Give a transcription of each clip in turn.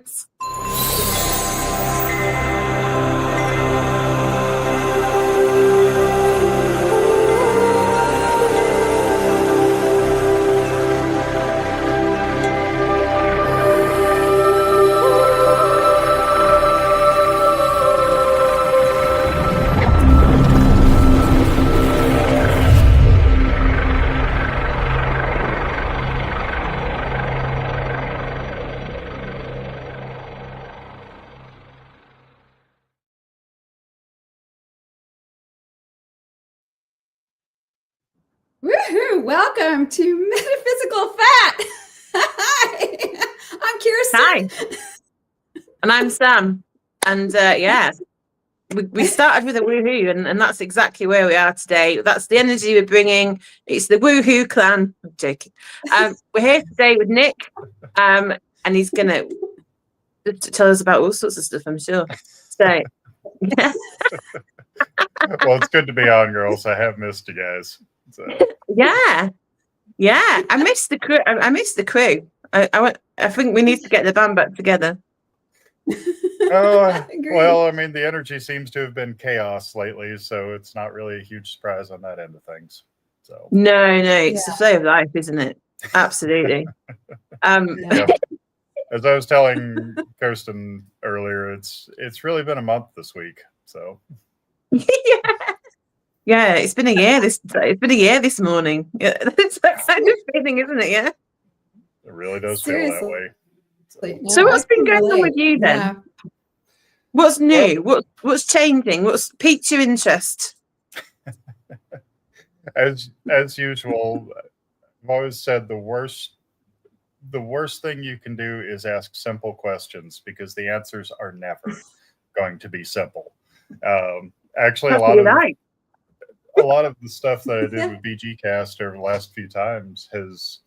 Thanks. Woohoo! Welcome to Metaphysical Fat. Hi, I'm Kirsten. Hi, and I'm Sam. And we started with a woohoo, and that's exactly where we are today. That's the energy we're bringing. It's the woohoo clan. I'm joking. We're here today with Nick, and he's gonna tell us about all sorts of stuff, I'm sure. So, yeah. Well, it's good to be on, girls. I have missed you guys. So. Yeah. I missed the crew. I think we need to get the band back together. Well, I mean, the energy seems to have been chaos lately, so it's not really a huge surprise on that end of things. So no, it's the flow of life, isn't it? Absolutely. Yeah. As I was telling Kirsten earlier, it's really been a month this week. So yeah, it's been a year. It's been a year this morning. Yeah, it's that kind of feeling, isn't it? Yeah, it really does feel that way. So what's been going on with you then? Yeah. What's new? What's changing? What's piqued your interest? As usual, I've always said the worst thing you can do is ask simple questions, because the answers are never going to be simple. Actually, a lot of the stuff that I did with BG Cast over the last few times has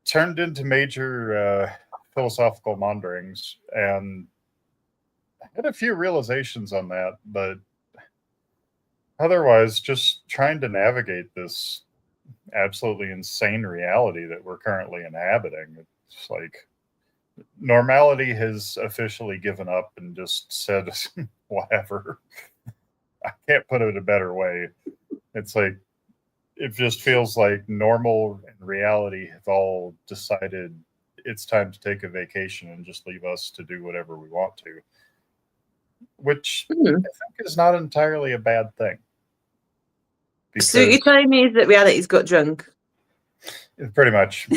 turned into major philosophical maunderings, and I had a few realizations on that, but otherwise just trying to navigate this absolutely insane reality that we're currently inhabiting. It's like normality has officially given up and just said whatever. I can't put it a better way. It's like it just feels like normal and reality have all decided it's time to take a vacation and just leave us to do whatever we want to, which I think is not entirely a bad thing. So you're telling me is that reality's got drunk? Pretty much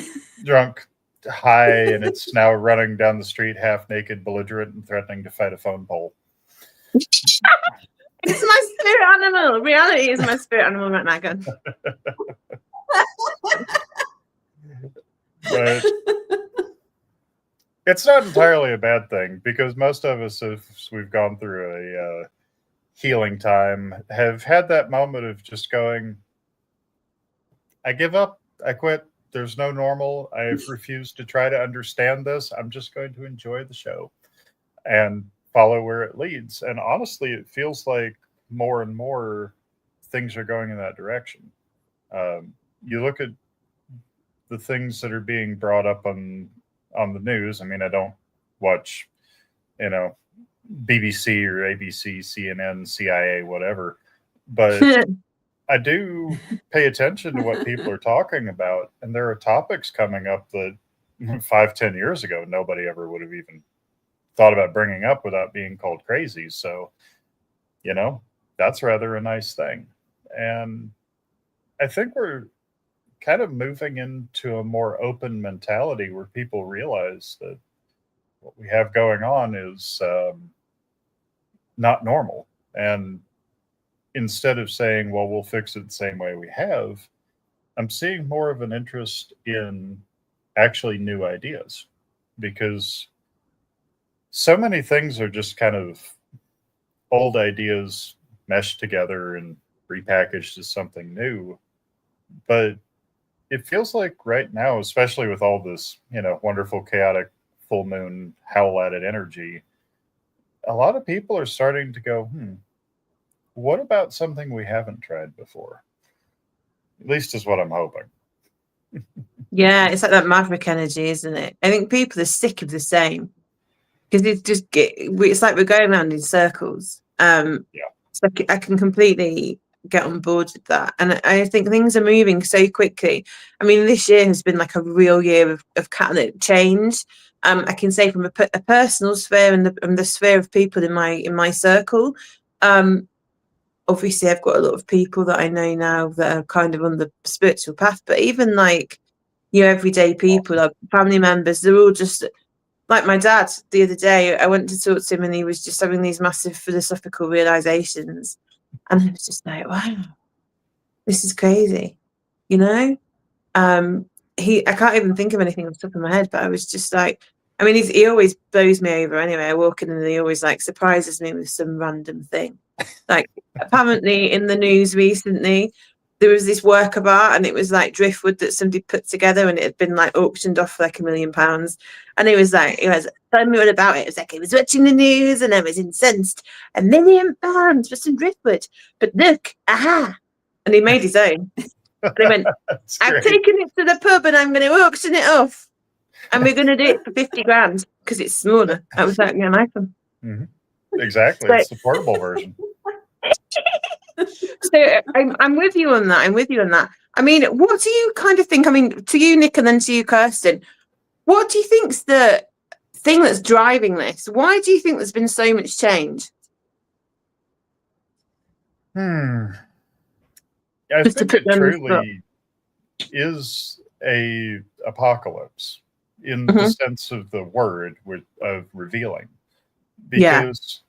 drunk, high, and it's now running down the street half naked, belligerent, and threatening to fight a phone pole. It's my spirit animal. Reality is my spirit animal right now. Good. But it's not entirely a bad thing, because most of us, if we've gone through a healing time, have had that moment of just going, I give up, I quit, there's no normal, I've refused to try to understand this, I'm just going to enjoy the show and follow where it leads. And honestly, it feels like more and more things are going in that direction. You look at the things that are being brought up on the news. I mean, I don't watch, BBC or ABC, CNN, CIA, whatever, but I do pay attention to what people are talking about, and there are topics coming up that 5-10 years ago nobody ever would have even thought about bringing up without being called crazy. So, that's rather a nice thing. And I think we're kind of moving into a more open mentality where people realize that what we have going on is not normal. And instead of saying, well, we'll fix it the same way we have, I'm seeing more of an interest in actually new ideas, because so many things are just kind of old ideas meshed together and repackaged as something new. But it feels like right now, especially with all this, wonderful, chaotic, full moon, howl at it energy, a lot of people are starting to go, what about something we haven't tried before? At least is what I'm hoping. Yeah, it's like that maverick energy, isn't it? I think people are sick of the same. because it's like we're going around in circles. So I can completely get on board with that, and I think things are moving so quickly. I mean, this year has been like a real year of catalytic change. I can say from a personal sphere and the sphere of people in my circle. Obviously, I've got a lot of people that I know now that are kind of on the spiritual path, but even like everyday people, like family members, they're all just like my dad. The other day, I went to talk to him, and he was just having these massive philosophical realizations, and I was just like, "Wow, this is crazy," you know. I can't even think of anything off the top of my head, but I was just like, I mean, he always blows me over anyway. I walk in and he always like surprises me with some random thing. Like apparently in the news recently, there was this work of art, and it was like driftwood that somebody put together, and it had been like auctioned off for like £1 million. And he was telling me all about it. It was like, I was watching the news and I was incensed. £1 million for some driftwood. But look, aha. And he made his own. And he went, I've taken it to the pub and I'm going to auction it off. And we're going to do it for 50 grand because it's smaller. I was like, yeah, nice one. Mm-hmm. Exactly. So, it's the portable version. So I'm with you on that. I mean, what do you kind of think? I mean, to you, Nick, and then to you, Kirsten, what do you think's the thing that's driving this? Why do you think there's been so much change? I think it truly is a apocalypse in the sense of the word of revealing, because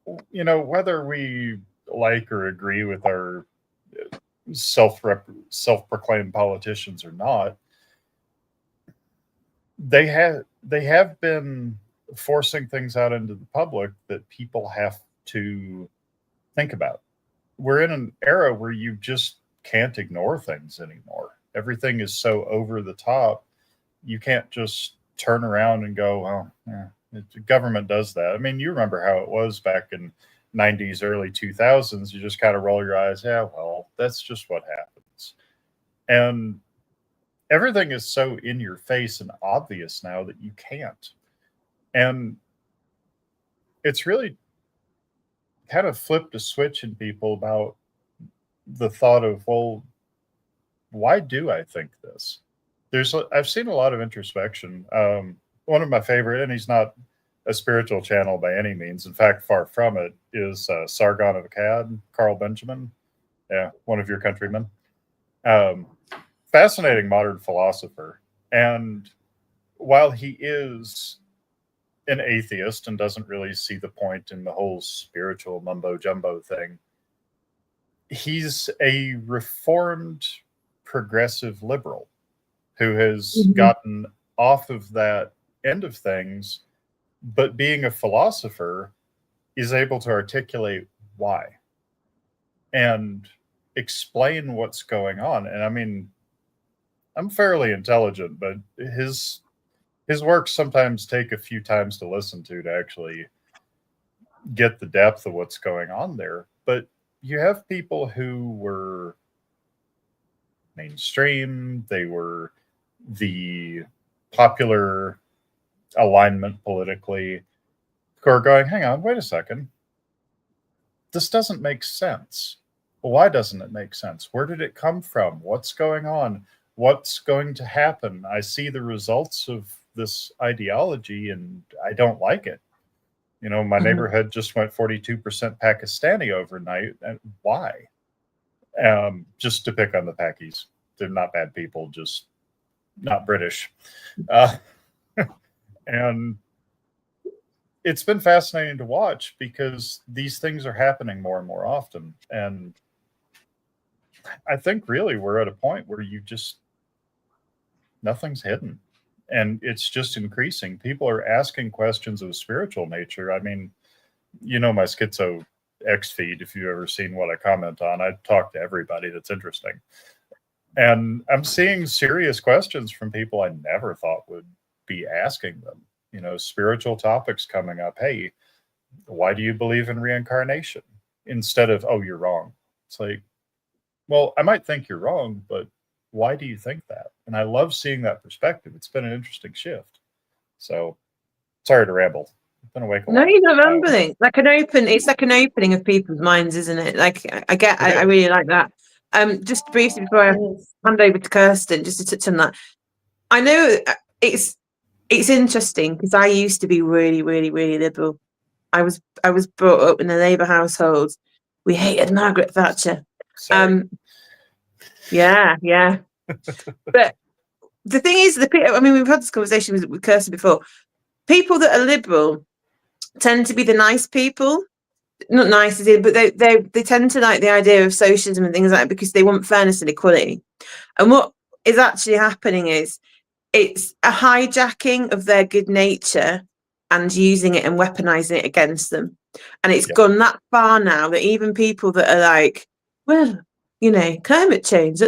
whether we like or agree with our self-proclaimed politicians or not, they have been forcing things out into the public that people have to think about. We're in an era where you just can't ignore things anymore. Everything is so over the top. You can't just turn around and go, "Oh, yeah, the government does that." I mean, you remember how it was back in 90s, early 2000s. You just kind of roll your eyes. Yeah, well, that's just what happens. And everything is so in your face and obvious now that you can't. And it's really kind of flipped a switch in people about the thought of, well, why do I think this? I've seen a lot of introspection. One of my favorite, and he's not a spiritual channel by any means, in fact, far from it, is Sargon of Akkad, Carl Benjamin. Yeah, one of your countrymen. Fascinating modern philosopher. And while he is an atheist and doesn't really see the point in the whole spiritual mumbo jumbo thing, he's a reformed progressive liberal who has gotten off of that end of things, but being a philosopher is able to articulate why and explain what's going on. And I mean, I'm fairly intelligent, but his works sometimes take a few times to listen to actually get the depth of what's going on there. But you have people who were mainstream, they were the popular alignment politically, who are going, hang on, wait a second. This doesn't make sense. Well, why doesn't it make sense? Where did it come from? What's going on? What's going to happen? I see the results of this ideology and I don't like it. My neighborhood just went 42% Pakistani overnight. And why? Just to pick on the Pakis. They're not bad people, just not British. And it's been fascinating to watch because these things are happening more and more often. And I think really we're at a point where nothing's hidden. And it's just increasing. People are asking questions of a spiritual nature. I mean, my Schizo X feed, if you've ever seen what I comment on, I talk to everybody that's interesting. And I'm seeing serious questions from people I never thought would be asking them. Spiritual topics coming up. Hey, why do you believe in reincarnation? Instead of, oh, you're wrong. It's like, well, I might think you're wrong, but why do you think that? And I love seeing that perspective. It's been an interesting shift. So Sorry to ramble. I've been awake a No, while. you're not rambling. It's like an opening of people's minds, isn't it? Like I really like that. Just briefly before I hand over to Kirsten, just to touch on that. I know it's interesting because I used to be really, really, really liberal. I was brought up in a Labour household. We hated Margaret Thatcher. Sorry. Yeah. But the thing is, we've had this conversation with Kirsten before. People that are liberal tend to be the nice people. Not nice, but they tend to like the idea of socialism and things like that because they want fairness and equality. And what is actually happening is it's a hijacking of their good nature and using it and weaponizing it against them. And it's gone that far now that even people that are like, well, climate change,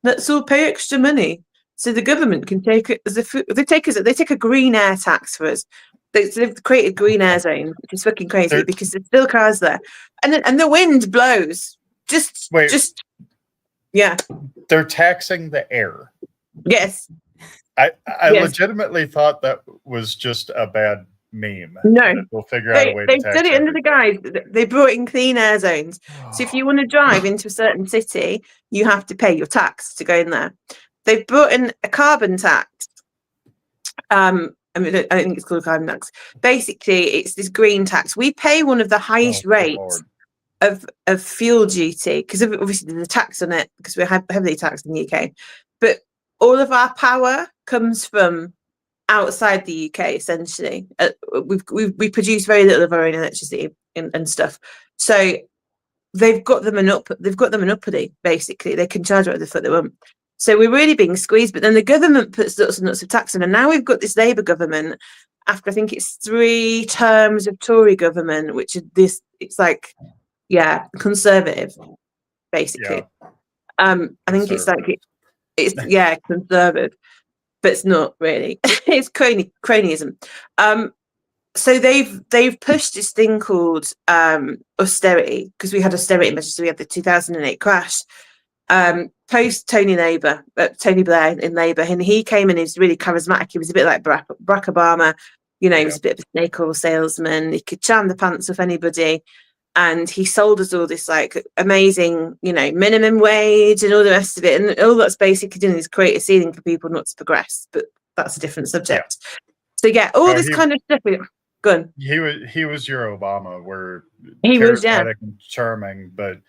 let's all pay extra money so the government can take it as they take a green air tax for us. They've created green air zones, which is fucking crazy because there's still cars there, and the wind blows. They're taxing the air. Yes. I legitimately thought that was just a bad meme. No, we'll figure out a way to tax did it under the guise. They brought in clean air zones. So if you want to drive into a certain city, you have to pay your tax to go in there. They've brought in a carbon tax. I don't think it's called a carbon tax. Basically, it's this green tax. We pay one of the highest rates of fuel duty because obviously there's a tax on it because we're heavily taxed in the UK. But all of our power comes from outside the UK. Essentially, we produce very little of our own electricity and stuff. So they've got them an uppity. Basically, they can charge whatever the fuck they want. So we're really being squeezed, but then the government puts lots and lots of tax on, and now we've got this Labour government after I think it's 3 terms of Tory government, which is this. It's like, conservative, basically. I think it's like it's conservative, but it's not really. It's cronyism. So they've pushed this thing called austerity because we had austerity measures. So we had the 2008 crash. Post Tony Blair in Labour, and he came in. He was really charismatic. He was a bit like Barack Obama, he was a bit of a snake oil salesman. He could charm the pants off anybody, and he sold us all this like amazing, minimum wage and all the rest of it. And all that's basically doing is create a ceiling for people not to progress. But that's a different subject. So all this kind of stuff. Go on. He was your Obama, where he was and charming, but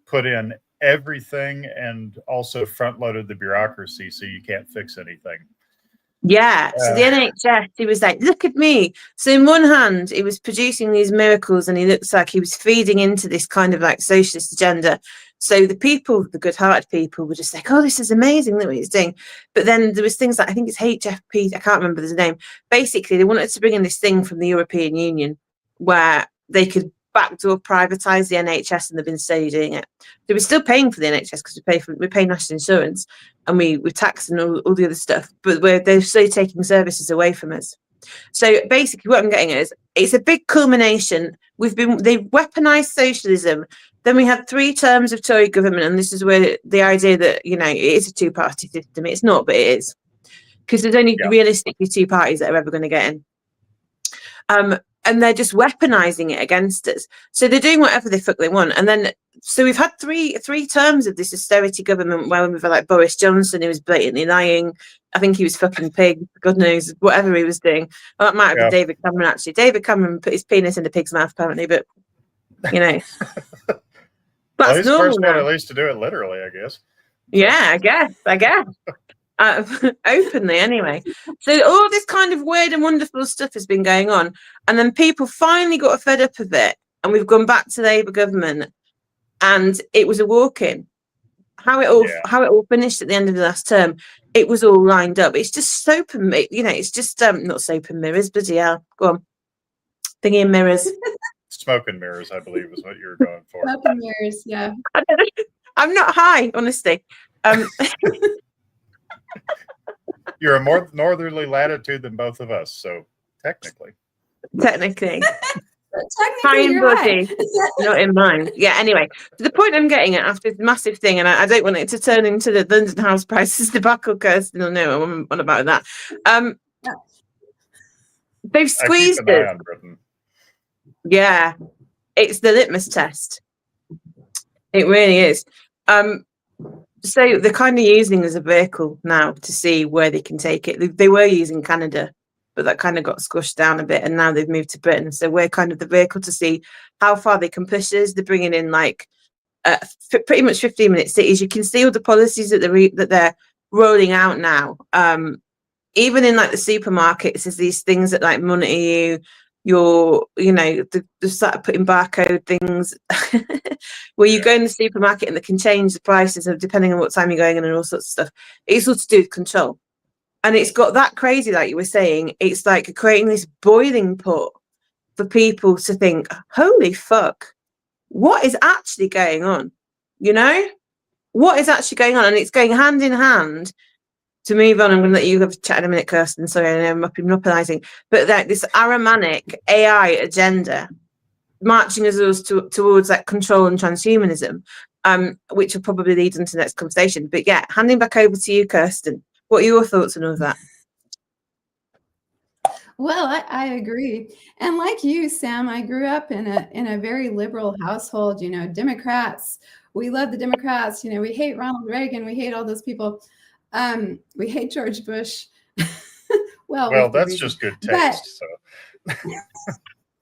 put in everything and also front loaded the bureaucracy so you can't fix anything. So the NHS, he was like, look at me. So in one hand he was producing these miracles and he looks like he was feeding into this kind of like socialist agenda. So the good-hearted people were just like, oh, this is amazing that what he's doing. But then there was things like, I think it's HFP, I can't remember the name. Basically they wanted to bring in this thing from the European Union where they could backdoor privatise the NHS, and they've been slowly doing it. So we're still paying for the NHS because we pay national insurance and we tax and all the other stuff, but they're slowly taking services away from us. So basically what I'm getting at is it's a big culmination. They've weaponised socialism. Then we had 3 terms of Tory government, and this is where the idea that it is a 2-party system. It's not, but it is, because there's only realistically 2 parties that are ever going to get in. And they're just weaponizing it against us. So they're doing whatever the fuck they want. And then, so we've had three terms of this austerity government where we've had like Boris Johnson, who was blatantly lying. I think he was fucking pig. God knows, whatever he was doing. Well, that might have been David Cameron, actually. David Cameron put his penis in the pig's mouth, apparently, but, that's well, he's normal the first one, now. at least, to do it literally, I guess. Yeah, I guess. Openly anyway. So all this kind of weird and wonderful stuff has been going on, and then people finally got fed up of it, and we've gone back to Labour government, and it was a walk-in. How it all finished at the end of the last term, it was all lined up. It's just soap and it's just not soap and mirrors, but go on, thingy and mirrors. Smoke and mirrors, I believe, is what you were going for. Smoke and mirrors, yeah. I'm not high, honestly. You're a more northerly latitude than both of us, so technically. High in body, not in mind. Yeah, anyway, the point I'm getting at after this massive thing, and I don't want it to turn into the London house prices debacle, Kirsten, or no, I'm on about that. They've I keep squeezed an eye us. on Britain. Yeah, it's the litmus test. It really is. So they're kind of using as a vehicle now to see where they can take it. They were using Canada, but that kind of got squished down a bit, and now they've moved to Britain. So we're kind of the vehicle to see how far they can push us. They're bringing in like pretty much 15-minute cities. You can see all the policies that they're rolling out now. Even in like the supermarkets, there's these things that like monitor you. They've started putting barcode things where you go in the supermarket and they can change the prices of depending on what time you're going in and all sorts of stuff. It's all to do with control. And it's got that crazy, like you were saying, it's like creating this boiling pot for people to think, holy fuck, what is actually going on? What is actually going on? And it's going hand in hand. To move on, I'm going to let you have a chat in a minute, Kirsten. Sorry, I know I'm monopolizing, but that this Aramanic AI agenda marching us towards that control and transhumanism, which will probably lead into the next conversation. But yeah, handing back over to you, Kirsten. What are your thoughts on all of that? Well, I agree. And like you, Sam, I grew up in a very liberal household, Democrats. We love the Democrats. We hate Ronald Reagan. We hate all those people. We hate George Bush. Well, that's just good taste.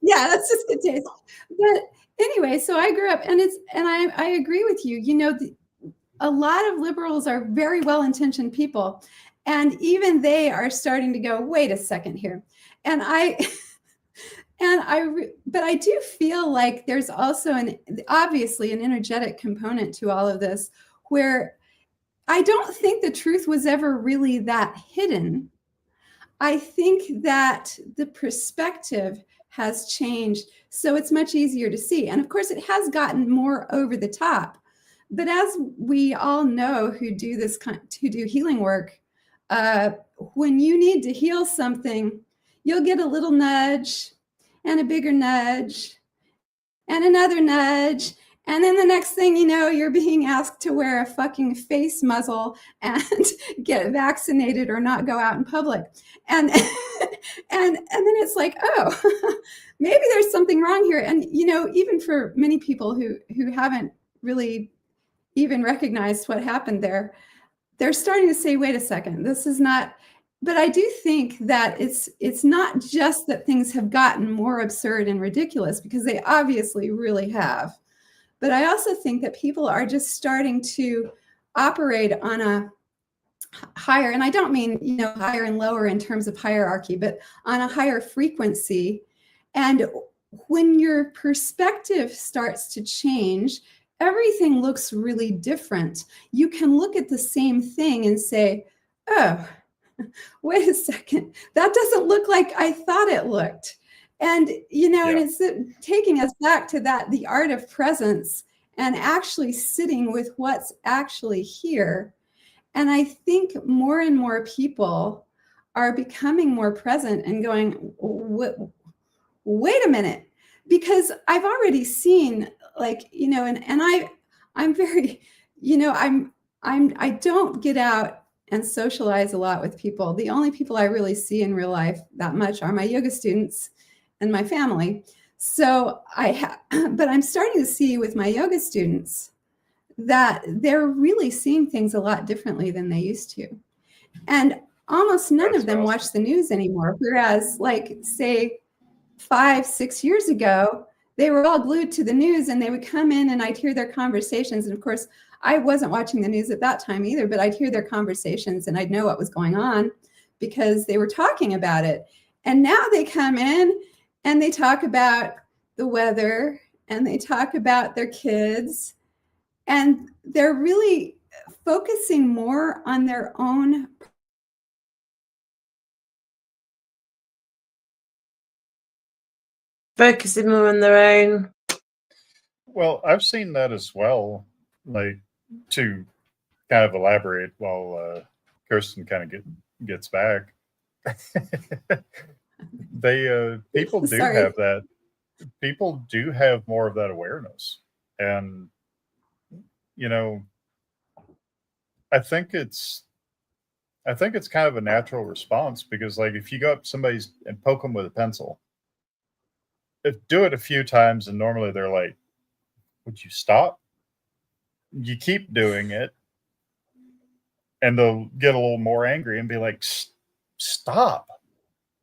Yeah, that's just good taste. But anyway, so I grew up, and I agree with you. A lot of liberals are very well-intentioned people, and even they are starting to go, wait a second here. And but I do feel like there's also obviously an energetic component to all of this, where I don't think the truth was ever really that hidden. I think that the perspective has changed, so it's much easier to see. And of course, it has gotten more over the top. But as we all know who do healing work, when you need to heal something, you'll get a little nudge and a bigger nudge and another nudge. And then the next thing you know, you're being asked to wear a fucking face muzzle and get vaccinated or not go out in public. And and then it's like, oh, maybe there's something wrong here. And even for many people who haven't really even recognized what happened there, they're starting to say, wait a second, this is not. But I do think that it's not just that things have gotten more absurd and ridiculous, because they obviously really have. But I also think that people are just starting to operate on a higher, and I don't mean, higher and lower in terms of hierarchy, but on a higher frequency. And when your perspective starts to change, everything looks really different. You can look at the same thing and say, oh, wait a second, that doesn't look like I thought it looked. And, and it's taking us back to the art of presence and actually sitting with what's actually here. And I think more and more people are becoming more present and going, wait a minute, because I've already seen, I'm very, I don't get out and socialize a lot with people. The only people I really see in real life that much are my yoga students and my family. So but I'm starting to see with my yoga students that they're really seeing things a lot differently than they used to. And almost none of them watch the news anymore. Whereas, like, say 5-6 years ago, they were all glued to the news, and they would come in and I'd hear their conversations. And of course, I wasn't watching the news at that time either, but I'd hear their conversations and I'd know what was going on because they were talking about it. And now they come in and they talk about the weather and they talk about their kids, and they're really focusing more on their own. Focusing more on their own. Well, I've seen that as well. Like, to kind of elaborate while Kirsten kind of gets back. People do have that. People do have more of that awareness, and I think it's I think it's kind of a natural response because, like, if you go up to somebody's and poke them with a pencil, do it a few times, and normally they're like, "Would you stop?" You keep doing it, and they'll get a little more angry and be like, "Stop!"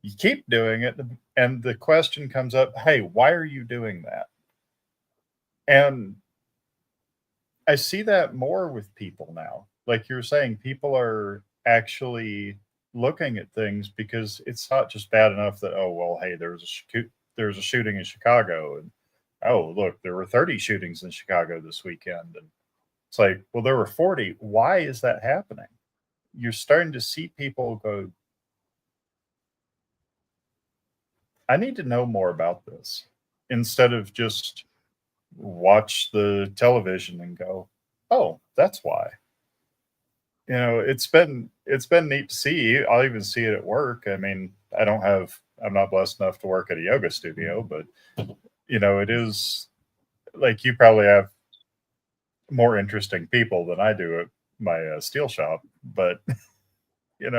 You keep doing it, and the question comes up, "Hey, why are you doing that?" And I see that more with people now. Like you're saying, people are actually looking at things because it's not just bad enough that, oh well, hey, there was a shooting in Chicago, and oh look, there were 30 shootings in Chicago this weekend, and it's like, well, there were 40. Why is that happening? You're starting to see people go, I need to know more about this, instead of just watch the television and go, oh, that's why. It's been neat to see. I'll even see it at work. I mean, I'm not blessed enough to work at a yoga studio, but it is like you probably have more interesting people than I do at my steel shop, but it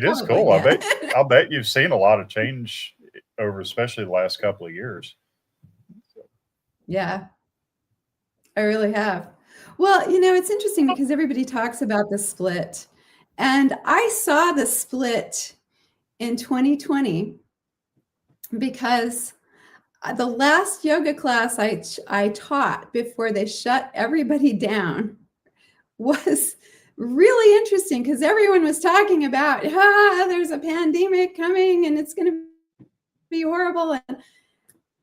is Probably, cool. yeah. I'll bet you've seen a lot of change over, especially the last couple of years. Yeah, I really have. Well, it's interesting because everybody talks about the split. And I saw the split in 2020 because the last yoga class I taught before they shut everybody down was really interesting because everyone was talking about, there's a pandemic coming and it's going to be horrible.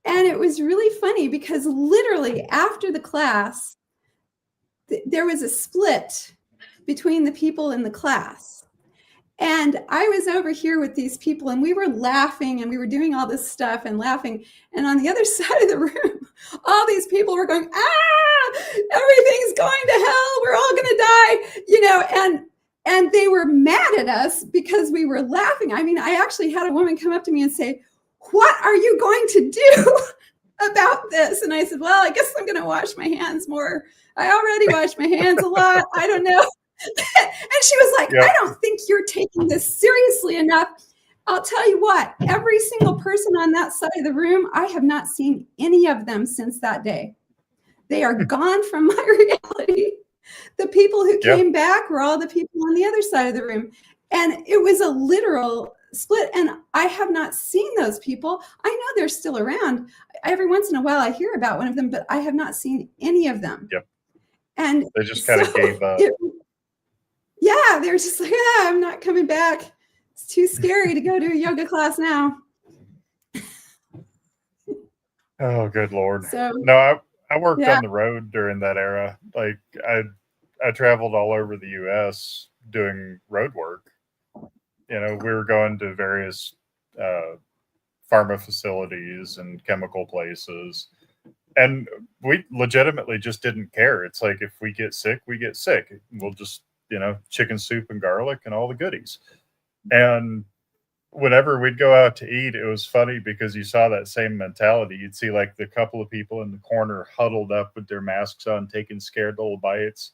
And it was really funny because literally after the class, there was a split between the people in the class. And I was over here with these people and we were laughing and we were doing all this stuff and laughing. And on the other side of the room, all these people were going, everything's going to hell. We're all going to die, and they were mad at us because we were laughing. I mean, I actually had a woman come up to me and say, what are you going to do about this? And I said, well, I guess I'm going to wash my hands more. I already wash my hands a lot. I don't know. And she was like, I don't think you're taking this seriously enough. I'll tell you what, every single person on that side of the room, I have not seen any of them since that day. They are gone from my reality. The people who came back were all the people on the other side of the room. And it was a literal split. And I have not seen those people. I know they're still around. Every once in a while I hear about one of them, but I have not seen any of them. Yep. And they just kind of gave up. They're just like, I'm not coming back. It's too scary to go to a yoga class now. Oh, good Lord. So, no, I worked on the road during that era. Like I traveled all over the US doing road work. We were going to various pharma facilities and chemical places. And we legitimately just didn't care. It's like, if we get sick, we get sick. We'll just, chicken soup and garlic and all the goodies. And whenever we'd go out to eat, it was funny because you saw that same mentality. You'd see like the couple of people in the corner huddled up with their masks on, taking scared little bites.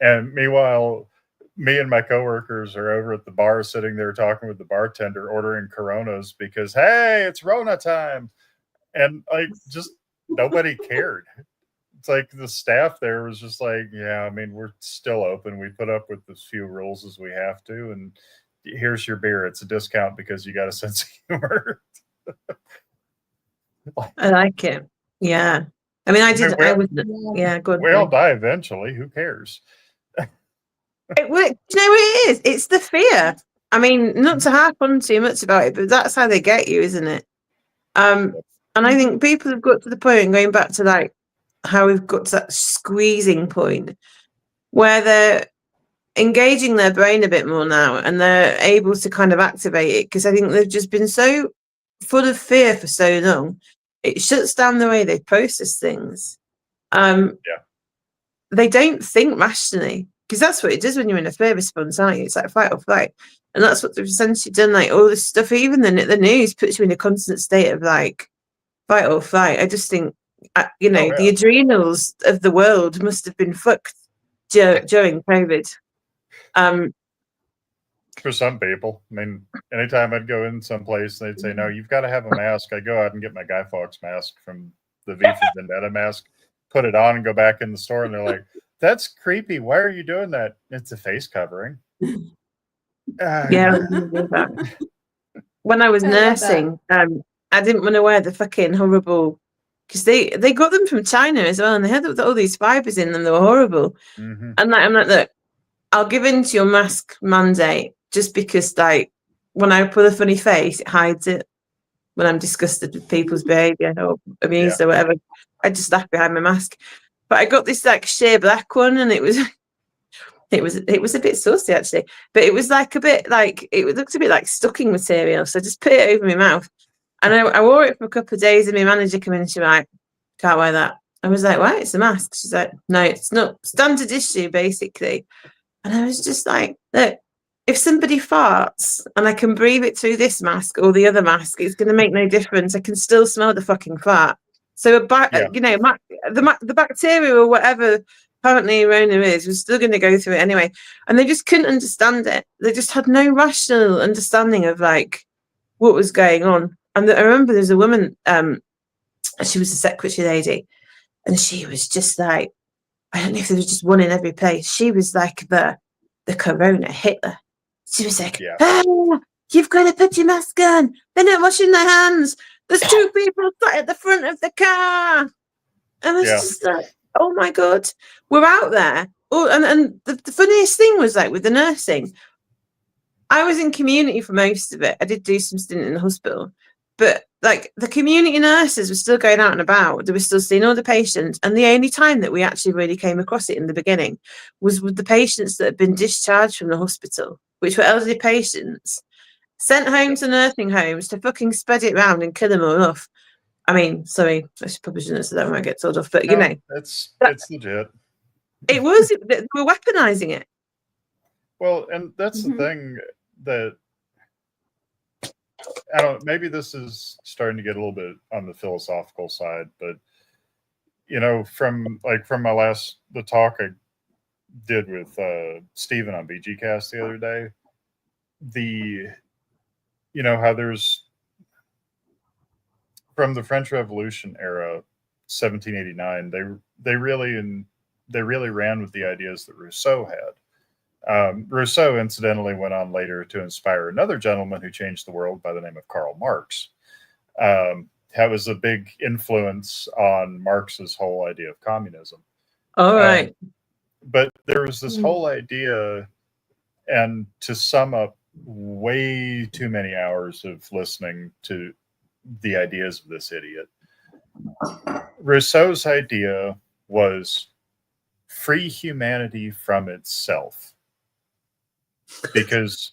And meanwhile, me and my coworkers are over at the bar sitting there talking with the bartender, ordering Coronas because, hey, it's Rona time. And like, just nobody cared. It's like the staff there was just like, yeah, I mean, we're still open. We put up with as few rules as we have to. And here's your beer. It's a discount because you got a sense of humor. I like it. Yeah. I mean, good. We all die eventually. Who cares? What it is? It's the fear. I mean, not to harp on too much about it, but that's how they get you, isn't it? And I think people have got to the point, going back to like how we've got to that squeezing point where they're engaging their brain a bit more now and they're able to kind of activate it, because I think they've just been so full of fear for so long. It shuts down the way they process things. They don't think rationally, because that's what it does when you're in a fear response, aren't you? It's like fight or flight. And that's what they've essentially done. Like all this stuff, even the news puts you in a constant state of like fight or flight. I just think, the adrenals of the world must have been fucked during COVID. For some people, I mean, anytime I'd go in someplace, they'd say, "No, you've got to have a mask." I go out and get my Guy Fawkes mask from the V for Vendetta mask, put it on, and go back in the store, and they're like, "That's creepy. Why are you doing that?" It's a face covering. Yeah, when I was I love that. nursing, I didn't want to wear the fucking horrible, because they got them from China as well, and they had all these fibers in them that were horrible. Mhm. And like, I'm like, look, I'll give in to your mask mandate just because, like, when I put a funny face, it hides it. When I'm disgusted with people's behaviour or amused or whatever, I just laugh behind my mask. But I got this like sheer black one, and it was it was a bit saucy actually, but it was like a bit like it looked a bit like stocking material. So I just put it over my mouth, and I wore it for a couple of days. And my manager came in and she was like, "Can't wear that." I was like, "Why? It's a mask." She's like, "No, it's not standard issue, basically." And I was just like, "Look, if somebody farts and I can breathe it through this mask or the other mask, it's going to make no difference. I can still smell the fucking fart." So, the bacteria or whatever apparently Rona is was still going to go through it anyway. And they just couldn't understand it. They just had no rational understanding of like what was going on. And I remember there's a woman, she was a secretary lady, and she was just like, I don't know if there was just one in every place. She was like the Corona Hitler. She was like, you've got to put your mask on. They're not washing their hands. There's two people sat at the front of the car. And it's just like, oh my God, we're out there. Oh, and the funniest thing was like with the nursing, I was in community for most of it. I did do some stint in the hospital, but like the community nurses were still going out and about. They were still seeing all the patients. And the only time that we actually really came across it in the beginning was with the patients that had been discharged from the hospital, which were elderly patients sent home to nursing homes to fucking spread it around and kill them all off. I mean, sorry, I probably shouldn't have said that when I get told off, but you know, it's legit. they were weaponizing it. Well, and that's the thing that I don't. Maybe this is starting to get a little bit on the philosophical side, but you know, from the talk I did with Steven on BGcast the other day, how there's from the French Revolution era, 1789, they really ran with the ideas that Rousseau had. Rousseau, incidentally, went on later to inspire another gentleman who changed the world by the name of Karl Marx. That was a big influence on Marx's whole idea of communism. All right. But there was this whole idea, and to sum up way too many hours of listening to the ideas of this idiot, Rousseau's idea was free humanity from itself. Because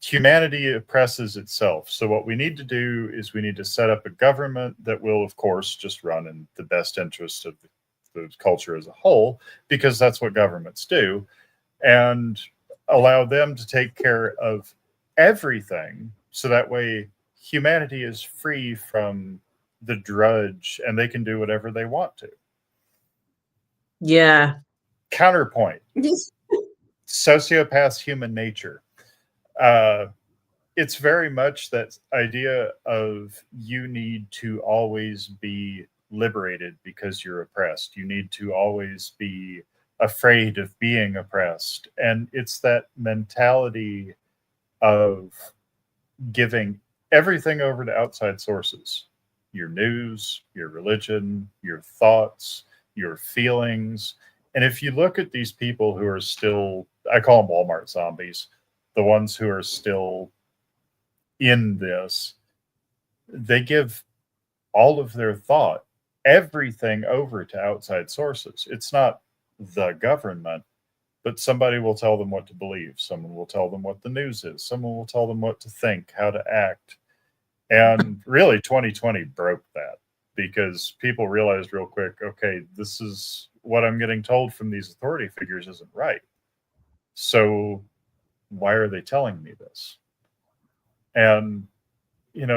humanity oppresses itself. So what we need to do is we need to set up a government that will, of course, just run in the best interest of the culture as a whole, because that's what governments do, and allow them to take care of everything. So that way humanity is free from the drudge and they can do whatever they want to. Yeah. Counterpoint. Sociopath's human nature. It's very much that idea of you need to always be liberated because you're oppressed. You need to always be afraid of being oppressed. And it's that mentality of giving everything over to outside sources. Your news, your religion, your thoughts, your feelings. And if you look at these people who are still, I call them Walmart zombies, the ones who are still in this, they give all of their thought, everything over to outside sources. It's not the government, but somebody will tell them what to believe. Someone will tell them what the news is. Someone will tell them what to think, how to act. And really, 2020 broke that, because people realized real quick, okay, this is what I'm getting told from these authority figures isn't right. So why are they telling me this? And,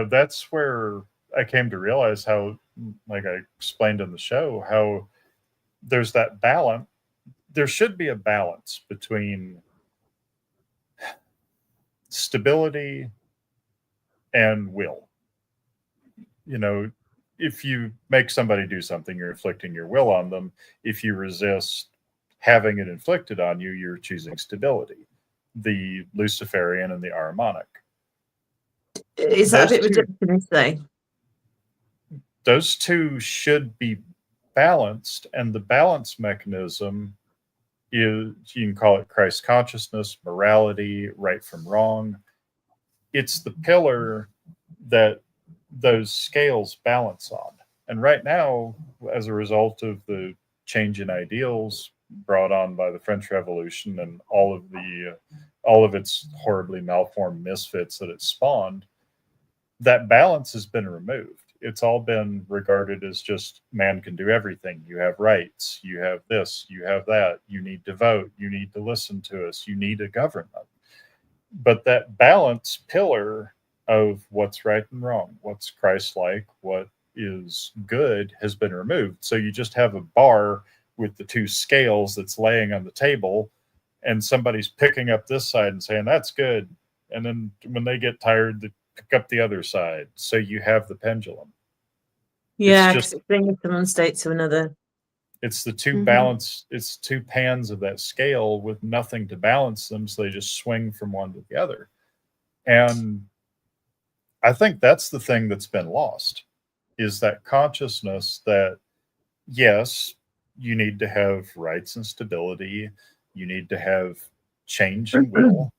that's where I came to realize how, like I explained in the show, how there's that balance. There should be a balance between stability and will. You know, if you make somebody do something, you're inflicting your will on them. If you resist having it inflicted on you, you're choosing stability. The Luciferian and the Ahrimanic. Is that a bit ridiculous, though? Those two should be balanced, and the balance mechanism is, you can call it Christ consciousness, morality, right from wrong. It's the pillar that those scales balance on. And right now, as a result of the change in ideals brought on by the French Revolution and all of its horribly malformed misfits that it spawned, that balance has been removed. It's all been regarded as just man can do everything. You have rights, you have this, you have that, you need to vote, you need to listen to us, you need a government. But that balance pillar of what's right and wrong, what's Christ-like, what is good, has been removed. So you just have a bar with the two scales that's laying on the table, and somebody's picking up this side and saying, that's good. And then when they get tired, they pick up the other side. So you have the pendulum. Yeah, because it's bringing from one state to another. It's the two balance, it's two pans of that scale with nothing to balance them, so they just swing from one to the other. And I think that's the thing that's been lost, is that consciousness that, yes, you need to have rights and stability, you need to have change and will,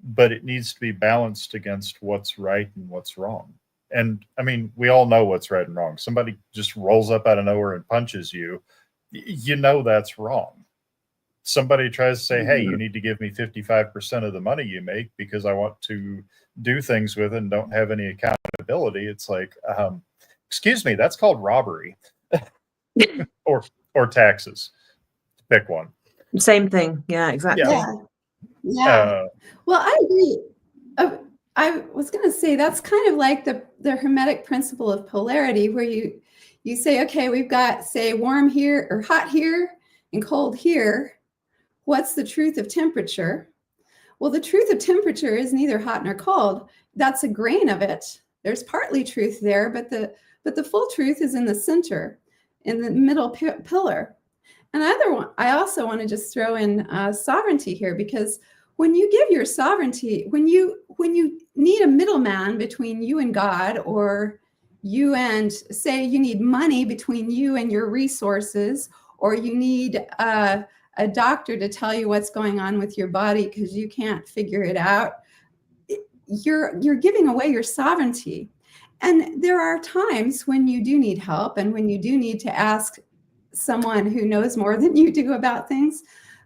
but it needs to be balanced against what's right and what's wrong. And I mean, we all know what's right and wrong. Somebody just rolls up out of nowhere and punches you, you know that's wrong. Somebody tries to say, hey, you need to give me 55% of the money you make because I want to do things with it and don't have any accountability. It's like, excuse me, that's called robbery. or taxes. Pick one. Same thing. Yeah, exactly. Yeah. Well, I agree. I was going to say that's kind of like the Hermetic principle of polarity, where you say, okay, we've got, say, warm here or hot here and cold here. What's the truth of temperature? Well, the truth of temperature is neither hot nor cold. That's a grain of it. There's partly truth there, but the full truth is in the center, in the middle pillar. Another one, I also want to just throw in sovereignty here, because when you give your sovereignty, when you need a middleman between you and God, or you and, say, you need money between you and your resources, or you need a doctor to tell you what's going on with your body because you can't figure it out, you're giving away your sovereignty. And there are times when you do need help and when you do need to ask someone who knows more than you do about things.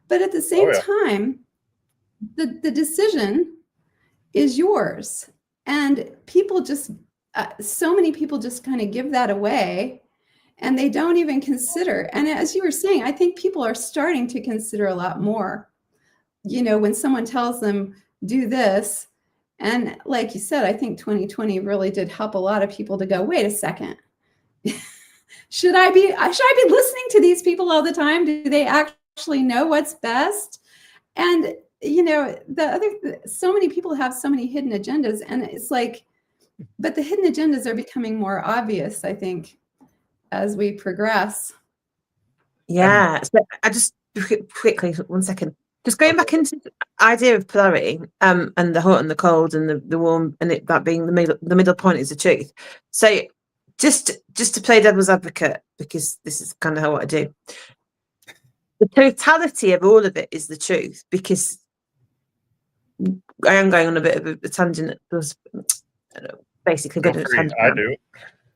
But at the same time, the decision is yours. And people just, so many people just kind of give that away, and they don't even consider. And as you were saying, I think people are starting to consider a lot more. You know, when someone tells them, do this, and like you said, I think 2020 really did help a lot of people to go, wait a second. Should I be listening to these people all the time? Do they actually know what's best? And, you know, so many people have so many hidden agendas, and it's like, but the hidden agendas are becoming more obvious, I think, as we progress. Yeah. So I just quickly, 1 second, just going back into the idea of polarity, and the hot and the cold and the warm, and that being the middle point is the truth. So just to play devil's advocate, because this is kind of how I do. The totality of all of it is the truth, because I am going on a bit of a tangent. Basically, good at a tangent. I do.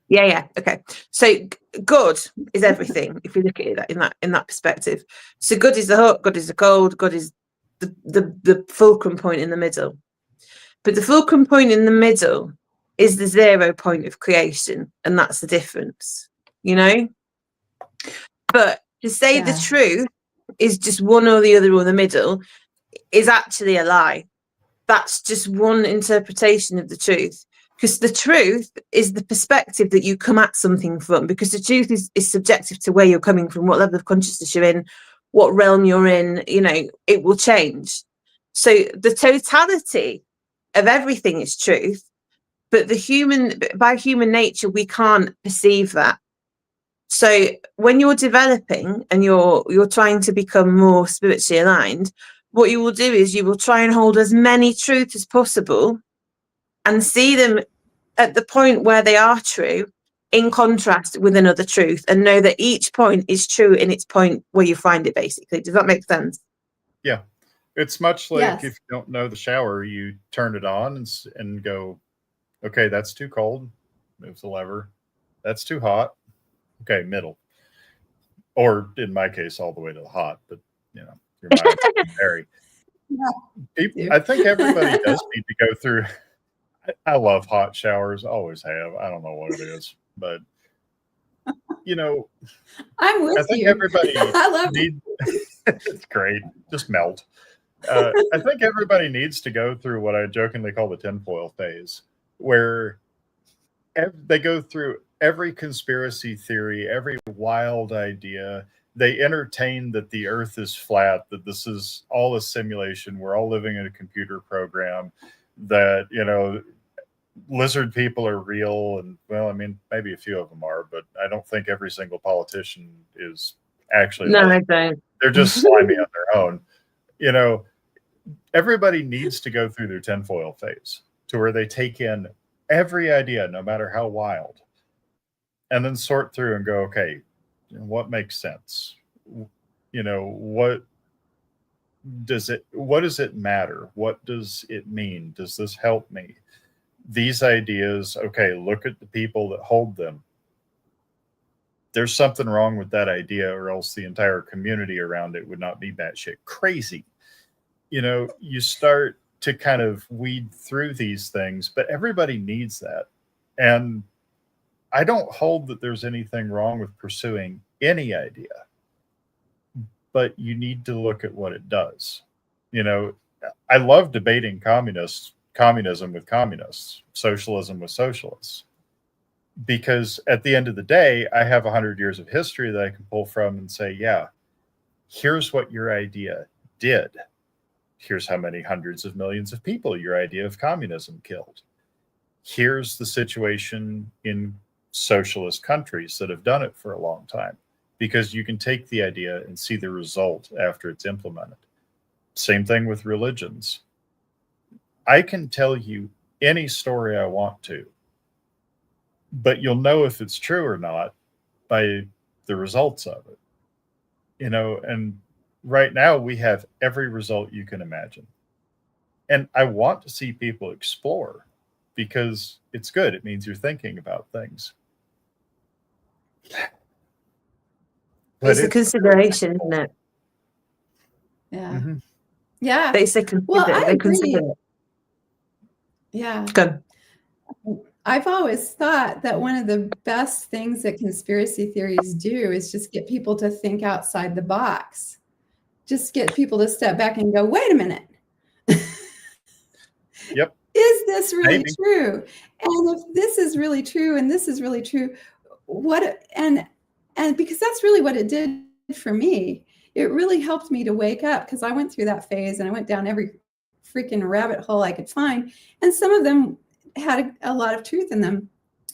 Yeah. Okay. So good is everything. If you look at it in that perspective, so good is the hot, good is the cold, good is the fulcrum point in the middle. But the fulcrum point in the middle is the 0 point of creation, and that's the difference, you know. But to say the truth is just one or the other or the middle is actually a lie. That's just one interpretation of the truth, because the truth is the perspective that you come at something from, because the truth is subjective to where you're coming from, what level of consciousness you're in, what realm you're in, you know, it will change. So the totality of everything is truth, but by human nature, we can't perceive that. So when you're developing and you're trying to become more spiritually aligned, what you will do is you will try and hold as many truths as possible and see them at the point where they are true, in contrast with another truth, and know that each point is true in its point where you find it, basically. Does that make sense? Yeah. It's much like Yes. if you don't know the shower, you turn it on and go, okay, that's too cold. Move the lever. That's too hot. Okay, middle. Or in my case, all the way to the hot, but you know, your mind can vary. I think everybody does need to go through. I love hot showers, always have. I don't know what it is, but you know, I'm with I think you. everybody I love it. it's great. Just melt. I think everybody needs to go through what I jokingly call the tinfoil phase, where they go through every conspiracy theory, every wild idea. They entertain that the earth is flat, that this is all a simulation. We're all living in a computer program, that, you know, lizard people are real. And well, I mean, maybe a few of them are, but I don't think every single politician is actually. No, I don't. They're just slimy on their own. You know, everybody needs to go through their tinfoil phase to where they take in every idea, no matter how wild, and then sort through and go, okay, what makes sense? You know, what does it matter? What does it mean? Does this help me? These ideas, okay, look at the people that hold them. There's something wrong with that idea, or else the entire community around it would not be batshit crazy. You know, you start to kind of weed through these things, but everybody needs that. And I don't hold that there's anything wrong with pursuing any idea, but you need to look at what it does. You know, I love debating communism with communists, socialism with socialists, because at the end of the day, I have 100 years of history that I can pull from and say, yeah, here's what your idea did. Here's how many hundreds of millions of people your idea of communism killed. Here's the situation in socialist countries that have done it for a long time, because you can take the idea and see the result after it's implemented. Same thing with religions. I can tell you any story I want to, but you'll know if it's true or not by the results of it. You know, and right now we have every result you can imagine. And I want to see people explore, because it's good. It means you're thinking about things. But It's a consideration, isn't it? Yeah. Mm-hmm. Yeah. They say consider. Well, I they agree. consider it. Yeah. Go. I've always thought that one of the best things that conspiracy theories do is just get people to think outside the box. Just get people to step back and go, wait a minute. Yep. Is this really Maybe. true? And if this is really true and this is really true, what and because that's really what it did for me. It really helped me to wake up, because I went through that phase and I went down every freaking rabbit hole I could find. And some of them had a lot of truth in them.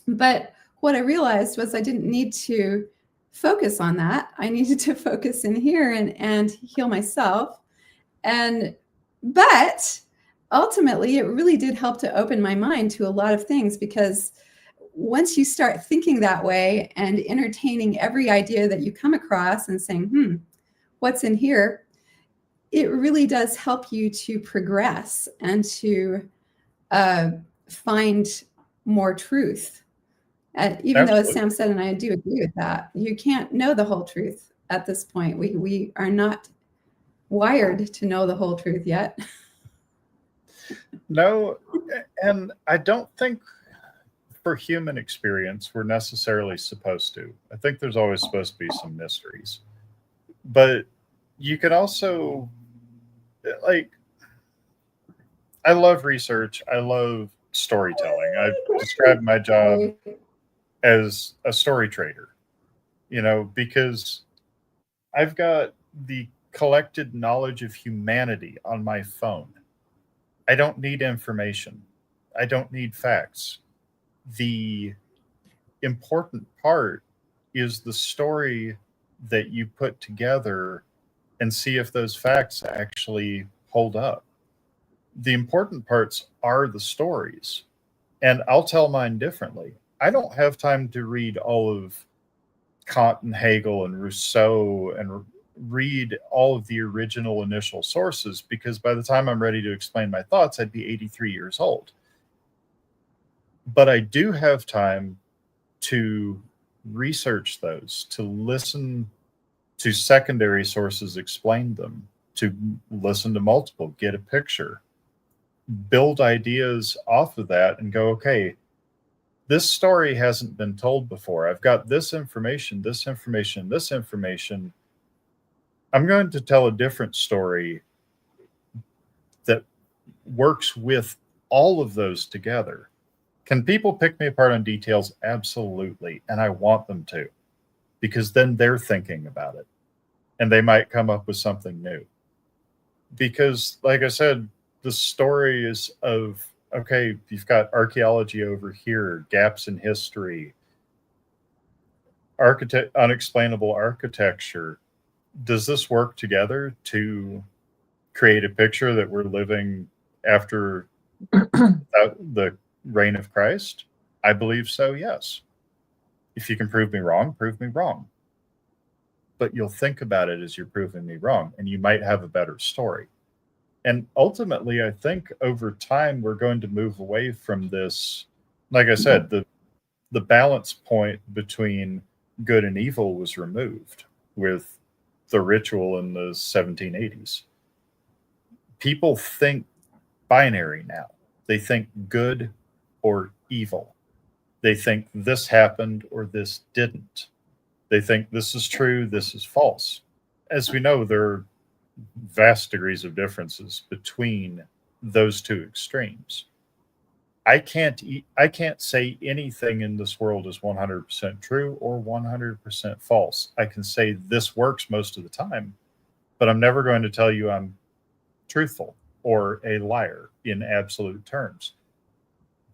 But what I realized was I didn't need to focus on that. I needed to focus in here and heal myself. But ultimately, it really did help to open my mind to a lot of things, because once you start thinking that way and entertaining every idea that you come across and saying, what's in here, it really does help you to progress and to find more truth. Even though, as Sam said, and I do agree with that, you can't know the whole truth at this point. We are not wired to know the whole truth yet. No, and I don't think for human experience we're necessarily supposed to. I think there's always supposed to be some mysteries. But you can also, like, I love research. I love storytelling. I describe my job as a story trader, you know, because I've got the collected knowledge of humanity on my phone. I don't need information. I don't need facts. The important part is the story that you put together and see if those facts actually hold up. The important parts are the stories. And I'll tell mine differently. I don't have time to read all of Kant and Hegel and Rousseau and read all of the original initial sources, because by the time I'm ready to explain my thoughts, I'd be 83 years old. But I do have time to research those, to listen to secondary sources explain them, to listen to multiple, get a picture, build ideas off of that, and go, okay, this story hasn't been told before. I've got this information, this information, this information. I'm going to tell a different story that works with all of those together. Can people pick me apart on details? Absolutely. And I want them to, because then they're thinking about it and they might come up with something new. Because, like I said, the stories of, okay, you've got archaeology over here, gaps in history, unexplainable architecture. Does this work together to create a picture that we're living after the reign of Christ? I believe so, yes. If you can prove me wrong, prove me wrong. But you'll think about it as you're proving me wrong, and you might have a better story. And ultimately, I think over time, we're going to move away from this. Like I said, the balance point between good and evil was removed with the ritual in the 1780s. People think binary now. They think good or evil. They think this happened or this didn't. They think this is true, this is false. As we know, there are vast degrees of differences between those two extremes. I can't say anything in this world is 100% true or 100% false. I can say this works most of the time, but I'm never going to tell you I'm truthful or a liar in absolute terms.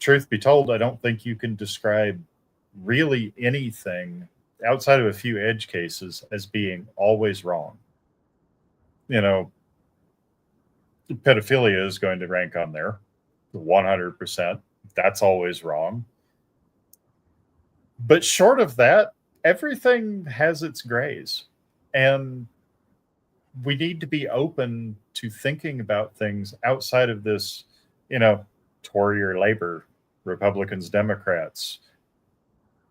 Truth be told, I don't think you can describe really anything outside of a few edge cases as being always wrong. You know, pedophilia is going to rank on there 100%. That's always wrong. But short of that, everything has its grays. And we need to be open to thinking about things outside of this, Tory or Labor, Republicans, Democrats.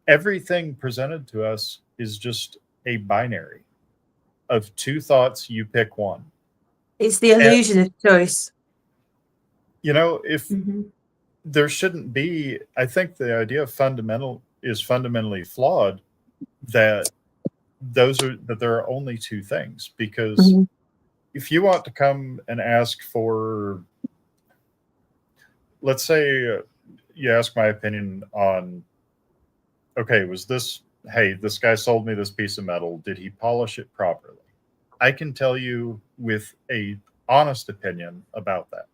Everything presented to us is just a binary of two thoughts. You pick one. It's the illusion of choice. If there shouldn't be, I think the idea of fundamentally flawed, that there are only two things. Because if you want to come and ask for, let's say you ask my opinion on, okay, this guy sold me this piece of metal. Did he polish it properly? I can tell you with a honest opinion about that.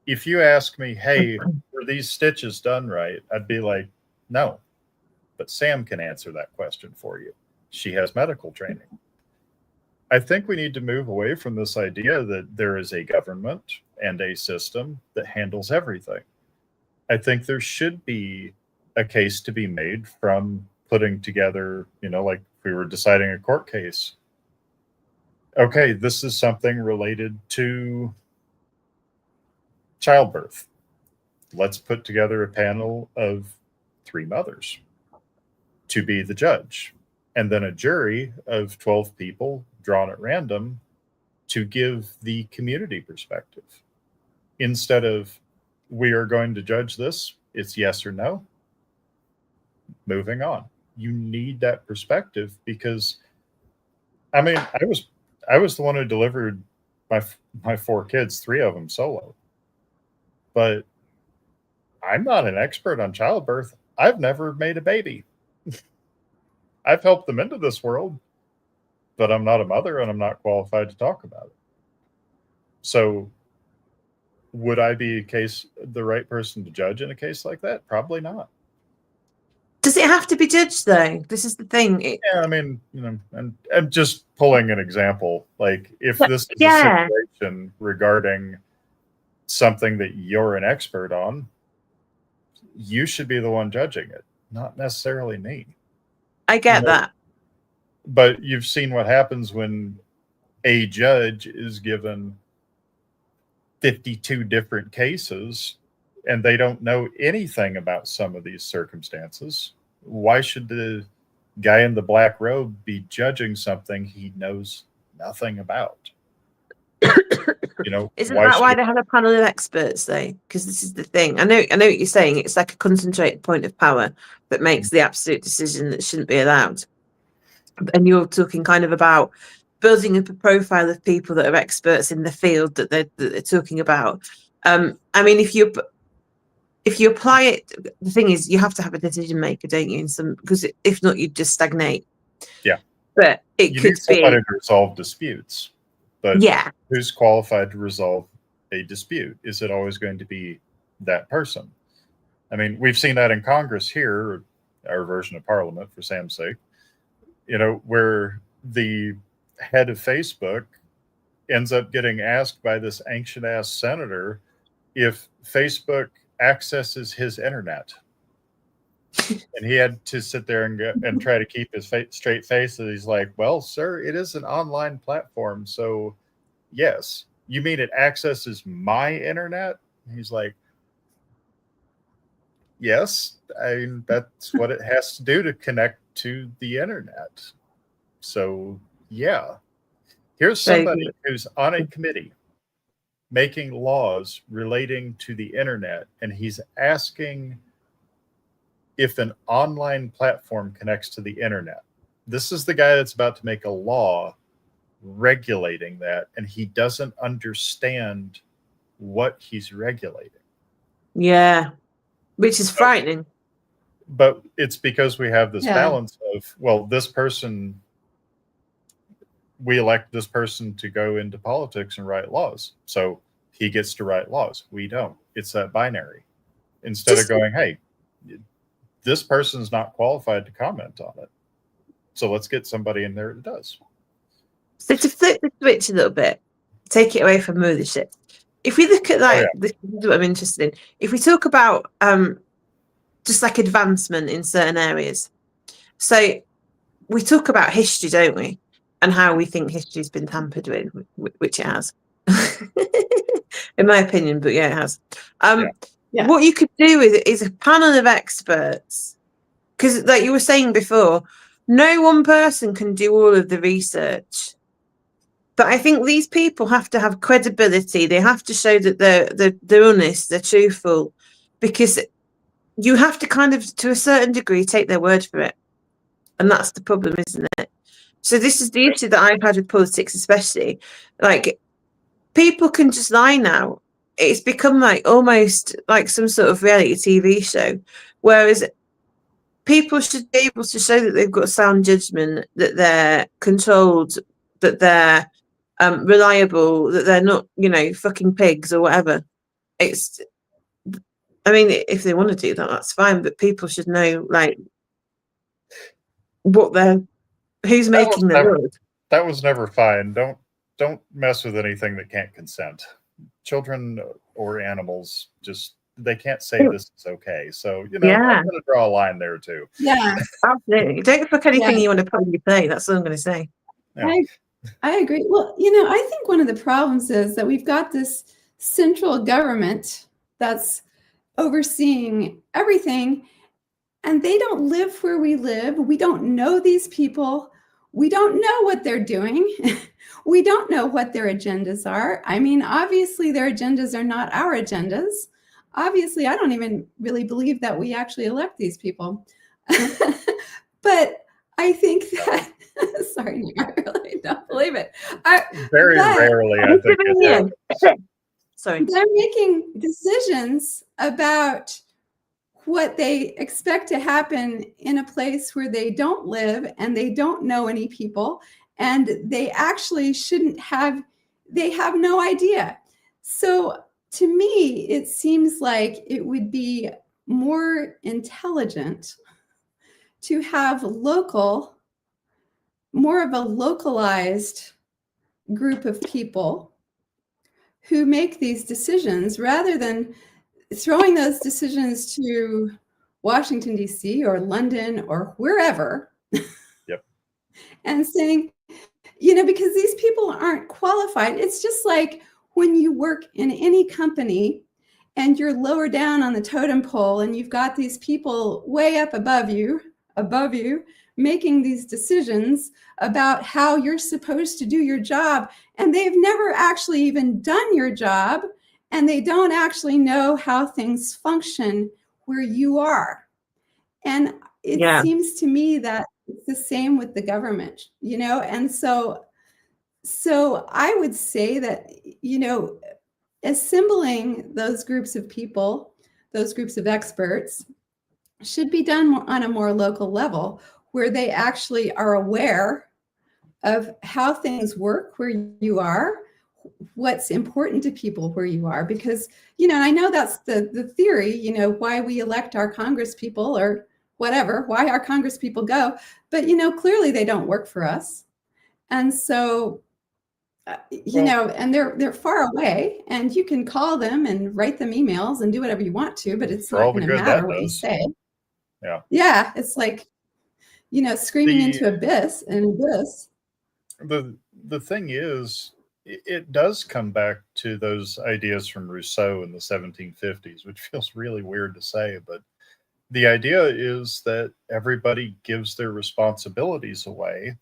If you ask me, hey, were these stitches done right? I'd be like, no. But Sam can answer that question for you. She has medical training. I think we need to move away from this idea that there is a government and a system that handles everything. I think there should be a case to be made from putting together, like if we were deciding a court case. Okay, this is something related to childbirth. Let's put together a panel of 3 mothers to be the judge, and then a jury of 12 people drawn at random to give the community perspective. Instead of, we are going to judge this, it's yes or no, moving on. You need that perspective, because I was the one who delivered my 4 kids, 3 of them solo. But I'm not an expert on childbirth. I've never made a baby. I've helped them into this world, but I'm not a mother and I'm not qualified to talk about it. So would I be the right person to judge in a case like that? Probably not. Does it have to be judged though? This is the thing. Yeah, I mean, and I'm just pulling an example. Like, if this is Yeah. a situation regarding something that you're an expert on, you should be the one judging it, not necessarily me. I get that. But you've seen what happens when a judge is given 52 different cases and they don't know anything about some of these circumstances. Why should the guy in the black robe be judging something he knows nothing about? Isn't that why they have a panel of experts though? Because this is the thing. I know what you're saying. It's like a concentrated point of power that makes the absolute decision that shouldn't be allowed. And you're talking kind of about building up a profile of people that are experts in the field that they're talking about. I mean, if you apply it, the thing is, you have to have a decision maker, don't you? Because if not, you'd just stagnate. Yeah, but you could need somebody to resolve disputes. But yeah, who's qualified to resolve a dispute? Is it always going to be that person? I mean, we've seen that in Congress here, our version of Parliament, for Sam's sake. Where the head of Facebook ends up getting asked by this ancient ass senator if Facebook accesses his internet. And he had to sit there and try to keep his straight face. And he's like, well, sir, it is an online platform. So, yes. You mean it accesses my internet? And he's like, yes. I mean, that's what it has to do to connect to the internet. So, yeah. Here's somebody who's on a committee making laws relating to the internet, and he's asking if an online platform connects to the internet. This is the guy that's about to make a law regulating that, and he doesn't understand what he's regulating. Yeah, which is frightening. But it's because we have this balance of, well, this person, we elect this person to go into politics and write laws. So he gets to write laws. We don't. It's that binary. Instead of going, hey, this person's not qualified to comment on it, so let's get somebody in there that does. So to flip the switch a little bit, take it away from mothership. If we look at this is what I'm interested in. If we talk about just like advancement in certain areas, so we talk about history, don't we, and how we think history's been tampered with, which it has, in my opinion. But yeah, it has. What you could do with it is a panel of experts, because like you were saying before, no one person can do all of the research. But I think these people have to have credibility. They have to show that they're honest, they're truthful, because you have to kind of, to a certain degree, take their word for it. And that's the problem, isn't it? So this is the issue that I've had with politics, especially. Like, people can just lie now. It's become like almost like some sort of reality TV show, whereas people should be able to show that they've got sound judgment, that they're controlled, that they're reliable, that they're not, fucking pigs or whatever. I mean, if they want to do that, that's fine, but people should know, like, who's making the rules. That was never fine. Don't mess with anything that can't consent. Children or animals, just, they can't say this is okay. So, I'm going to draw a line there too. Yeah, absolutely. Don't fuck anything you want to probably play. That's all I'm going to say. Yeah. I agree. Well, I think one of the problems is that we've got this central government that's overseeing everything, and they don't live where we live. We don't know these people. We don't know what they're doing. We don't know what their agendas are. I mean, obviously their agendas are not our agendas. Obviously, I don't even really believe that we actually elect these people. But I think that, sorry, I really don't believe it. Very rarely, I think. Sorry. They're making decisions about what they expect to happen in a place where they don't live and they don't know any people, and they actually shouldn't have, they have no idea. So to me, it seems like it would be more intelligent to have more of a localized group of people who make these decisions rather than throwing those decisions to Washington, D.C. or London or wherever. Yep. And saying, because these people aren't qualified. It's just like when you work in any company and you're lower down on the totem pole and you've got these people way up above you, making these decisions about how you're supposed to do your job. And they've never actually even done your job. And they don't actually know how things function where you are. And it seems to me that it's the same with the government, and so I would say that, assembling those groups of people, those groups of experts, should be done on a more local level where they actually are aware of how things work where you are, what's important to people where you are, because, I know that's the theory, why we elect our Congress people or whatever, why our Congress people go, but, clearly they don't work for us. And so, and they're far away, and you can call them and write them emails and do whatever you want to, but it's For not all the going to good matter that what you does. say. Yeah. It's like, screaming into an abyss. The thing is, it does come back to those ideas from Rousseau in the 1750s, which feels really weird to say, but the idea is that everybody gives their responsibilities away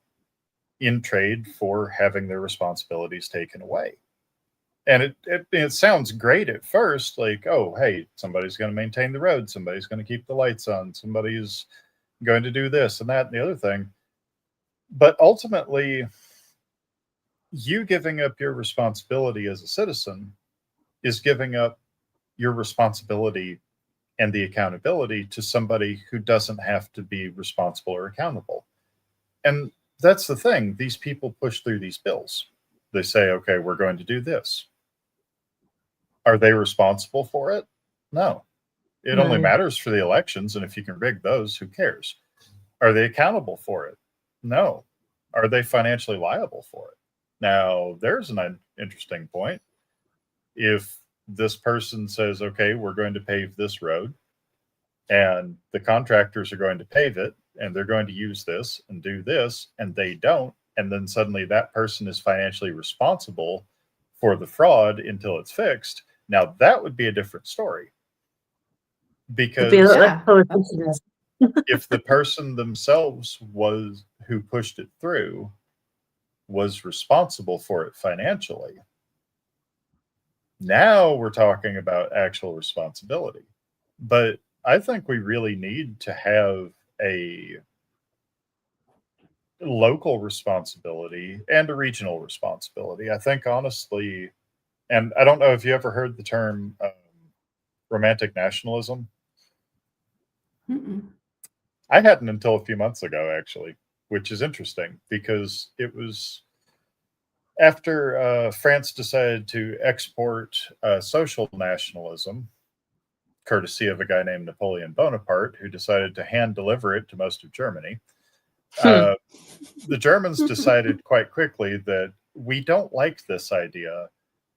in trade for having their responsibilities taken away. And it sounds great at first, like, oh, hey, somebody's going to maintain the road, somebody's going to keep the lights on, somebody's going to do this and that and the other thing. But ultimately, you giving up your responsibility as a citizen is giving up your responsibility and the accountability to somebody who doesn't have to be responsible or accountable. And that's the thing. These people push through these bills. They say, okay, we're going to do this. Are they responsible for it? No. It only matters for the elections. And if you can rig those, who cares? Are they accountable for it? No. Are they financially liable for it? Now, there's an interesting point. If this person says, okay, we're going to pave this road, and the contractors are going to pave it, and they're going to use this and do this, and they don't, and then suddenly that person is financially responsible for the fraud until it's fixed, now that would be a different story. Because if the person themselves who pushed it through was responsible for it financially, now we're talking about actual responsibility. But I think we really need to have a local responsibility and a regional responsibility. I think, honestly, and I don't know if you ever heard the term romantic nationalism. I hadn't until a few months ago, actually, which is interesting because it was after France decided to export social nationalism, courtesy of a guy named Napoleon Bonaparte, who decided to hand deliver it to most of Germany. The Germans decided quite quickly that we don't like this idea.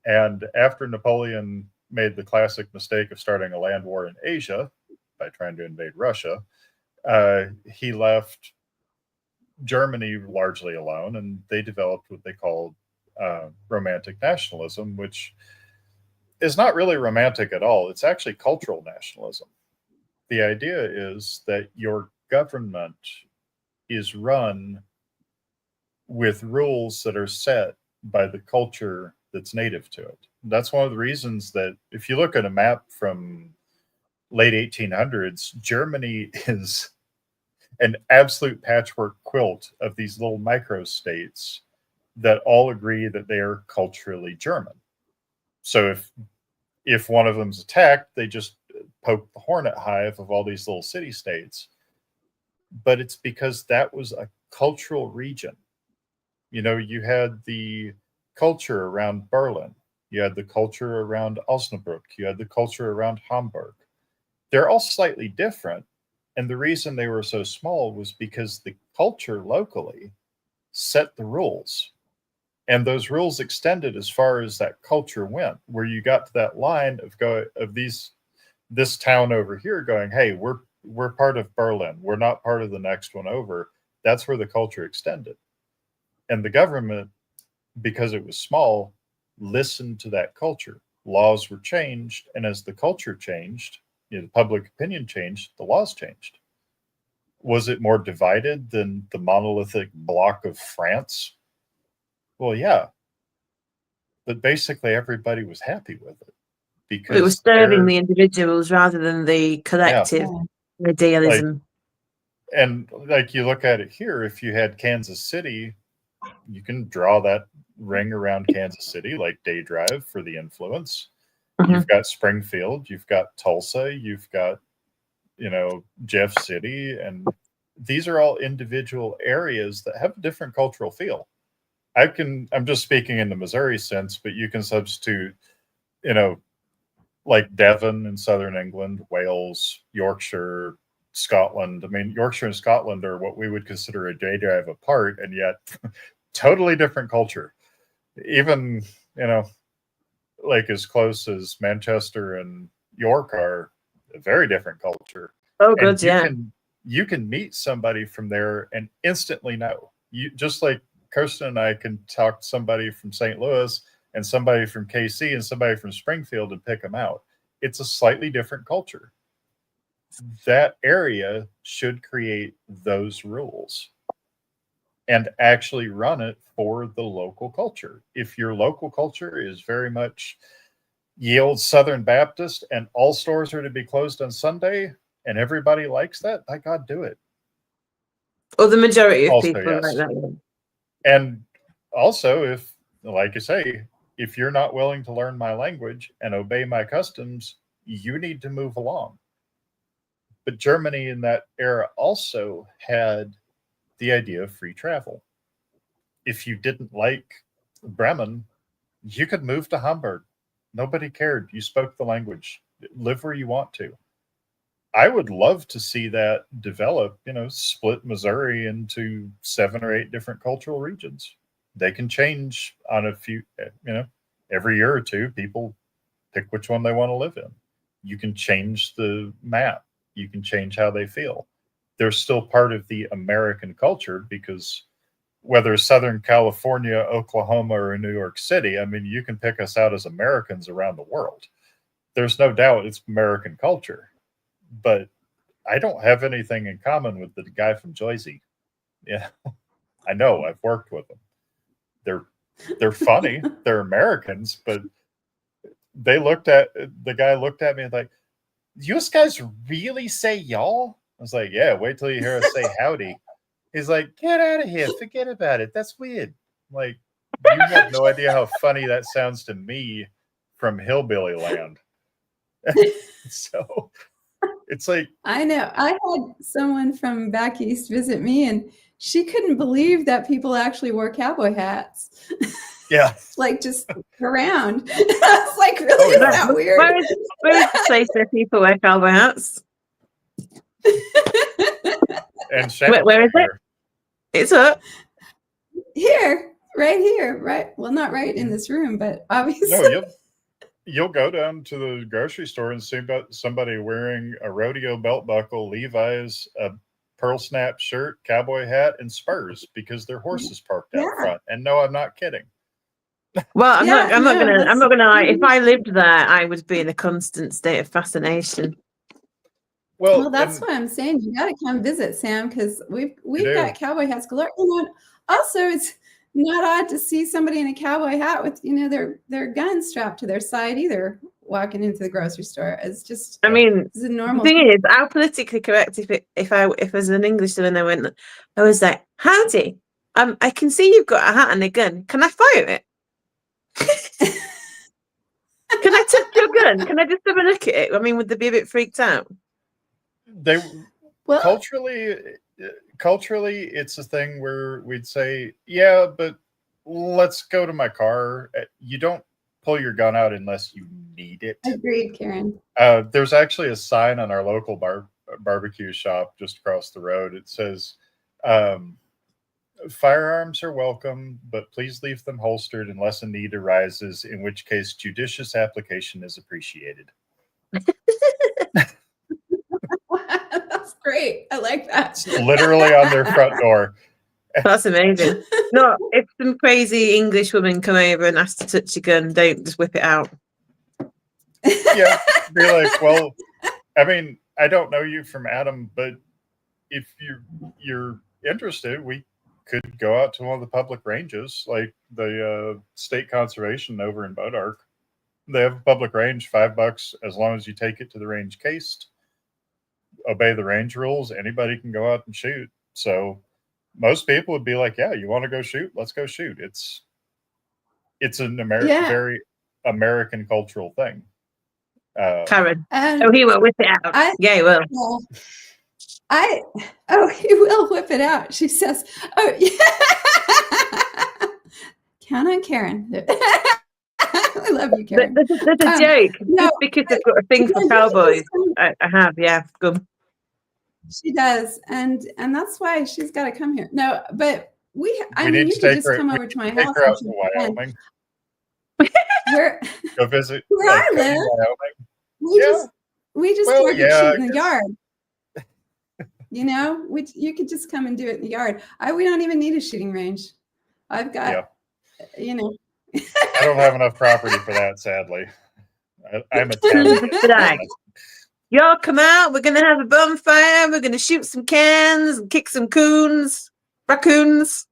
And after Napoleon made the classic mistake of starting a land war in Asia by trying to invade Russia, he left Germany largely alone, and they developed what they called romantic nationalism, which is not really romantic at all. It's actually cultural nationalism. The idea is that your government is run with rules that are set by the culture that's native to it. That's one of the reasons that if you look at a map from late 1800s, Germany is an absolute patchwork quilt of these little microstates that all agree that they are culturally German. So if one of them's attacked, they just poke the hornet hive of all these little city states. But it's because that was a cultural region. You had the culture around Berlin. You had the culture around Osnabrück. You had the culture around Hamburg. They're all slightly different. And the reason they were so small was because the culture locally set the rules. And those rules extended as far as that culture went, where you got to that line of this town over here going, hey, we're part of Berlin. We're not part of the next one over. That's where the culture extended. And the government, because it was small, listened to that culture. Laws were changed, and as the culture changed, the public opinion changed, the laws changed. Was it more divided than the monolithic block of France? Well, yeah. But basically everybody was happy with it because it was serving the individuals rather than the collective idealism. Like you look at it here, if you had Kansas City, you can draw that ring around Kansas City, like Day Drive for the influence. Mm-hmm. You've got Springfield, you've got Tulsa, you've got, Jeff City, and these are all individual areas that have a different cultural feel. I'm just speaking in the Missouri sense, but you can substitute, like Devon in southern England, Wales, Yorkshire, Scotland. I mean, Yorkshire and Scotland are what we would consider a day drive apart, and yet totally different culture. Even, like as close as Manchester and York are, a very different culture. Oh, good, You can meet somebody from there and instantly know. You just like Kirsten and I can talk to somebody from St. Louis and somebody from KC and somebody from Springfield and pick them out. It's a slightly different culture. That area should create those rules and actually run it for the local culture. If your local culture is very much ye old Southern Baptist and all stores are to be closed on Sunday and everybody likes that, by God, do it. Or the majority of people yes. Like that. And also, if, like you say, if you're not willing to learn my language and obey my customs, you need to move along. But Germany in that era also had the idea of free travel. If you didn't like Bremen, you could move to Hamburg. Nobody cared. You spoke the language. Live where you want to. I would love to see that develop, split Missouri into 7 or 8 different cultural regions. They can change on a few, every year or two, people pick which one they want to live in. You can change the map. You can change how they feel. They're still part of the American culture because whether Southern California, Oklahoma, or New York City, I mean, you can pick us out as Americans around the world. There's no doubt it's American culture. But I don't have anything in common with the guy from Jersey. Yeah, I know. I've worked with them. They're funny. They're Americans, but the guy looked at me and like, you guys really say y'all? I was like, yeah, wait till you hear us say howdy. He's like, get out of here. Forget about it. That's weird. I'm like, you have no idea how funny that sounds to me from hillbilly land. So it's like, I know. I had someone from back east visit me, and she couldn't believe that people actually wore cowboy hats. Yeah. Like just around. I was like, really? Is that weird? Where is the place where people wear cowboy hats? And where is it? It's up. Here, right here, right. Well, not right in this room, but obviously. No, you'll go down to the grocery store and see about somebody wearing a rodeo belt buckle, Levi's, a pearl snap shirt, cowboy hat, and spurs because their horse is parked out front. And no, I'm not kidding. Well, I'm not gonna lie. If I lived there, I would be in a constant state of fascination. Well, that's what I'm saying. You got to come visit, Sam, because we've got cowboy hats galore. And also, it's not odd to see somebody in a cowboy hat with their gun strapped to their side either, walking into the grocery store. It's just, I mean, it's a normal the thing is, how politically correct if as an Englishman and I went, I was like, howdy, I can see you've got a hat and a gun. Can I fire it? Can I touch your gun? Can I just have a look at it? I mean, would they be a bit freaked out? Culturally, it's a thing where we'd say, yeah, but let's go to my car. You don't pull your gun out unless you need it. Agreed, Karen. There's actually a sign on our local barbecue shop just across the road. It says, firearms are welcome, but please leave them holstered unless a need arises, in which case judicious application is appreciated. That's great. I like that. It's literally on their front door. That's amazing. No, if some crazy English woman come over and ask to touch your gun, don't just whip it out. Yeah, be like, well, I mean, I don't know you from Adam, but if you're interested, we could go out to one of the public ranges, like the state conservation over in Bodark. They have a public range, $5 as long as you take it to the range cased, obey the range rules. Anybody can go out and shoot. So most people would be like, yeah, you want to go shoot? Let's go shoot. It's an very American cultural thing. Karen. He will whip it out. Yeah, he will. He will whip it out. She says, oh, yeah. Count on Karen. I love you, Karen. There's a joke. No, just because I've got a thing for cowboys. I have, yeah. Good. She does, and that's why she's got to come here. No, but you could just come over to my house. Her out to Wyoming. Go visit where I live. Wyoming. We just shoot in the yard. You know, you could just come and do it in the yard. We don't even need a shooting range. I've got, you know. I don't have enough property for that, sadly. I'm a town. Y'all come out. We're going to have a bonfire. We're going to shoot some cans and kick some raccoons.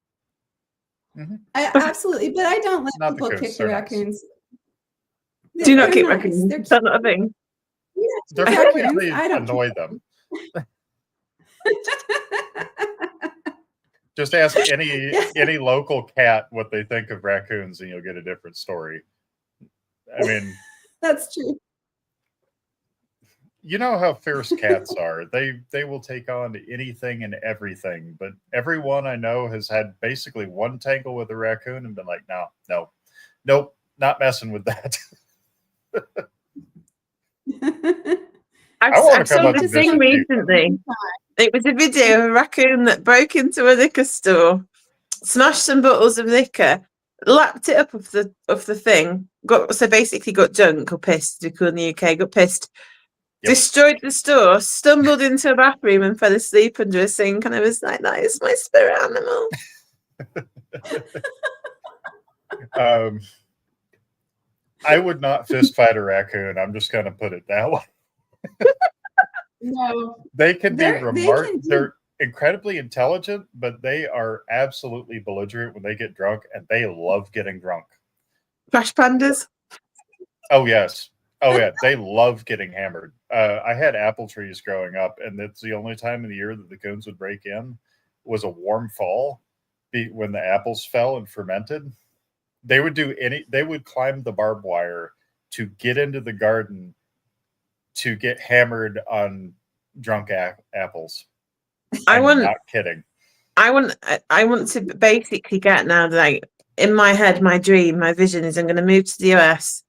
Mm-hmm. Absolutely, but I don't let people kick the raccoons. Nice. Do not kick raccoons. That's not a thing. They're raccoons. I don't annoy them. Just ask any local cat what they think of raccoons, and you'll get a different story. I mean, that's true. You know how fierce cats are. They will take on anything and everything. But everyone I know has had basically one tangle with a raccoon and been like, nope, not messing with that. I saw this thing recently. It was a video of a raccoon that broke into a liquor store, smashed some bottles of liquor, lapped it up of the thing, got drunk or pissed, we call in the UK, got pissed, destroyed the store, stumbled into a bathroom and fell asleep under a sink. And I was like, that is my spirit animal. I would not fist fight a raccoon. I'm just going to put it that way. No, they can be remarkable. They're incredibly intelligent, but they are absolutely belligerent when they get drunk, and they love getting drunk. Crash pandas. Oh yes, they love getting hammered. I had apple trees growing up, and that's the only time of the year that the coons would break in was a warm fall, when the apples fell and fermented. They would They would climb the barbed wire to get into the garden to get hammered on drunk apples. I'm not kidding. I want to basically get now, like, in my head, my dream, my vision is I'm going to move to the US.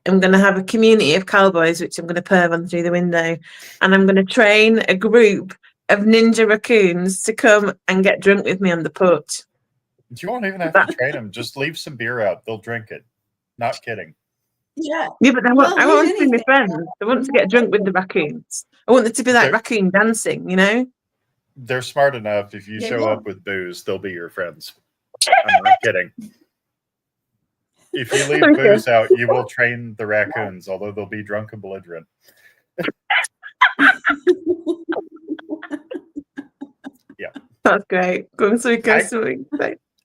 I'm going to have a community of cowboys, which I'm going to perv on through the window. And I'm going to train a group of ninja raccoons to come and get drunk with me on the porch. You won't even have to train them. Just leave some beer out. They'll drink it. Not kidding. Yeah, but I want to be my friends. I want to get drunk with the raccoons. I want it to be like raccoon dancing, you know? They're smart enough. If you show up with booze, they'll be your friends. I'm not kidding. If you leave booze out, you will train the raccoons, although they'll be drunk and belligerent. Yeah. That's great.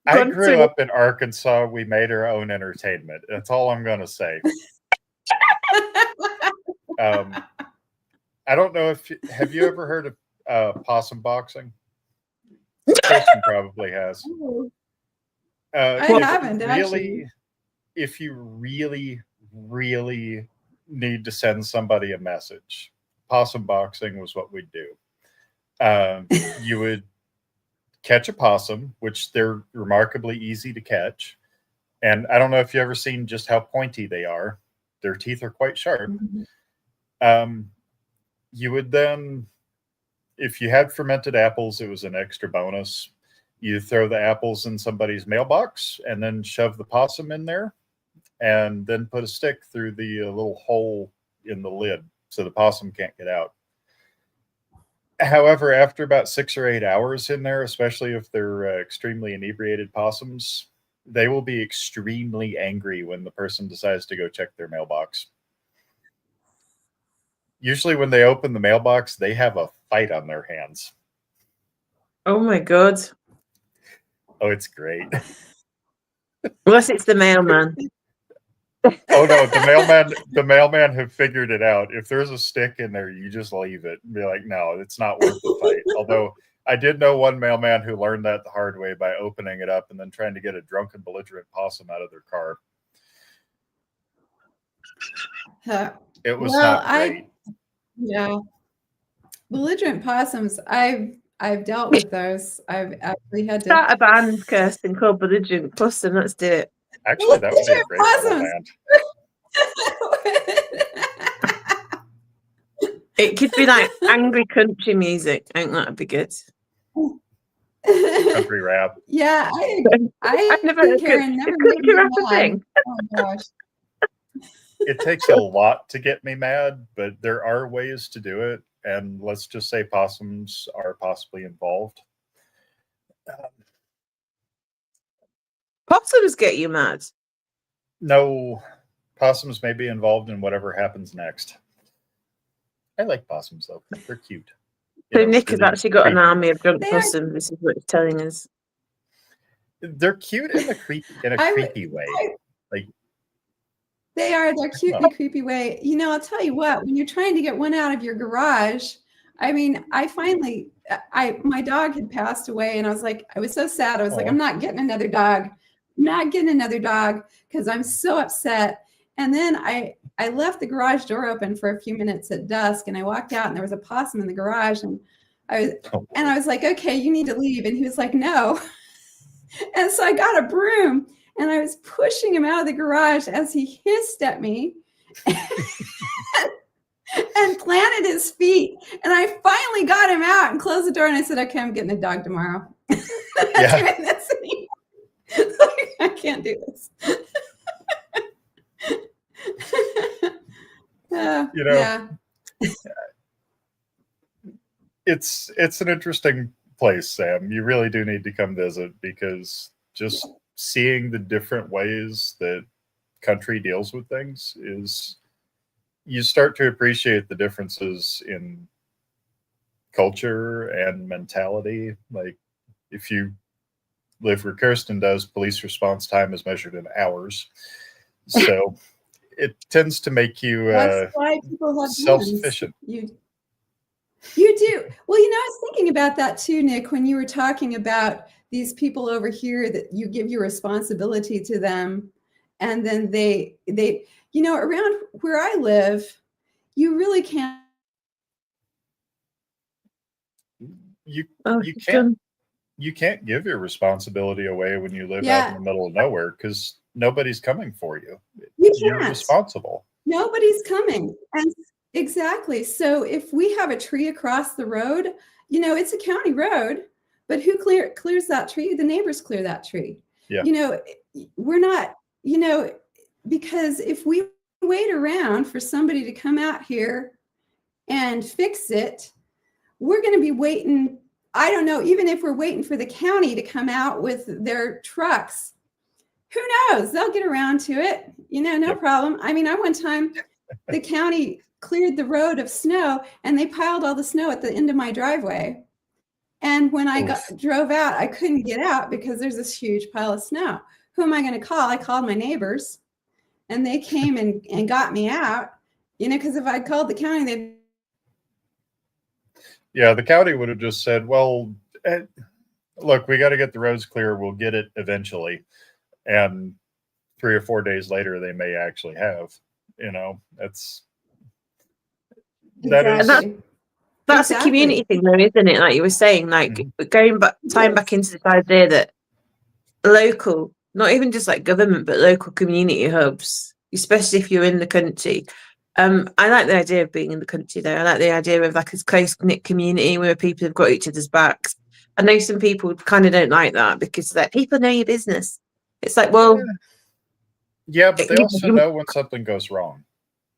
I grew up in Arkansas. We made our own entertainment. That's all I'm going to say. I don't know have you ever heard of possum boxing? Kristen probably has. I haven't actually. If you really, really need to send somebody a message, possum boxing was what we'd do. You would catch a possum, which they're remarkably easy to catch. And I don't know if you ever seen just how pointy they are. Their teeth are quite sharp. You would then, if you had fermented apples, it was an extra bonus. You throw the apples in somebody's mailbox and then shove the possum in there, and then put a stick through the little hole in the lid so the possum can't get out. However, after about 6 or 8 hours in there, especially if they're extremely inebriated possums, they will be extremely angry when the person decides to go check their mailbox. Usually when they open the mailbox, they have a fight on their hands. Oh my God. Oh, it's great. Unless it's the mailman. Oh no, the mailman have figured it out. If there's a stick in there, you just leave it and be like, no, it's not worth the fight. Although I did know one mailman who learned that the hard way by opening it up and then trying to get a drunken, belligerent possum out of their car. It was not great. Yeah. Belligerent possums, I've dealt with those. I've actually had to Start a band, Kirsten, called Belligerent Possum. Let's do it. Actually, that would be a great little band. It could be like angry country music. I think that'd be good. Country rap. Yeah, I've never heard Karen never country rap a thing. Oh gosh. It takes a lot to get me mad, but there are ways to do it. And let's just say possums are possibly involved. Possums get you mad? No, possums may be involved in whatever happens next. I like possums, though. They're cute. So Nick has actually got an army of drunk They are- possums. This is what he's telling us. They're cute in a creepy way. Like They're cute in a creepy way. You know, I'll tell you what, when you're trying to get one out of your garage, I mean, my dog had passed away and I was so sad. I was like, I'm not getting another dog. I'm not getting another dog because I'm so upset. And then I left the garage door open for a few minutes at dusk and I walked out and there was a possum in the garage and I was like, okay, you need to leave. And he was like, no. And so I got a broom and I was pushing him out of the garage as he hissed at me and planted his feet. And I finally got him out and closed the door and I said, okay, I'm getting a dog tomorrow. Yeah. I can't do this. Yeah. It's an interesting place, Sam. You really do need to come visit because just seeing the different ways that country deals with things is you start to appreciate the differences in culture and mentality. Like if you live where Kirsten does, police response time is measured in hours. So it tends to make you That's why people have self-sufficient. You do. Well, you know, I was thinking about that too, Nick, when you were talking about these people over here that you give your responsibility to them. And then they, you know, around where I live, you really can't. You can't give your responsibility away when you live out in the middle of nowhere because nobody's coming for you. You're responsible. Nobody's coming. And exactly. So if we have a tree across the road, you know, it's a county road, but who clears that tree? The neighbors clear that tree. Yeah. You know, we're not, you know, because if we wait around for somebody to come out here and fix it, we're going to be waiting. I don't know, even if we're waiting for the county to come out with their trucks, who knows? They'll get around to it, you know, no problem. I mean, one time the county cleared the road of snow and they piled all the snow at the end of my driveway. And when I drove out, I couldn't get out because there's this huge pile of snow. Who am I going to call? I called my neighbors and they came and got me out, you know, because if I'd called the county, they'd. Yeah, the county would have just said, well, look, we got to get the roads clear. We'll get it eventually. And 3 or 4 days later, they may actually have, you know, that's a community thing though, isn't it? Like you were saying, like going back, tying back into this idea that local not even just like government, but local community hubs, especially if you're in the country. I like the idea of being in the country though. I like the idea of like a close-knit community where people have got each other's backs. I know some people kind of don't like that because like people know your business. It's like, well, yeah, but they also know when something goes wrong.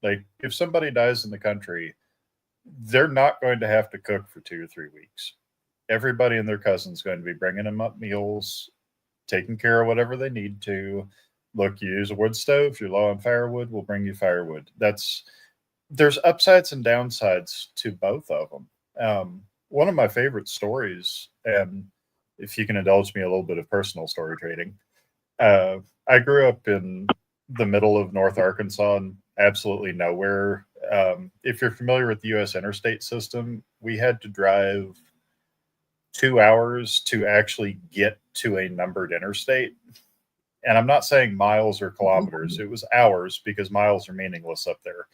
Like if somebody dies in the country, they're not going to have to cook for 2 or 3 weeks. Everybody and their cousin's going to be bringing them up meals, taking care of whatever they need to. Look, you use a wood stove, you're low on firewood, we'll bring you firewood. There's upsides and downsides to both of them. One of my favorite stories, and if you can indulge me a little bit of personal story trading, I grew up in the middle of North Arkansas and absolutely nowhere. If you're familiar with the U.S. interstate system, we had to drive 2 hours to actually get to a numbered interstate. And I'm not saying miles or kilometers. It was hours because miles are meaningless up there.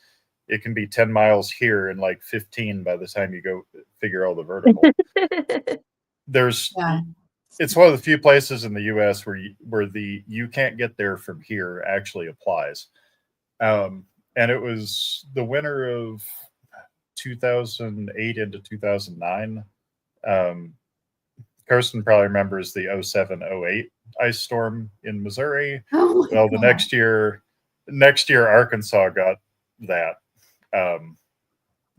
It can be 10 miles here and like 15 by the time you go figure out the vertical. It's one of the few places in the U.S. where you can't get there from here actually applies. And it was the winter of 2008 into 2009. Kirsten probably remembers the 07-08 ice storm in Missouri. Oh well, the next year, Arkansas got that.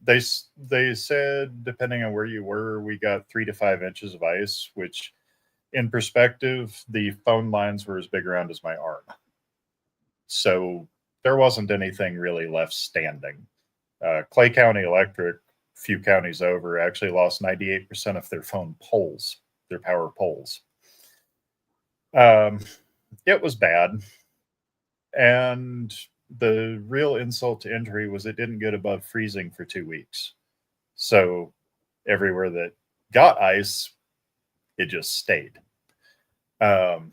They said, depending on where you were, we got 3 to 5 inches of ice, which in perspective, the phone lines were as big around as my arm. So there wasn't anything really left standing. Clay County Electric, a few counties over, actually lost 98% of their phone poles, their power poles. It was bad. And the real insult to injury was it didn't get above freezing for 2 weeks. So everywhere that got ice, it just stayed. Like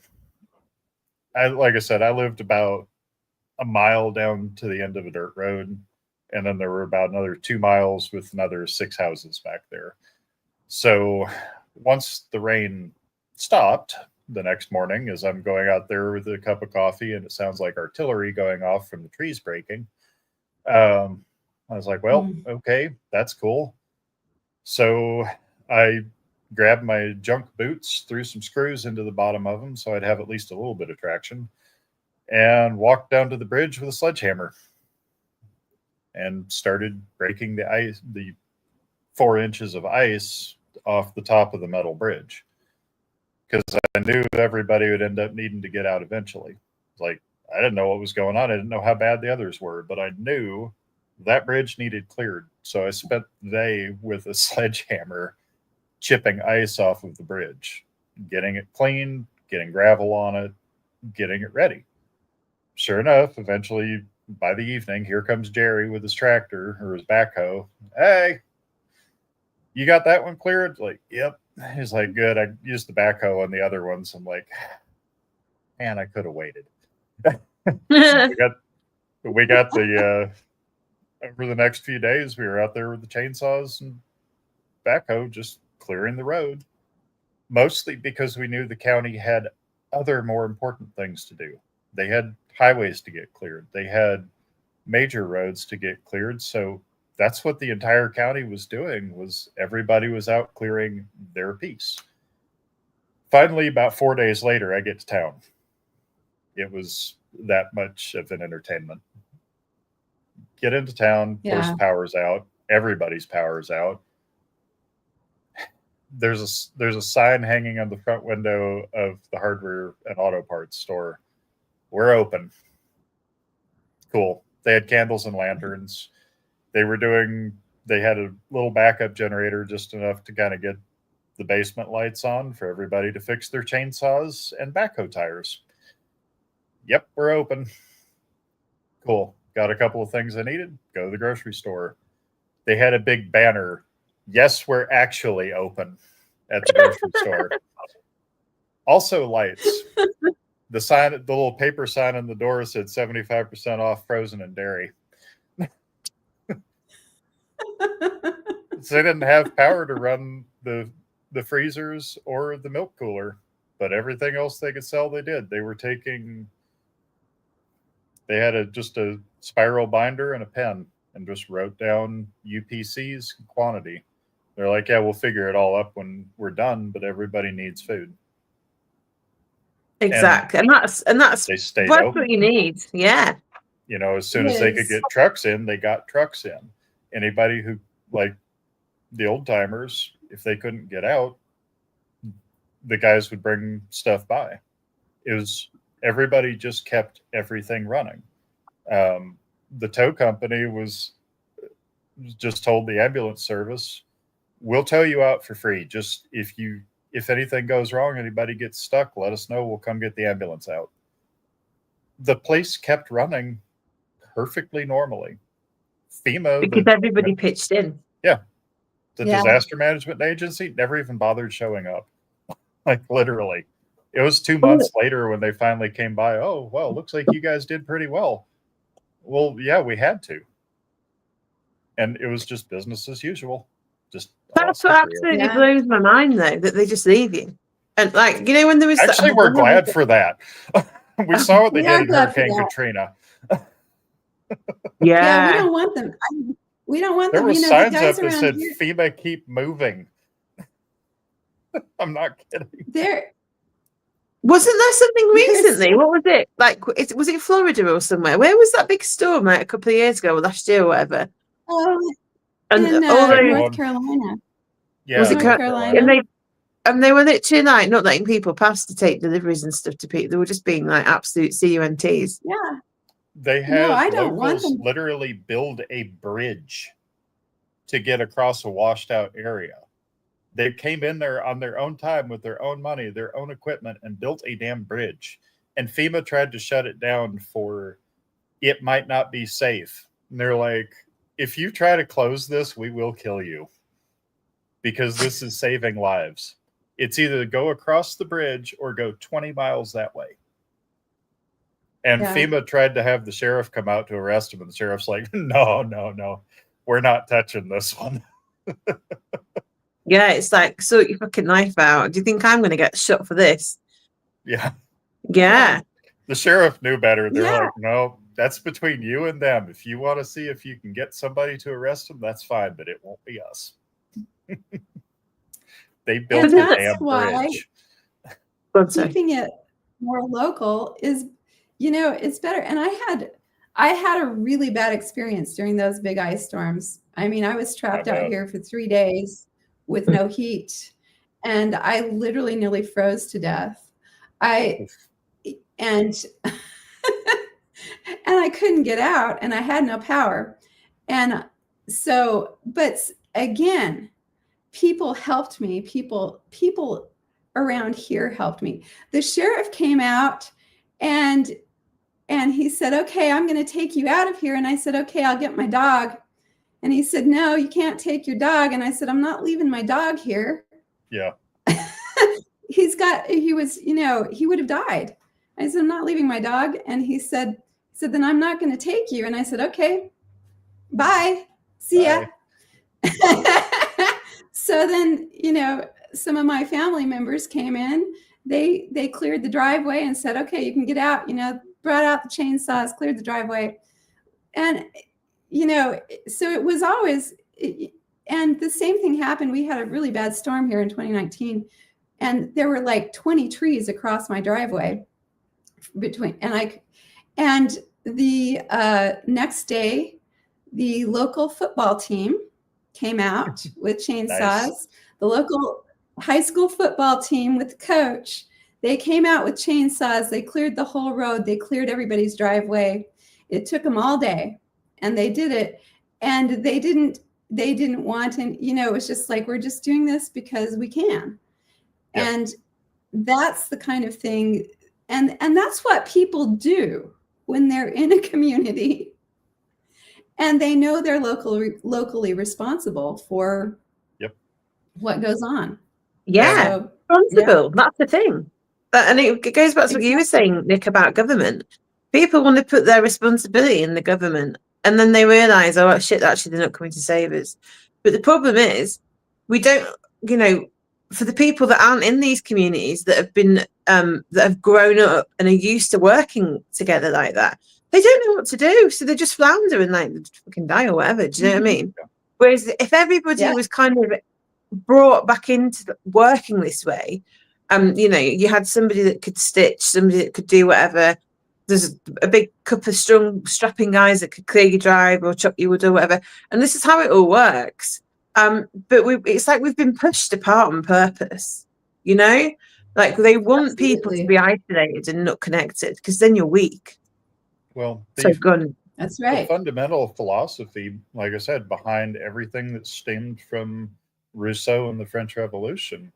I said, I lived about a mile down to the end of a dirt road, and then there were about another 2 miles with another 6 houses back there. So once the rain stopped the next morning, as I'm going out there with a cup of coffee and it sounds like artillery going off from the trees breaking, I was like, well, okay, that's cool. So I grabbed my junk boots, threw some screws into the bottom of them so I'd have at least a little bit of traction, and walked down to the bridge with a sledgehammer and started breaking the ice, the 4 inches of ice off the top of the metal bridge, because I knew everybody would end up needing to get out eventually. Like, I didn't know what was going on. I didn't know how bad the others were, but I knew that bridge needed cleared. So I spent the day with a sledgehammer chipping ice off of the bridge, getting it clean, getting gravel on it, getting it ready. Sure enough, eventually by the evening, here comes Jerry with his tractor or his backhoe. Hey, you got that one cleared? Like, yep. He's like, good. I used the backhoe on the other ones. I'm like, man, I could have waited. we got the over the next few days, we were out there with the chainsaws and backhoe just clearing the road, mostly because we knew the county had other more important things to do. They had highways to get cleared. They had major roads to get cleared. So that's what the entire county was doing, was everybody was out clearing their piece. Finally, about 4 days later, I get to town. It was that much of an entertainment. Get into town, first power's out, everybody's power's out. There's a sign hanging on the front window of the hardware and auto parts store. We're open. Cool. They had candles and lanterns. They had a little backup generator, just enough to kind of get the basement lights on for everybody to fix their chainsaws and backhoe tires. Yep, we're open. Cool. Got a couple of things I needed. Go to the grocery store. They had a big banner. Yes, we're actually open at the grocery store. Also lights. The little paper sign on the door said 75% off frozen and dairy. So they didn't have power to run the freezers or the milk cooler, but everything else they could sell, they did. They had just a spiral binder and a pen and just wrote down UPC's quantity. They're like, yeah, we'll figure it all up when we're done, but everybody needs food. Exactly. And that's They stayed what open. you need. Yeah. You know, as soon as they could get trucks in, they got trucks in. Anybody who, like the old timers, if they couldn't get out, the guys would bring stuff by. It was, everybody just kept everything running. The tow company was just told the ambulance service, we'll tow you out for free. Just if anything goes wrong, anybody gets stuck, let us know. We'll come get the ambulance out. The place kept running perfectly normally. FEMA, because everybody pitched in. Yeah. The disaster management agency never even bothered showing up. Like literally. It was 2 months later when they finally came by. Oh, well, looks like you guys did pretty well. Well, yeah, we had to. And it was just business as usual. Just that's what absolutely blows my mind, though, that they just leave you. And like, you know, when there was actually, we're glad for that. We saw what they did in Hurricane Katrina. Yeah, we don't want them. We don't want them. There were signs up that said, here, FEMA, keep moving. I'm not kidding. Wasn't there something recently? What was it? Like, was it Florida or somewhere? Where was that big storm like a couple of years ago or last year or whatever? Oh, and in North Carolina. Yeah, was it North Carolina? And they were literally like not letting people pass to take deliveries and stuff to people. They were just being like absolute CUNTs. Yeah. They had locals literally build a bridge to get across a washed out area. They came in there on their own time with their own money, their own equipment, and built a damn bridge. And FEMA tried to shut it down for it might not be safe. And they're like, if you try to close this, we will kill you. Because this is saving lives. It's either go across the bridge or go 20 miles that way. And FEMA tried to have the sheriff come out to arrest him. And the sheriff's like, no. We're not touching this one. Yeah, it's like, sort your fucking knife out. Do you think I'm going to get shot for this? Yeah. Yeah. The sheriff knew better. They're like, no, that's between you and them. If you want to see if you can get somebody to arrest them, that's fine, but it won't be us. They built a damn bridge. Keeping it more local is, you know, it's better. And I had a really bad experience during those big ice storms. I mean, I was trapped out here for 3 days with no heat, and I literally nearly froze to death. And I couldn't get out, and I had no power. And so, but again, people helped me. People around here helped me. The sheriff came out and he said, okay, I'm going to take you out of here. And I said, okay, I'll get my dog. And he said, no, you can't take your dog. And I said, I'm not leaving my dog here. Yeah. He would have died. I said, I'm not leaving my dog. And he said, then I'm not going to take you. And I said, okay, bye. See ya. So then, you know, some of my family members came in, they cleared the driveway and said, okay, you can get out, you know, brought out the chainsaws, cleared the driveway. And, you know, so it was always, and the same thing happened. We had a really bad storm here in 2019, and there were like 20 trees across my driveway and the next day, the local football team came out with chainsaws. Nice. The local high school football team with the coach, they came out with chainsaws. They cleared the whole road. They cleared everybody's driveway. It took them all day, and they did it. And they didn't want, and you know, it was just like, we're just doing this because we can. Yep. And that's the kind of thing, and that's what people do when they're in a community and they know they're locally responsible for what goes on. Yeah, so, responsible. Yeah. That's the thing. And it goes back to what you were saying, Nick, about government. People want to put their responsibility in the government, and then they realize, oh, shit, actually, they're not coming to save us. But the problem is, we don't, you know, for the people that aren't in these communities that have been that have grown up and are used to working together like that, they don't know what to do, so they just flounder and like fucking die or whatever. Do you know what I mean? Whereas if everybody was kind of brought back into working this way, you know, you had somebody that could stitch, somebody that could do whatever. There's a big couple of strong, strapping guys that could clear your drive or chop your wood or whatever, and this is how it all works. But it's like we've been pushed apart on purpose, you know. Like they want people to be isolated and not connected because then you're weak. Well, that's the right. fundamental philosophy, like I said, behind everything that stemmed from Rousseau and the French Revolution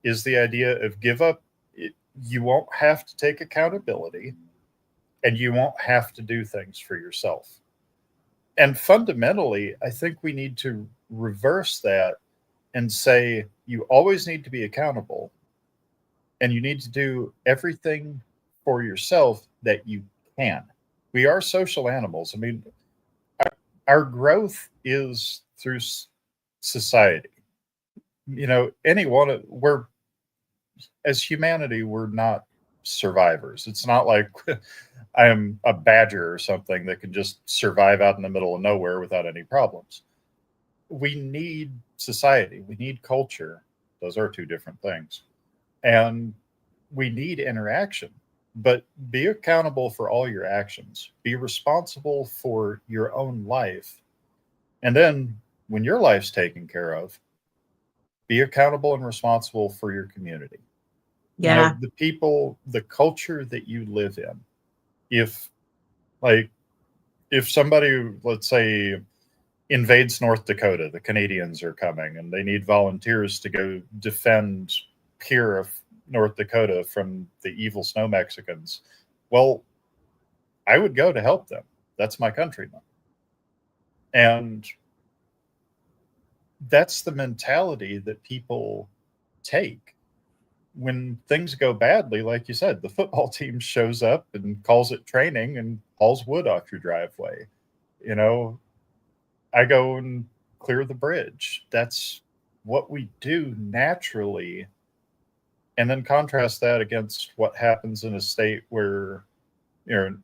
is the idea of give up. You won't have to take accountability and you won't have to do things for yourself. And fundamentally, I think we need to reverse that and say you always need to be accountable and you need to do everything for yourself that you can. We are social animals. I mean, our growth is through society. You know, we're, as humanity, we're not survivors. It's not like I am a badger or something that can just survive out in the middle of nowhere without any problems. We need society. We need culture. Those are two different things. And we need interaction. But be accountable for all your actions. Be responsible for your own life. And then when your life's taken care of, be accountable and responsible for your community. Yeah. You know, the people, the culture that you live in. If somebody, let's say, invades North Dakota, the Canadians are coming and they need volunteers to go defend Pierre of North Dakota from the evil snow Mexicans. Well, I would go to help them. That's my countrymen. And that's the mentality that people take when things go badly. Like you said, the football team shows up and calls it training and hauls wood off your driveway. You know, I go and clear the bridge. That's what we do naturally. And then contrast that against what happens in a state where you're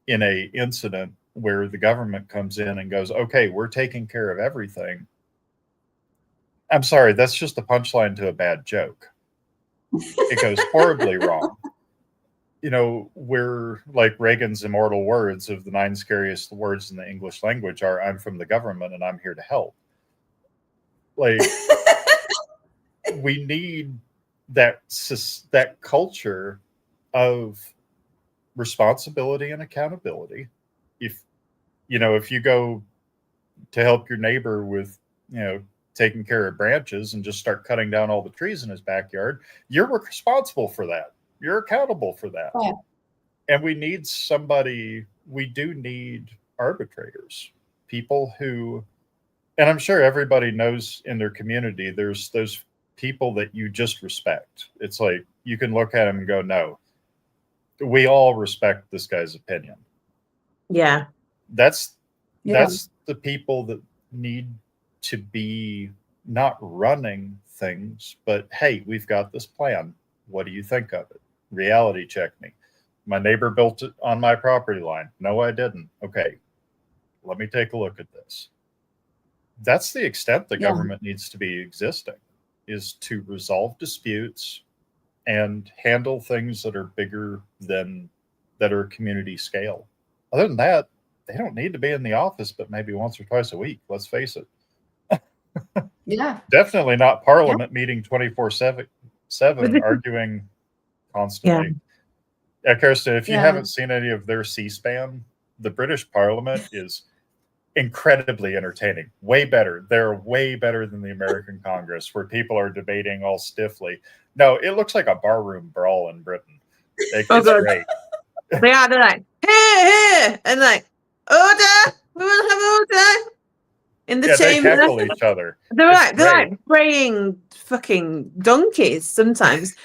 in a incident where the government comes in and goes, okay, we're taking care of everything. I'm sorry, that's just a punchline to a bad joke. It goes horribly wrong. You know, where like Reagan's immortal words of the 9 scariest words in the English language are, I'm from the government and I'm here to help. Like, we need that culture of responsibility and accountability. If you go to help your neighbor with, taking care of branches and just start cutting down all the trees in his backyard, you're responsible for that. You're accountable for that. Yeah. And we do need arbitrators, people who, and I'm sure everybody knows in their community, there's those people that you just respect. It's like, you can look at them and go, no, we all respect this guy's opinion. Yeah. That's the people that need to be not running things, but hey, we've got this plan. What do you think of it? Reality check me. My neighbor built it on my property line. No, I didn't. Okay, let me take a look at this. That's the extent the government needs to be existing, is to resolve disputes and handle things that are bigger than that are community scale. Other than that, they don't need to be in the office, but maybe once or twice a week. Let's face it. Yeah. Definitely not Parliament meeting 24/7 arguing constantly. Yeah, Kirsten, if you haven't seen any of their C-SPAN, the British Parliament is incredibly entertaining. Way better. They're way better than the American Congress, where people are debating all stiffly. No, it looks like a barroom brawl in Britain. It's great. They're like, here, and like, order, we want to have order. In the chamber. They heckle each other. They're like braying fucking donkeys sometimes.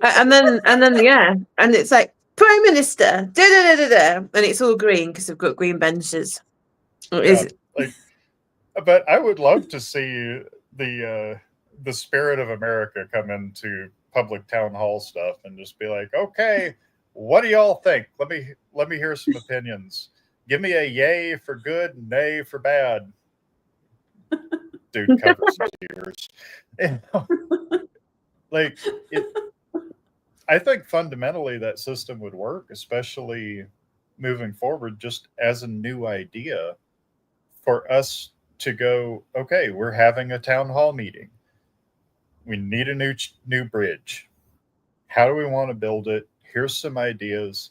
and then and it's like, Prime Minister, da da da da da, and it's all green because they've got green benches. But I would love to see the spirit of America come into public town hall stuff and just be like, okay, what do y'all think? Let me hear some opinions. Give me a yay for good, nay for bad. Dude covers his ears. You know, like it. I think fundamentally that system would work, especially moving forward, just as a new idea for us to go. Okay, we're having a town hall meeting. We need a new bridge. How do we want to build it? Here's some ideas.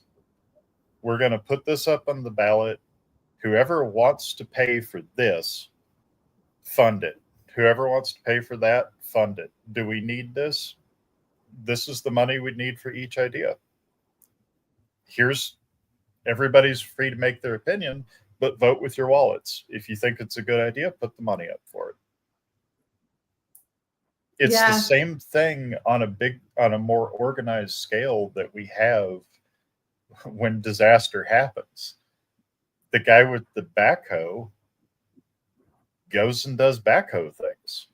We're going to put this up on the ballot. Whoever wants to pay for this, fund it. Whoever wants to pay for that, fund it. Do we need this? This is the money we need for each idea. Here's everybody's free to make their opinion, but vote with your wallets. If you think it's a good idea, put the money up for it. It's the same thing on a more organized scale that we have when disaster happens. The guy with the backhoe goes and does backhoe things.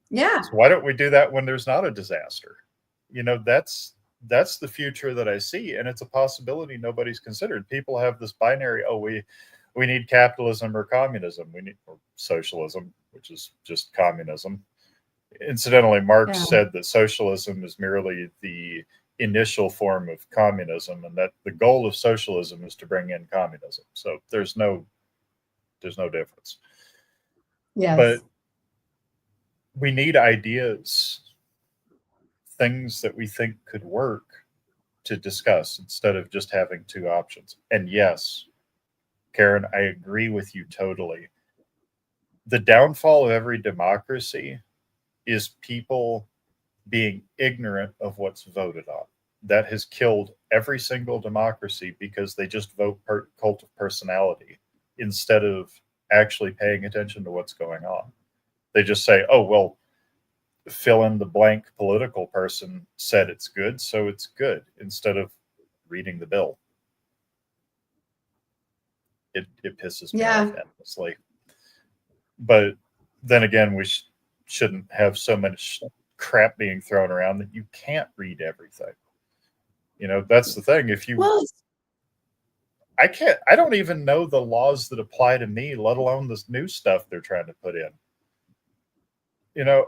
Yeah. So why don't we do that when there's not a disaster? You know, that's the future that I see, and it's a possibility nobody's considered. People have this binary, oh, we need capitalism or communism. We need or socialism, which is just communism. Incidentally, Marx said that socialism is merely the initial form of communism, and that the goal of socialism is to bring in communism. So there's no difference. Yes. But we need ideas, things that we think could work to discuss instead of just having two options. And yes, Karen, I agree with you totally. The downfall of every democracy is people being ignorant of what's voted on. That has killed every single democracy because they just vote cult of personality instead of actually paying attention to what's going on. They just say, oh, well, fill in the blank political person said it's good, so it's good, instead of reading the bill. It pisses me off endlessly. But then again, we shouldn't have so much crap being thrown around that you can't read everything. You know, that's the thing. If you, I don't even know the laws that apply to me, let alone this new stuff they're trying to put in. You know,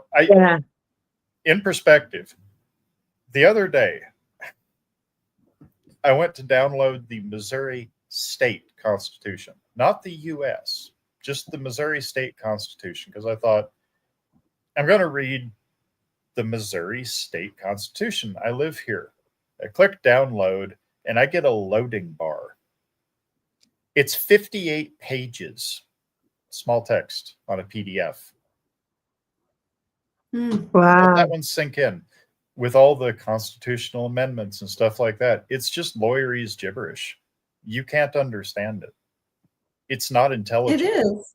in perspective, the other day, I went to download the Missouri State Constitution, not the U.S., just the Missouri State Constitution, because I thought, I'm going to read the Missouri State Constitution. I live here. I click download, and I get a loading bar. It's 58 pages, small text on a PDF. Wow. Let that one sink in. With all the constitutional amendments and stuff like that, it's just lawyerese gibberish. You can't understand it. It's not intelligent. It is.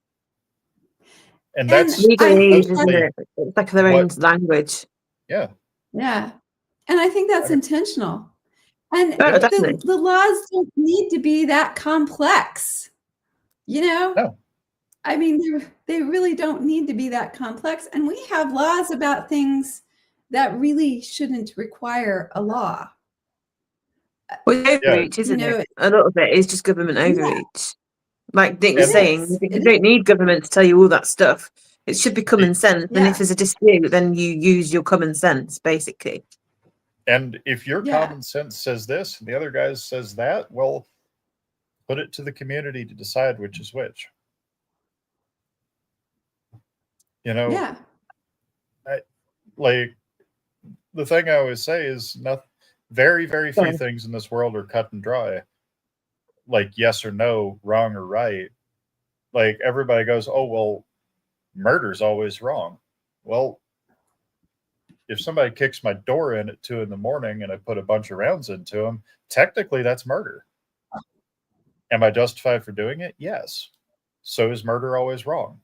And that's legalese, isn't it? It's like their own language. Yeah. Yeah. And I think that's intentional. And definitely. the laws don't need to be that complex. You know? No. I mean, they really don't need to be that complex. And we have laws about things that really shouldn't require a law. Well, overreach, isn't it? A lot of it is just government overreach. Like Nick was saying, you don't need government to tell you all that stuff. It should be common sense. And if there's a dispute, then you use your common sense, basically. And if your common sense says this and the other guy says that, well, put it to the community to decide which is which. You know, like the thing I always say is very, very few things in this world are cut and dry. Like yes or no, wrong or right. Like everybody goes, oh, well, murder's always wrong. Well, if somebody kicks my door in at 2 a.m. and I put a bunch of rounds into them, technically that's murder. Am I justified for doing it? Yes. So is murder always wrong?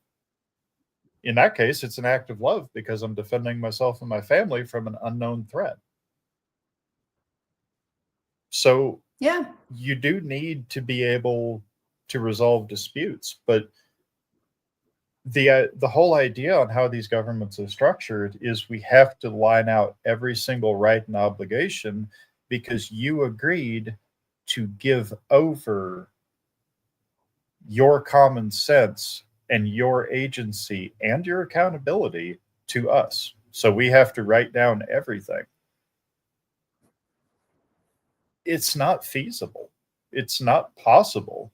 In that case, it's an act of love because I'm defending myself and my family from an unknown threat. So you do need to be able to resolve disputes, but the whole idea on how these governments are structured is we have to line out every single right and obligation because you agreed to give over your common sense and your agency and your accountability to us. So we have to write down everything. It's not feasible. It's not possible.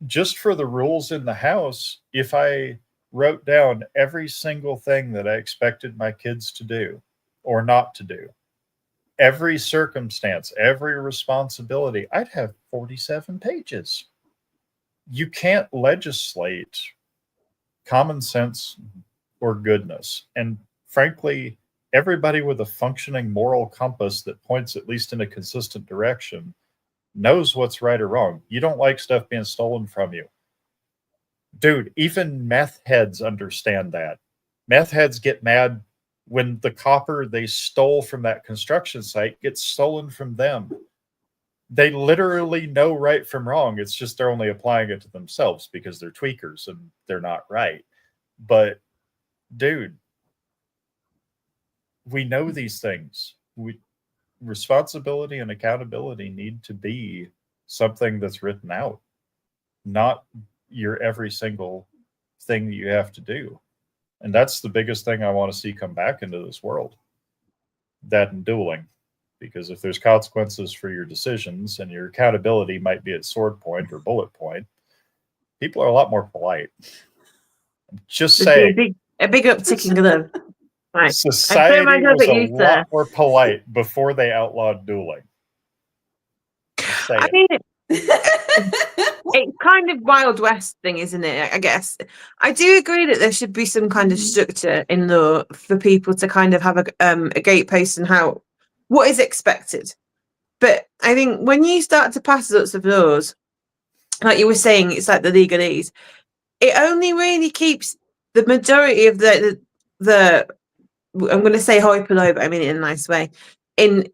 Just for the rules in the house, if I wrote down every single thing that I expected my kids to do or not to do, every circumstance, every responsibility, I'd have 47 pages. You can't legislate common sense or goodness. And frankly, everybody with a functioning moral compass that points at least in a consistent direction knows what's right or wrong. You don't like stuff being stolen from you. Dude, even meth heads understand that. Meth heads get mad when the copper they stole from that construction site gets stolen from them. They literally know right from wrong. It's just they're only applying it to themselves because they're tweakers and they're not right. But dude, we know these things. Responsibility and accountability need to be something that's written out, not your every single thing that you have to do. And that's the biggest thing I want to see come back into this world. That and dueling. Because if there's consequences for your decisions and your accountability might be at sword point or bullet point, people are a lot more polite. Just say a big uptick in glove. Right. Society was a lot more polite before they outlawed dueling. I mean, it's kind of Wild West thing, isn't it? I guess I do agree that there should be some kind of structure in law for people to kind of have a gatepost and what is expected. But I think when you start to pass lots of laws, like you were saying, it's like the legalese. It only really keeps the majority of the I'm going to say hoi polloi, but I mean it in a nice way, in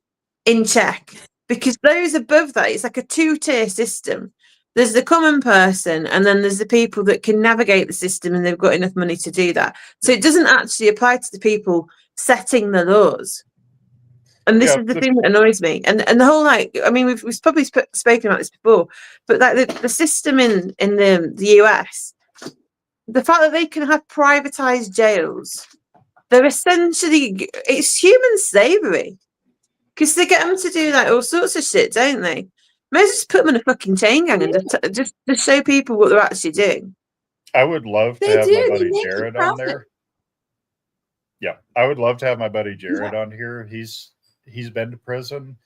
check. Because those above that, it's like a two-tier system. There's the common person, and then there's the people that can navigate the system, and they've got enough money to do that. So it doesn't actually apply to the people setting the laws. And this is the thing that annoys me. And the whole, like, I mean, we've probably spoken about this before, but like the system in the US, the fact that they can have privatized jails, they're essentially, it's human slavery. Because they get them to do like all sorts of shit, don't they? May as well just put them in a fucking chain gang and just show people what they're actually doing. I would love to have my buddy Jared on there. Yeah, I would love to have my buddy Jared on here. He's been to prison,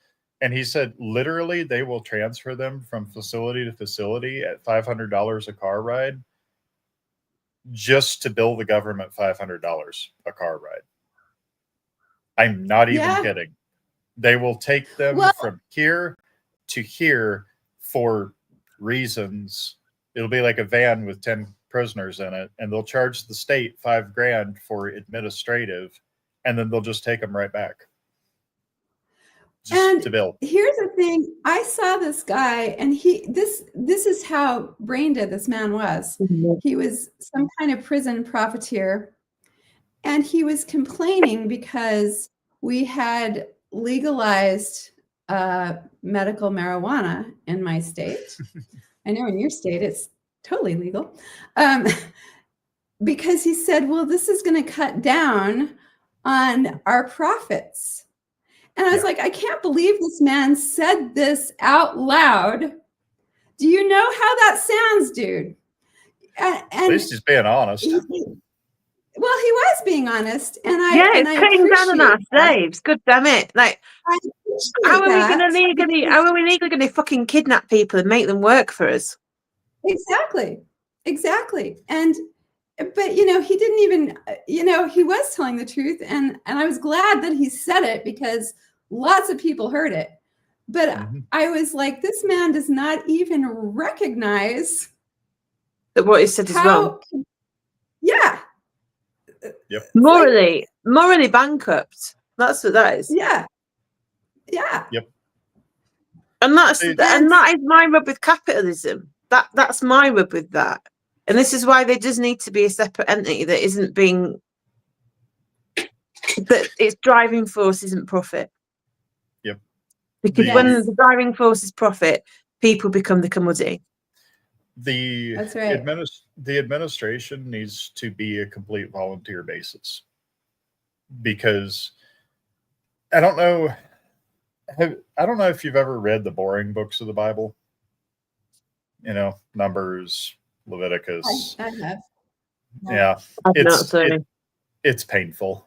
and he said literally they will transfer them from facility to facility at $500 a car ride just to bill the government $500 a car ride. I'm not even kidding. They will take them from here to here for reasons. It'll be like a van with 10 prisoners in it, and they'll charge the state $5,000 for administrative, and then they'll just take them right back. And to bill. Here's the thing. I saw this guy, and this is how brain dead this man was. Mm-hmm. He was some kind of prison profiteer, and he was complaining because we had legalized medical marijuana in my state. I know in your state it's totally legal. Because he said, well, this is going to cut down on our profits. And I was like, I can't believe this man said this out loud. Do you know how that sounds, dude? And at least he's being honest. Well, he was being honest, and it's cutting down on our slaves. God damn it! Like, how are we legally going to fucking kidnap people and make them work for us? Exactly. And but he didn't even, he was telling the truth, and I was glad that he said it because lots of people heard it. But I was like, this man does not even recognize that what he said is wrong. Yeah. Yep. Morally bankrupt. That's what that is. Yeah. Yep. And that is my rub with capitalism. That's my rub with that. And this is why there does need to be a separate entity that isn't being, that its driving force isn't profit. Yep. Because when the driving force is profit, people become the commodity. That's right. The administration needs to be a complete volunteer basis, because I don't know if you've ever read the boring books of the Bible. You know, Numbers, Leviticus. I have. Yeah, I've not, sorry. it's painful.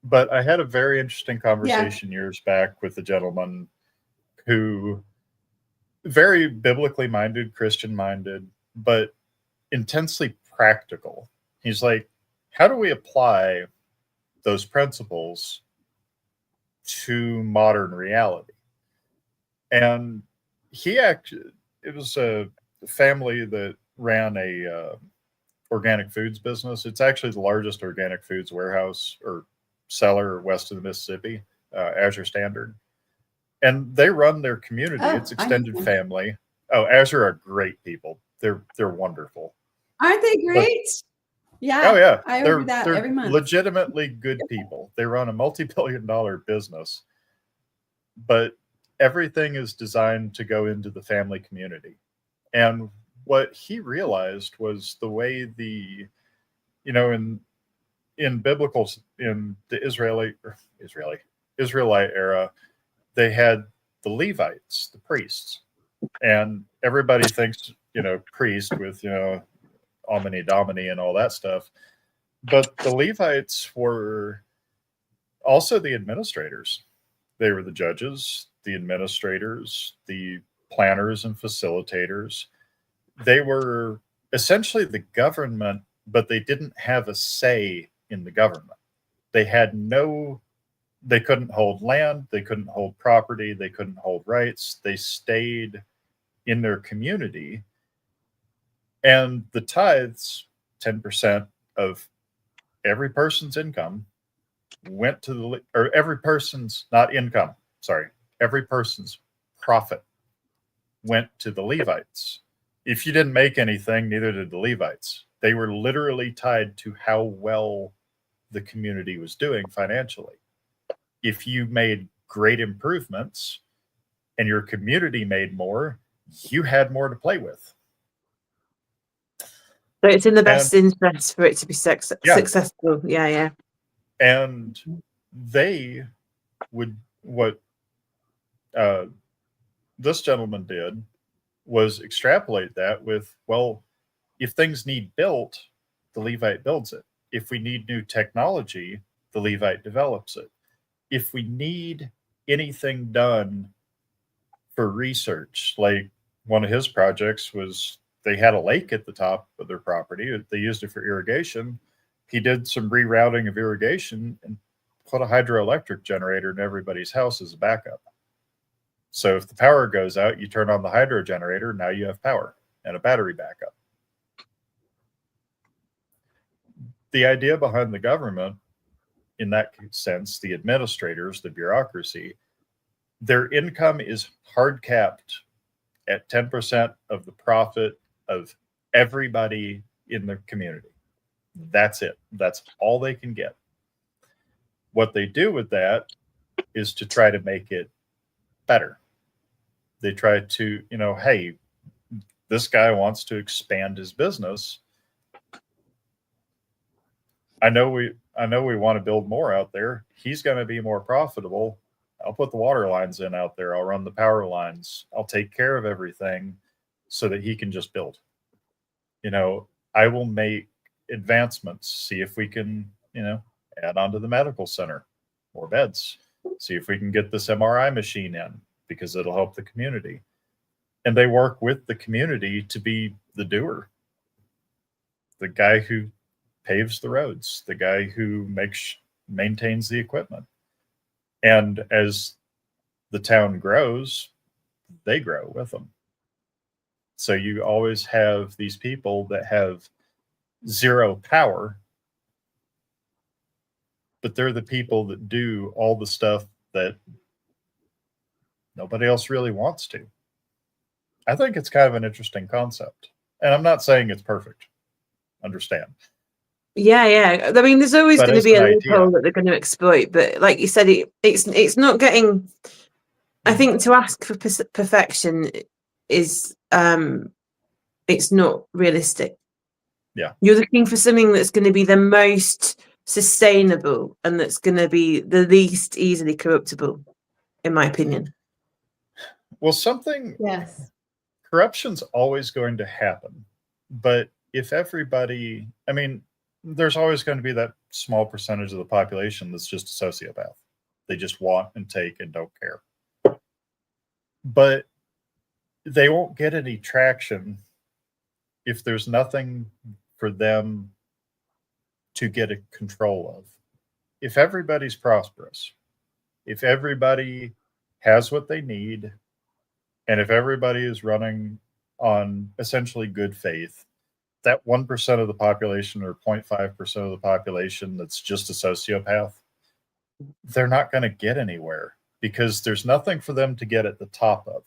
But I had a very interesting conversation years back with a gentleman who, very biblically minded, Christian minded, but intensely practical. He's like, how do we apply those principles to modern reality? And it was a family that ran a organic foods business. It's actually the largest organic foods warehouse or seller west of the Mississippi, Azure Standard. And they run their community. It's extended family. Oh, Azure are great people. They're wonderful. Aren't they great? Yeah. Oh yeah. I order that every month. Legitimately good people. They run a multi-billion-dollar business, but everything is designed to go into the family community. And what he realized was the way in biblical, in the Israelite era, they had the Levites, the priests, and everybody thinks, priest with, Omni Domini and all that stuff. But the Levites were also the administrators. They were the judges, the administrators, the planners and facilitators. They were essentially the government, but they didn't have a say in the government. They couldn't hold land, they couldn't hold property, they couldn't hold rights. They stayed in their community. And the tithes, 10% of every person's income, went to every person's profit went to the Levites. If you didn't make anything, neither did the Levites. They were literally tied to how well the community was doing financially. If you made great improvements and your community made more, you had more to play with. So it's in the best interest for it to be successful. Yeah. And they would, what this gentleman did was extrapolate that with, well, if things need built, the Levite builds it. If we need new technology, the Levite develops it. If we need anything done for research, like one of his projects was, they had a lake at the top of their property. They used it for irrigation. He did some rerouting of irrigation and put a hydroelectric generator in everybody's house as a backup. So if the power goes out, you turn on the hydro generator. Now you have power and a battery backup. The idea behind the government, in that sense, the administrators, the bureaucracy, their income is hard capped at 10% of the profit of everybody in the community. That's it. That's all they can get. What they do with that is to try to make it better. They try to, hey, this guy wants to expand his business. I know we want to build more out there. He's going to be more profitable. I'll put the water lines in out there. I'll run the power lines. I'll take care of everything so that he can just build. I will make advancements, see if we can, add on to the medical center, more beds, see if we can get this MRI machine in because it'll help the community. And they work with the community to be the doer, the guy who paves the roads, the guy who maintains the equipment. And as the town grows, they grow with them. So you always have these people that have zero power, but they're the people that do all the stuff that nobody else really wants to. I think it's kind of an interesting concept. And I'm not saying it's perfect. Understand. Yeah. I mean, there's always But going to as be an a idea. loophole that they're going to exploit. But like you said, it's not getting. I think to ask for perfection is it's not realistic. Yeah. You're looking for something that's going to be the most sustainable and that's going to be the least easily corruptible, in my opinion. Well, something. Yes. Corruption's always going to happen, but if everybody, I mean, there's always going to be that small percentage of the population that's just a sociopath. They just want and take and don't care. But they won't get any traction if there's nothing for them to get a control of. If everybody's prosperous, if everybody has what they need, and if everybody is running on essentially good faith, that 1% of the population or 0.5% of the population that's just a sociopath, they're not going to get anywhere because there's nothing for them to get at the top of.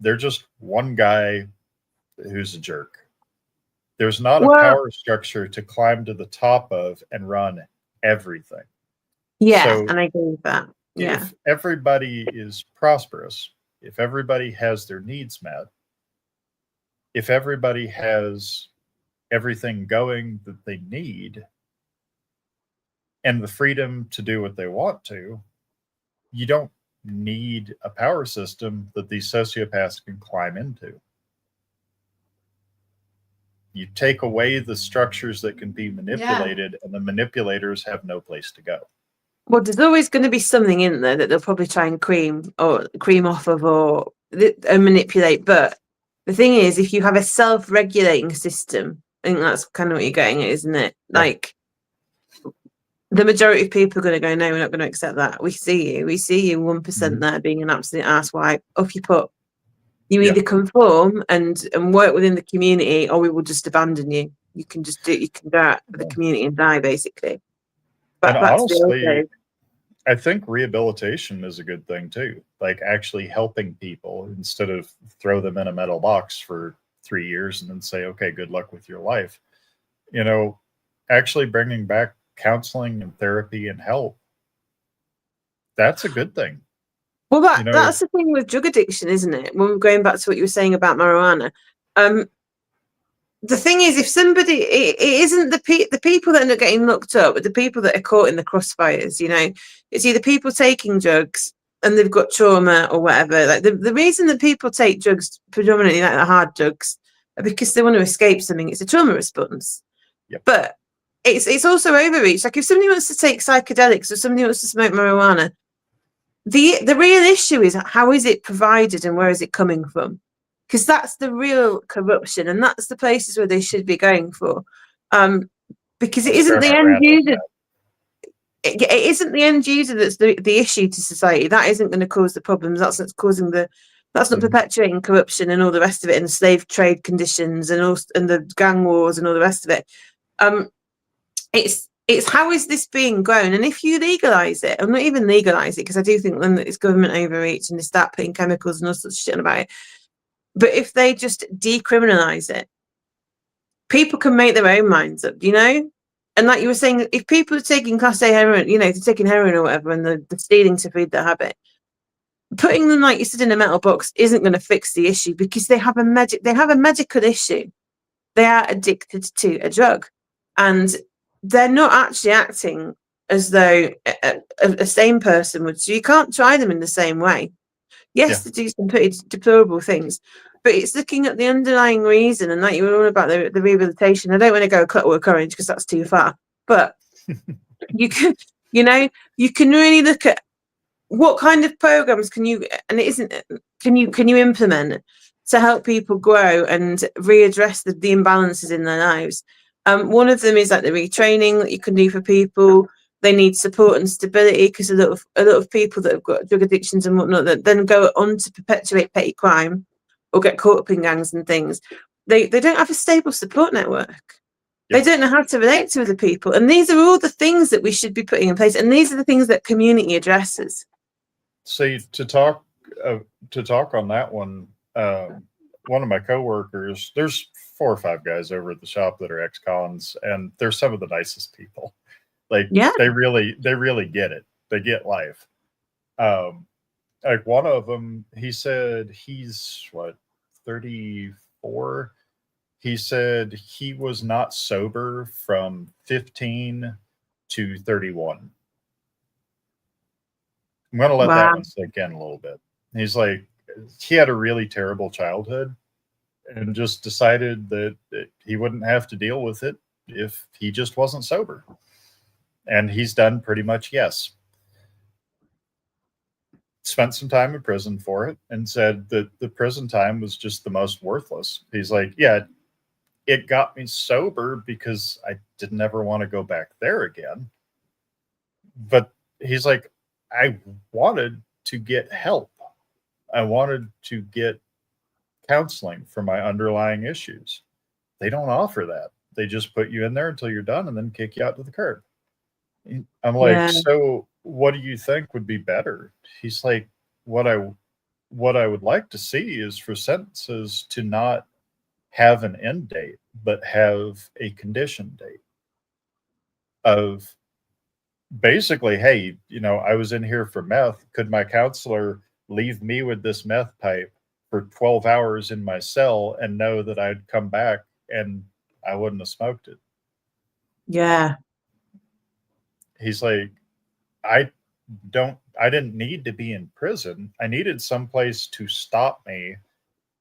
They're just one guy who's a jerk. There's not a power structure to climb to the top of and run everything. Yeah, So and I agree with that. Yeah. If everybody is prosperous, if everybody has their needs met, if everybody has everything going that they need and the freedom to do what they want to, you don't need a power system that these sociopaths can climb into. You take away the structures that can be manipulated, and the manipulators have no place to go. Well, there's always going to be something in there that they'll probably try and cream off of or manipulate. But the thing is, if you have a self-regulating system, I think that's kind of what you're getting at, isn't it? Yeah. Like, the majority of people are going to go, no, we're not going to accept that. We see you 1% there being an absolute asswipe. Off you put. You either conform and work within the community, or we will just abandon you. You can go out of the community and die, basically. But and honestly, I think rehabilitation is a good thing too. Like actually helping people instead of throw them in a metal box for 3 years and then say, okay, good luck with your life. You know, actually bringing back counseling and therapy and help. That's a good thing. Well, that's the thing with drug addiction, isn't it? When we're going back to what you were saying about marijuana, the thing is, if somebody, it isn't the people that end up getting looked up, but the people that are caught in the crossfires. You know, it's either people taking drugs and they've got trauma or whatever. Like the reason that people take drugs, predominantly like the hard drugs, are because they want to escape something. It's a trauma response. Yep. But it's also overreach. Like if somebody wants to take psychedelics or somebody wants to smoke marijuana, the real issue is how is it provided and where is it coming from? Because that's the real corruption, and that's the places where they should be going for. Because it isn't the end user. It isn't the end user that's the issue to society. That isn't going to cause the problems. That's not causing that's not perpetuating corruption and all the rest of it, and slave trade conditions and the gang wars and all the rest of it. It's how is this being grown? And if you legalise it, I'm not even legalise it because I do think then that it's government overreach and they start putting chemicals and all sorts of shit about it. But if they just decriminalise it, people can make their own minds up, you know? And like you were saying, if people are taking Class A heroin, you know, they're taking heroin or whatever, and they're stealing to feed their habit, putting them, like you said, in a metal box isn't going to fix the issue because they have a medical issue. They are addicted to a drug. And they're not actually acting as though a sane person would. So you can't try them in the same way. Yes, they do some pretty deplorable things, but it's looking at the underlying reason. And like you were all about the rehabilitation. I don't want to go Clockwork Orange because that's too far. But you can really look at what kind of programs can you implement to help people grow and readdress the imbalances in their lives. One of them is like the retraining that you can do for people. They need support and stability because a lot of people that have got drug addictions and whatnot that then go on to perpetuate petty crime or get caught up in gangs and things. They don't have a stable support network. They don't know how to relate to other people. And these are all the things that we should be putting in place. And these are the things that community addresses. See, to talk on that one, one of my coworkers, there's 4 or 5 guys over at the shop that are ex-cons, and they're some of the nicest people. Like Yeah. they really get it. They get life. Like one of them, he said he's what, 34. He said he was not sober from 15 to 31. I'm going to let that Wow. one sink in a little bit. He's like, he had a really terrible childhood and just decided that he wouldn't have to deal with it if he just wasn't sober. And he's done pretty much yes. Spent some time in prison for it and said that the prison time was just the most worthless. He's like, yeah, it got me sober because I didn't ever want to go back there again. But he's like, I wanted to get help. I wanted to get counseling for my underlying issues. They don't offer that. They just put you in there until you're done and then kick you out to the curb. I'm like, Yeah. so what do you think would be better? He's like, what I would like to see is for sentences to not have an end date, but have a condition date of basically, hey, I was in here for meth. Could my counselor leave me with this meth pipe for 12 hours in my cell and know that I'd come back and I wouldn't have smoked it? Yeah. He's like, I didn't need to be in prison. I needed someplace to stop me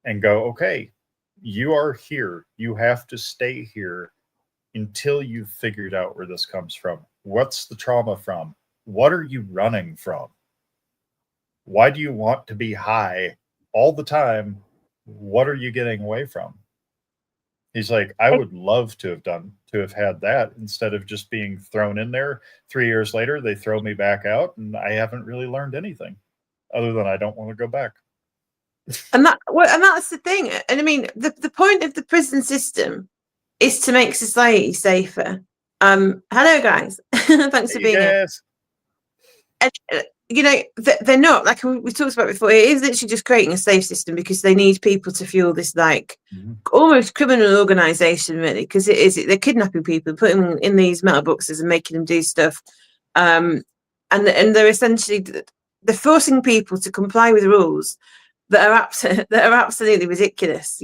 and go, okay, you are here. You have to stay here until you've figured out where this comes from. What's the trauma from? What are you running from? Why do you want to be high all the time? What are you getting away from? He's like, I would love to have had that instead of just being thrown in there. 3 years later, they throw me back out and I haven't really learned anything other than I don't want to go back. And that's the thing. And I mean, the point of the prison system is to make society safer. Hello guys. Thanks for being here. And, they're not, like we talked about before, it is literally just creating a safe system because they need people to fuel this like almost criminal organization, really, because they're kidnapping people, putting them in these metal boxes and making them do stuff, and they're essentially they're forcing people to comply with rules that are absolutely ridiculous.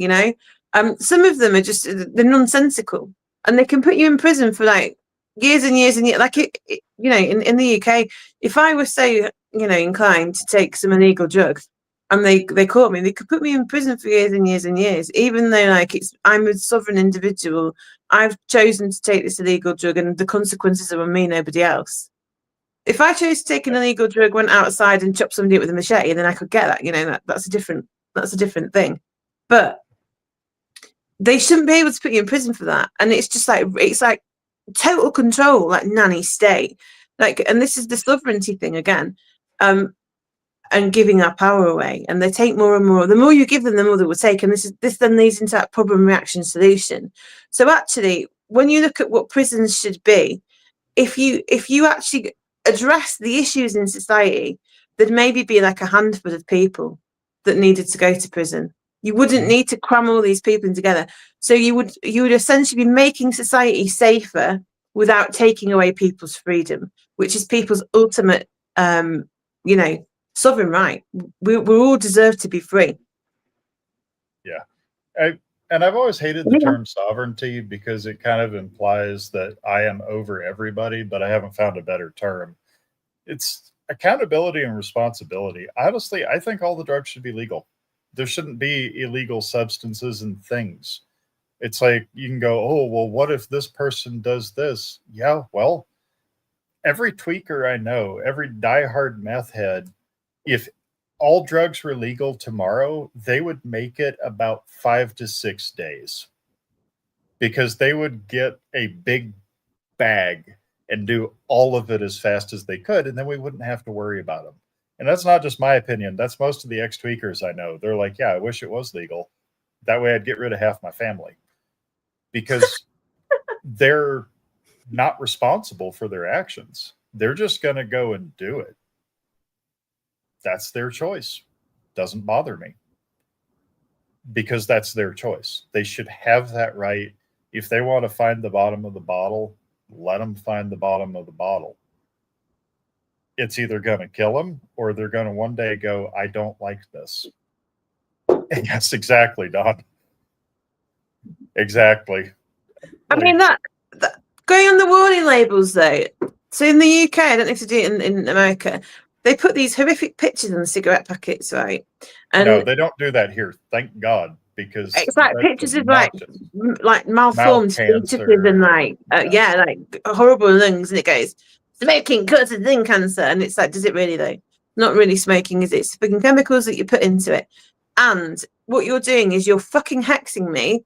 Some of them are just they're nonsensical, and they can put you in prison for like years and years and years. Like in the UK, if I was so inclined to take some illegal drugs and they caught me, they could put me in prison for years and years and years, even though like I'm a sovereign individual. I've chosen to take this illegal drug and the consequences are on me, nobody else. If I chose to take an illegal drug, went outside and chopped somebody up with a machete, then I could get that. That's a different thing. But they shouldn't be able to put you in prison for that. And it's like total control, like nanny state. And this is the sovereignty thing again, and giving our power away. And they take more and more. The more you give them, the more they will take. And this then leads into that problem reaction solution. So actually, when you look at what prisons should be, if you actually address the issues in society, there'd maybe be like a handful of people that needed to go to prison. You wouldn't need to cram all these people in together. So you would essentially be making society safer without taking away people's freedom, which is people's ultimate, sovereign right. We all deserve to be free. Yeah. I've always hated the term sovereignty because it kind of implies that I am over everybody, but I haven't found a better term. It's accountability and responsibility. Honestly, I think all the drugs should be legal. There shouldn't be illegal substances and things. It's like you can go, oh, well, what if this person does this? Yeah, well, every tweaker I know, every diehard meth head, if all drugs were legal tomorrow, they would make it about 5 to 6 days because they would get a big bag and do all of it as fast as they could. And then we wouldn't have to worry about them. And that's not just my opinion. That's most of the ex-tweakers I know. They're like, yeah, I wish it was legal. That way I'd get rid of half my family because they're not responsible for their actions. They're just going to go and do it. That's their choice. Doesn't bother me. because that's their choice. They should have that right. If they want to find the bottom of the bottle, let them find the bottom of the bottle. It's either going to kill them or they're going to one day go, I don't like this. Yes, exactly, Don. Exactly. I mean, that going on the warning labels, though. So in the UK, I don't know if they do it in America, they put these horrific pictures on the cigarette packets, right? And no, they don't do that here. Thank God, because it's like pictures of like malformed mouth cancer, fetuses and like like horrible lungs, and it goes smoking causes lung cancer, and it's like, does it really though? Not really smoking, is it? It's fucking chemicals that you put into it, and what you're doing is you're fucking hexing me.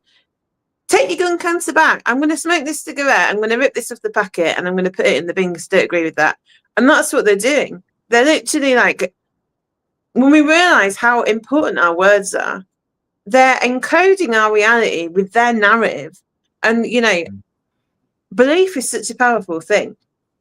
Take your gun cancer back. I'm going to smoke this cigarette. I'm going to rip this off the packet and I'm going to put it in the bin because I don't agree with that. And that's what they're doing. They're literally like, when we realize how important our words are, they're encoding our reality with their narrative. And, you know, belief is such a powerful thing.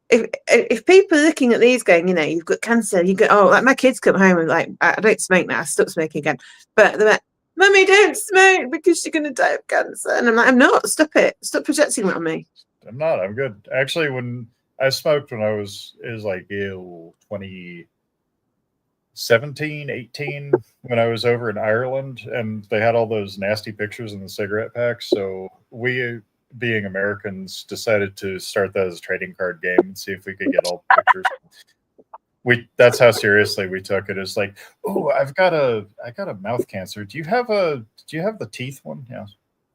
If people are looking at these going, you know, you've got cancer, you go, oh, like my kids come home and like, I don't smoke now, I stopped smoking again. But they're like, Mummy, don't smoke because you're going to die of cancer. And I'm like, I'm not. Stop it. Stop projecting that on me. I'm not. I'm good. Actually, when I smoked when it was like 2017, 18, when I was over in Ireland, and they had all those nasty pictures in the cigarette packs. So we, being Americans, decided to start that as a trading card game and see if we could get all the pictures. That's how seriously we took it. It's like, oh, I got a mouth cancer. Do you have the teeth one? Yeah.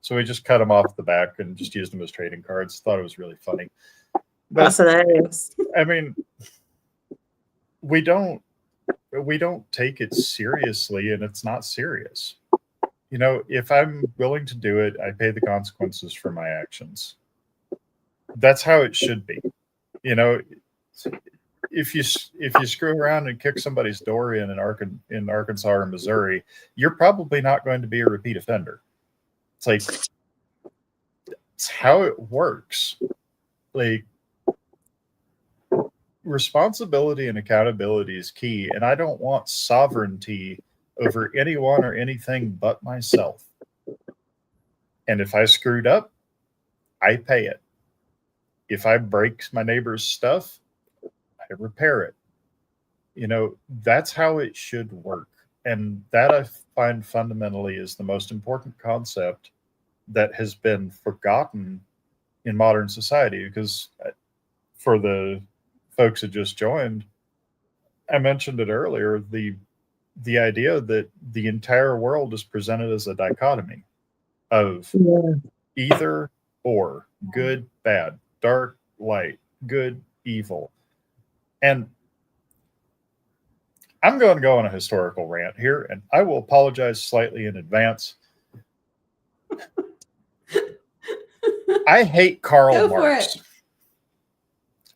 So we just cut them off the back and just used them as trading cards. Thought it was really funny. But, that's hilarious. I mean, we don't take it seriously, and it's not serious. You know, if I'm willing to do it, I pay the consequences for my actions. That's how it should be. You know, if you screw around and kick somebody's door in Arkansas or Missouri, you're probably not going to be a repeat offender. It's like, it's how it works. Like, responsibility and accountability is key, and I don't want sovereignty over anyone or anything but myself. And if I screwed up, I pay it. If I break my neighbor's stuff, I repair it. You know, that's how it should work. And that I find fundamentally is the most important concept that has been forgotten in modern society. Because for the folks that just joined, I mentioned it earlier, the idea that the entire world is presented as a dichotomy of either or, good, bad, dark, light, good, evil. And I'm going to go on a historical rant here, and I will apologize slightly in advance. I hate Karl Marx.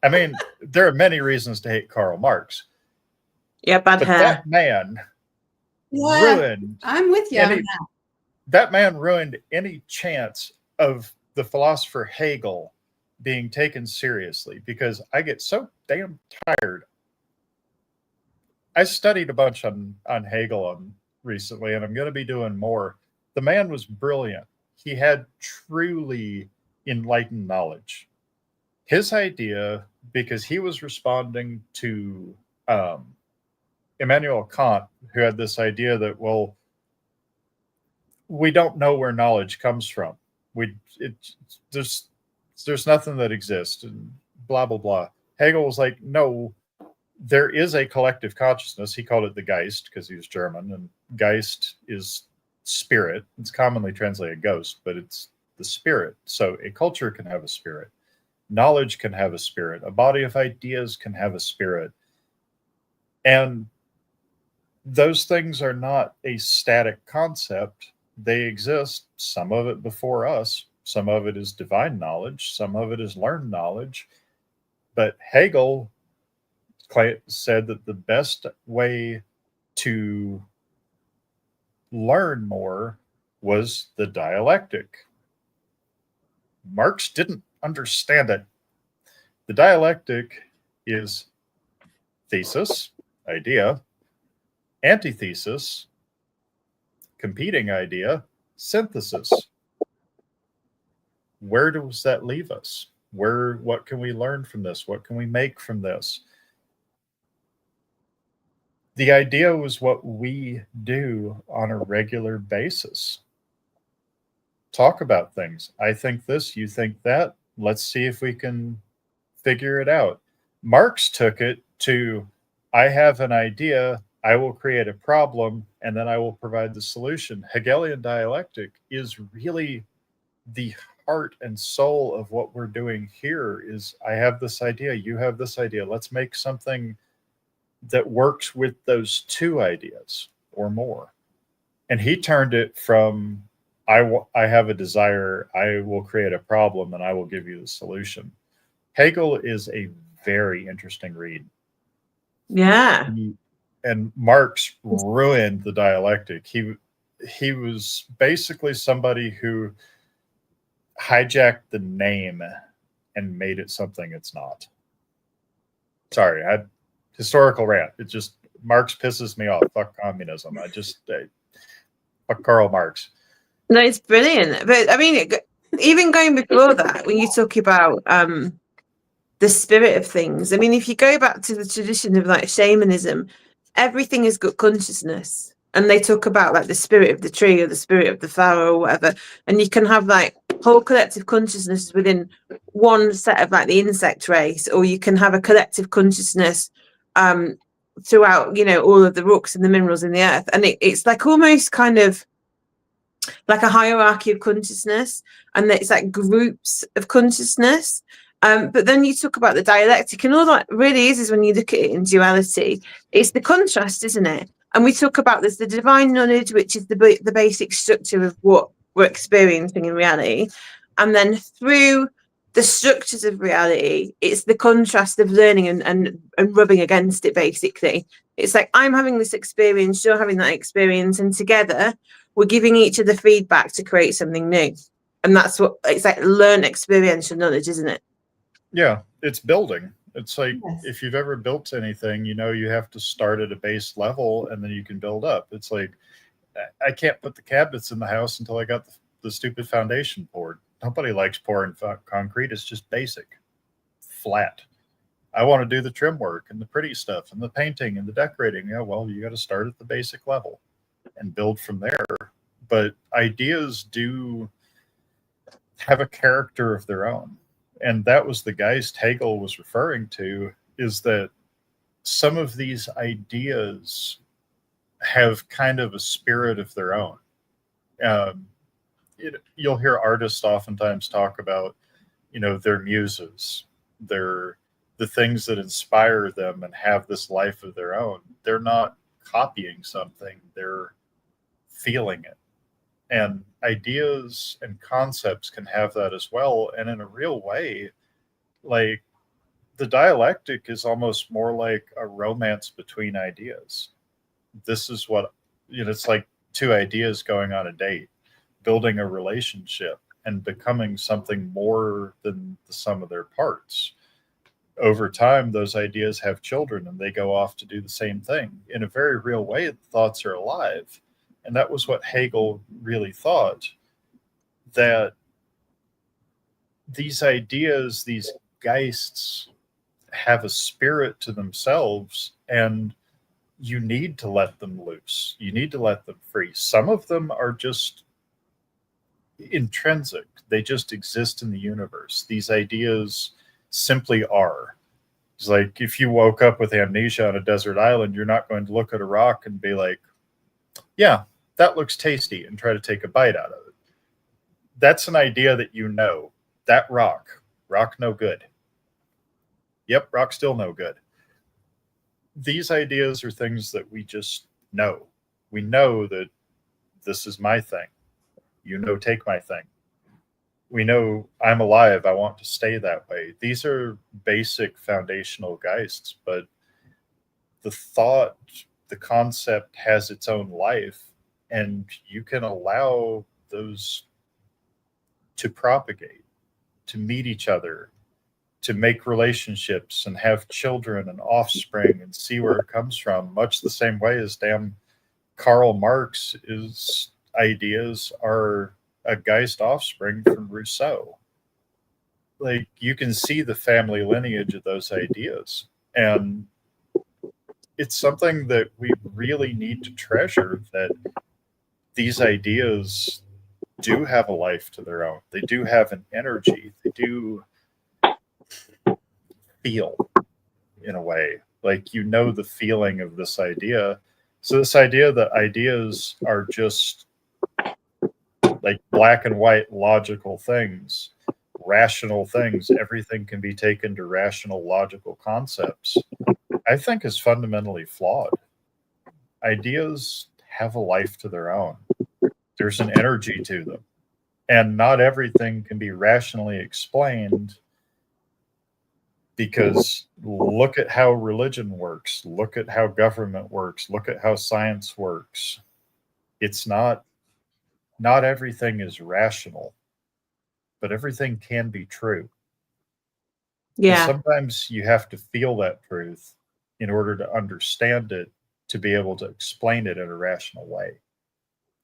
I mean, there are many reasons to hate Karl Marx. Yeah, bad hair. That man ruined. I'm with you. That man ruined any chance of the philosopher Hegel being taken seriously, because I get so damn tired. I studied a bunch on Hegel recently, and I'm going to be doing more. The man was brilliant. He had truly enlightened knowledge. His idea, because he was responding to Immanuel Kant, who had this idea that, well, we don't know where knowledge comes from. There's nothing that exists, and blah, blah, blah. Hegel was like, no, there is a collective consciousness. He called it the Geist because he was German, and Geist is spirit. It's commonly translated ghost, but it's the spirit. So a culture can have a spirit. Knowledge can have a spirit. A body of ideas can have a spirit. And those things are not a static concept. They exist, some of it before us. Some of it is divine knowledge. Some of it is learned knowledge. But Hegel said that the best way to learn more was the dialectic. Marx didn't understand it. The dialectic is thesis, idea, antithesis, competing idea, synthesis. Where does that leave us? What can we learn from this? What can we make from this? The idea was what we do on a regular basis. Talk about things. I think this, you think that. Let's see if we can figure it out. Marx took it to, I have an idea, I will create a problem, and then I will provide the solution. Hegelian dialectic is really the heart and soul of what we're doing here. Is I have this idea, you have this idea. Let's make something that works with those two ideas or more. And he turned it from, I have a desire, I will create a problem, and I will give you the solution. Hegel is a very interesting read. Yeah. And Marx ruined the dialectic. He was basically somebody who hijacked the name and made it something it's not. Sorry, historical rant. It just, Marx pisses me off. Fuck communism. Fuck Karl Marx. No, it's brilliant. But I mean, even going before that, when you talk about the spirit of things, I mean, if you go back to the tradition of like shamanism, everything has got consciousness. And they talk about like the spirit of the tree or the spirit of the flower or whatever. And you can have like whole collective consciousness within one set of like the insect race, or you can have a collective consciousness throughout, all of the rocks and the minerals in the earth. And it's like almost kind of like a hierarchy of consciousness, and it's like groups of consciousness. But then you talk about the dialectic, and all that really is when you look at it in duality, it's the contrast, isn't it? And we talk about this, the divine knowledge, which is the basic structure of what we're experiencing in reality. And then through the structures of reality, it's the contrast of learning and rubbing against it, basically. It's like, I'm having this experience, you're having that experience, and together we're giving each other feedback to create something new. And that's what it's like, learn experiential knowledge, isn't it? Yeah, it's building. It's like, Yes. if you've ever built anything, you have to start at a base level and then you can build up. It's like, I can't put the cabinets in the house until I got the stupid foundation poured. Nobody likes pouring concrete. It's just basic, flat. I want to do the trim work and the pretty stuff and the painting and the decorating. Yeah, well, you got to start at the basic level and build from there. But ideas do have a character of their own. And that was the Geist Hegel was referring to, is that some of these ideas have kind of a spirit of their own. You'll hear artists oftentimes talk about, their muses, the things that inspire them and have this life of their own. They're not copying something, they're feeling it. And ideas and concepts can have that as well. And in a real way, like, the dialectic is almost more like a romance between ideas. This is what, it's like two ideas going on a date, building a relationship and becoming something more than the sum of their parts. Over time, those ideas have children and they go off to do the same thing. In a very real way, the thoughts are alive. And that was what Hegel really thought, that these ideas, these geists, have a spirit to themselves, and you need to let them loose. You need to let them free. Some of them are just intrinsic. They just exist in the universe. These ideas simply are. It's like, if you woke up with amnesia on a desert island, you're not going to look at a rock and be like, yeah, that looks tasty, and try to take a bite out of it. That's an idea that that rock no good. Yep, rock still no good. These ideas are things that we just know. We know that this is my thing. Take my thing. We know I'm alive. I want to stay that way. These are basic foundational geists, but the thought, the concept has its own life, and you can allow those to propagate, to meet each other, to make relationships and have children and offspring and see where it comes from, much the same way as damn Karl Marx's ideas are a Geist offspring from Rousseau. Like, you can see the family lineage of those ideas. And it's something that we really need to treasure, that these ideas do have a life to their own. They do have an energy. They do feel, in a way. Like, you know the feeling of this idea. So this idea that ideas are just like black and white logical things, rational things, everything can be taken to rational logical concepts, I think is fundamentally flawed. Ideas have a life to their own. There's an energy to them. And not everything can be rationally explained, because look at how religion works, look at how government works, look at how science works. It's not everything is rational, but everything can be true. Yeah. Sometimes you have to feel that truth in order to understand it, to be able to explain it in a rational way.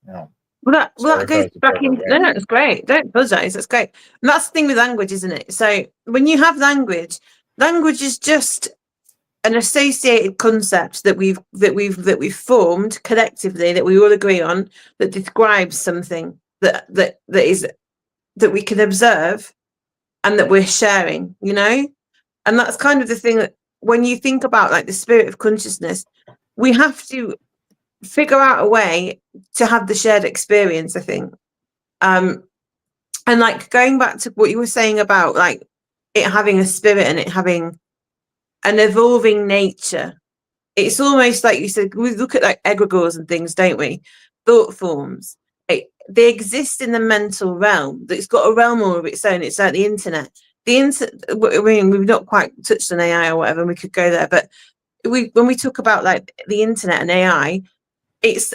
No. Well, Sorry that if goes was a back bit of a in. No, rant. it's great. Don't apologize. That's great. And that's the thing with language, isn't it? So when you have language, language is just an associated concept that we've formed collectively, that we all agree on, that describes something that we can observe and that we're sharing, you know? And that's kind of the thing, that when you think about like the spirit of consciousness, we have to figure out a way to have the shared experience, I think. And like going back to what you were saying about like it having a spirit and it having an evolving nature, it's almost like you said, we look at like egregores and things, don't we? Thought forms. They exist in the mental realm. It's got a realm all of its own. It's like the internet. I mean, we've not quite touched on AI or whatever, and we could go there, but when we talk about like the internet and AI, it's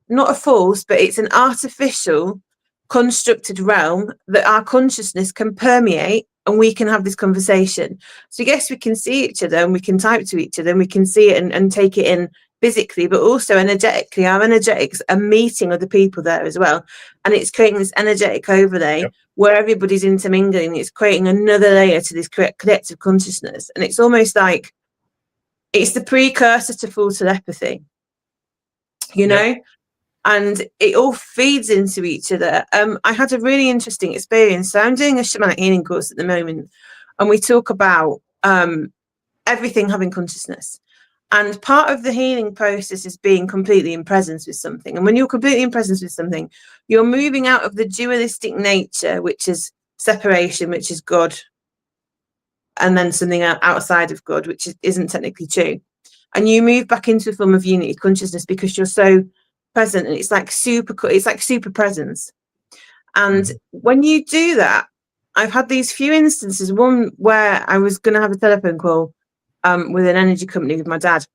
not a false, but it's an artificial constructed realm that our consciousness can permeate, and we can have this conversation. So yes, we can see each other and we can type to each other and we can see it and take it in physically, but also energetically. Our energetics are meeting other people there as well, and it's creating this energetic overlay. Yep. Where everybody's intermingling. It's creating another layer to this collective consciousness, and it's almost like it's the precursor to full telepathy, you know. Yep. And it all feeds into each other. I had a really interesting experience. So I'm doing a shamanic healing course at the moment, and we talk about everything having consciousness. And part of the healing process is being completely in presence with something. And when you're completely in presence with something, you're moving out of the dualistic nature, which is separation, which is God, and then something outside of God, which isn't technically true. And you move back into a form of unity consciousness because you're so present, and it's like super presence. And when you do that, I've had these few instances. One where I was going to have a telephone call with an energy company with my dad,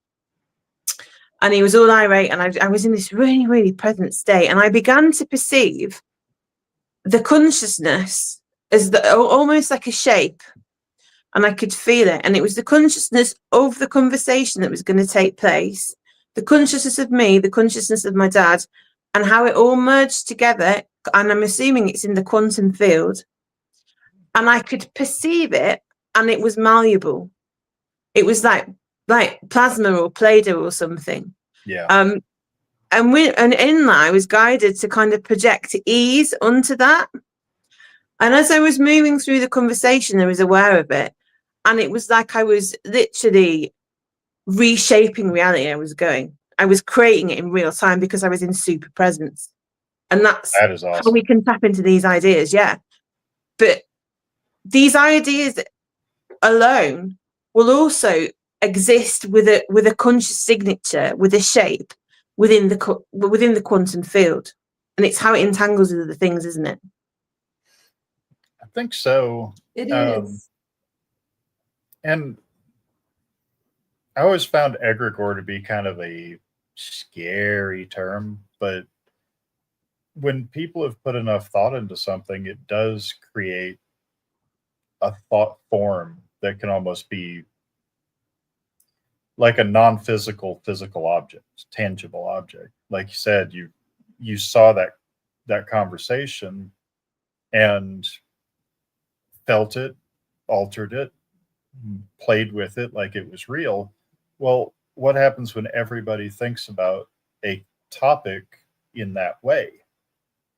and he was all irate, and I was in this really, really present state, and I began to perceive the consciousness as almost like a shape, and I could feel it, and it was the consciousness of the conversation that was going to take place, the consciousness of me, the consciousness of my dad, and how it all merged together. And I'm assuming it's in the quantum field, and I could perceive it, and it was malleable. It was like plasma or Play-Doh or something. Yeah. And in that, I was guided to kind of project ease onto that. And as I was moving through the conversation, I was aware of it. And it was like I was literally reshaping reality. I was creating it in real time because I was in super presence. And that is awesome. How we can tap into these ideas. Yeah. But these ideas alone will also exist with a conscious signature, with a shape within the quantum field. And it's how it entangles with other things, isn't it? I think so. It is. And I always found egregore to be kind of a scary term, but when people have put enough thought into something, it does create a thought form that can almost be like a non-physical physical object, tangible object. Like you said, you saw that conversation and felt it, altered it, played with it like it was real. Well, what happens when everybody thinks about a topic in that way?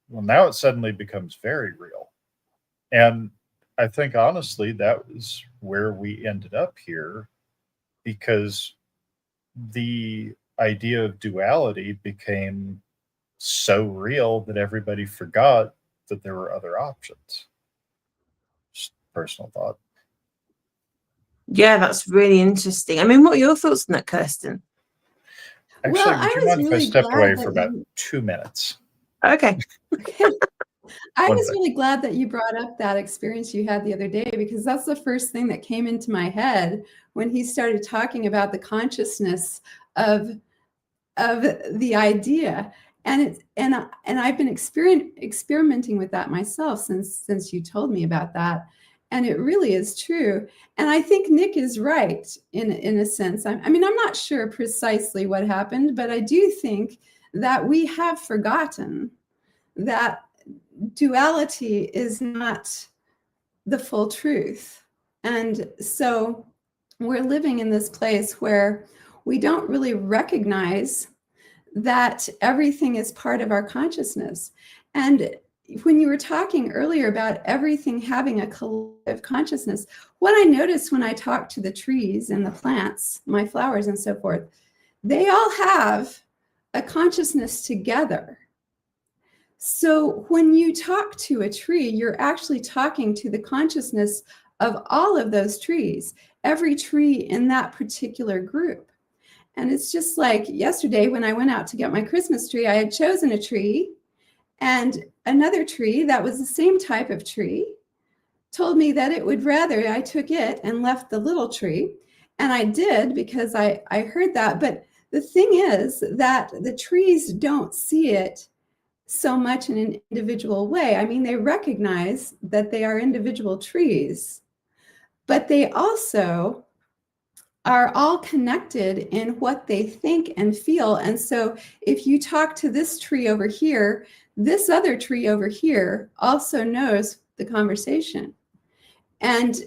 Well, now it suddenly becomes very real. And I think honestly, that was where we ended up here, because the idea of duality became so real that everybody forgot that there were other options. Just personal thought. Yeah, that's really interesting. I mean, what are your thoughts on that, Kirsten? Actually, Well, would I you was mind if I really stepped glad away that for about you 2 minutes? Okay. I One was thing. really glad that you brought up that experience you had the other day, because that's the first thing that came into my head when he started talking about the consciousness of the idea. And I've been experimenting with that myself since you told me about that. And it really is true. And I think Nick is right in a sense. I mean, I'm not sure precisely what happened, but I do think that we have forgotten that duality is not the full truth. And so we're living in this place where we don't really recognize that everything is part of our consciousness. And when you were talking earlier about everything having a collective consciousness, what I noticed when I talk to the trees and the plants, my flowers and so forth, they all have a consciousness together. So when you talk to a tree, you're actually talking to the consciousness of all of those trees, every tree in that particular group. And it's just like yesterday when I went out to get my Christmas tree, I had chosen a tree, and another tree that was the same type of tree told me that it would rather I took it and left the little tree. And I did, because I heard that. But the thing is that the trees don't see it so much in an individual way. I mean, they recognize that they are individual trees, but they also are all connected in what they think and feel. And so if you talk to this tree over here, this other tree over here also knows the conversation. And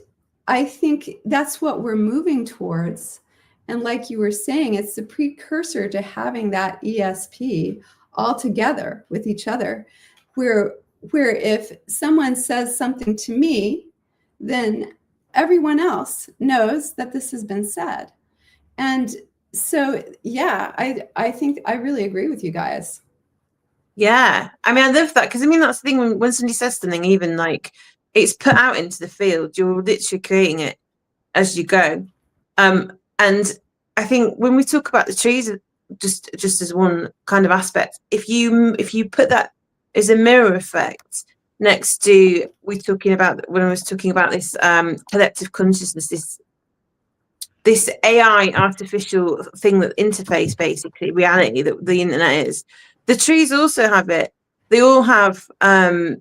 I think that's what we're moving towards. And like you were saying, it's the precursor to having that ESP all together with each other, where if someone says something to me, then everyone else knows that this has been said. And so, yeah, I think I really agree with you guys. Yeah. I mean, I love that, because I mean, that's the thing when somebody says something, even like it's put out into the field, you're literally creating it as you go. And I think when we talk about the trees, just as one kind of aspect, if you put that as a mirror effect next to when I was talking about this collective consciousness, this AI artificial thing, that interface, basically reality that the internet is, the trees also have it. They all have the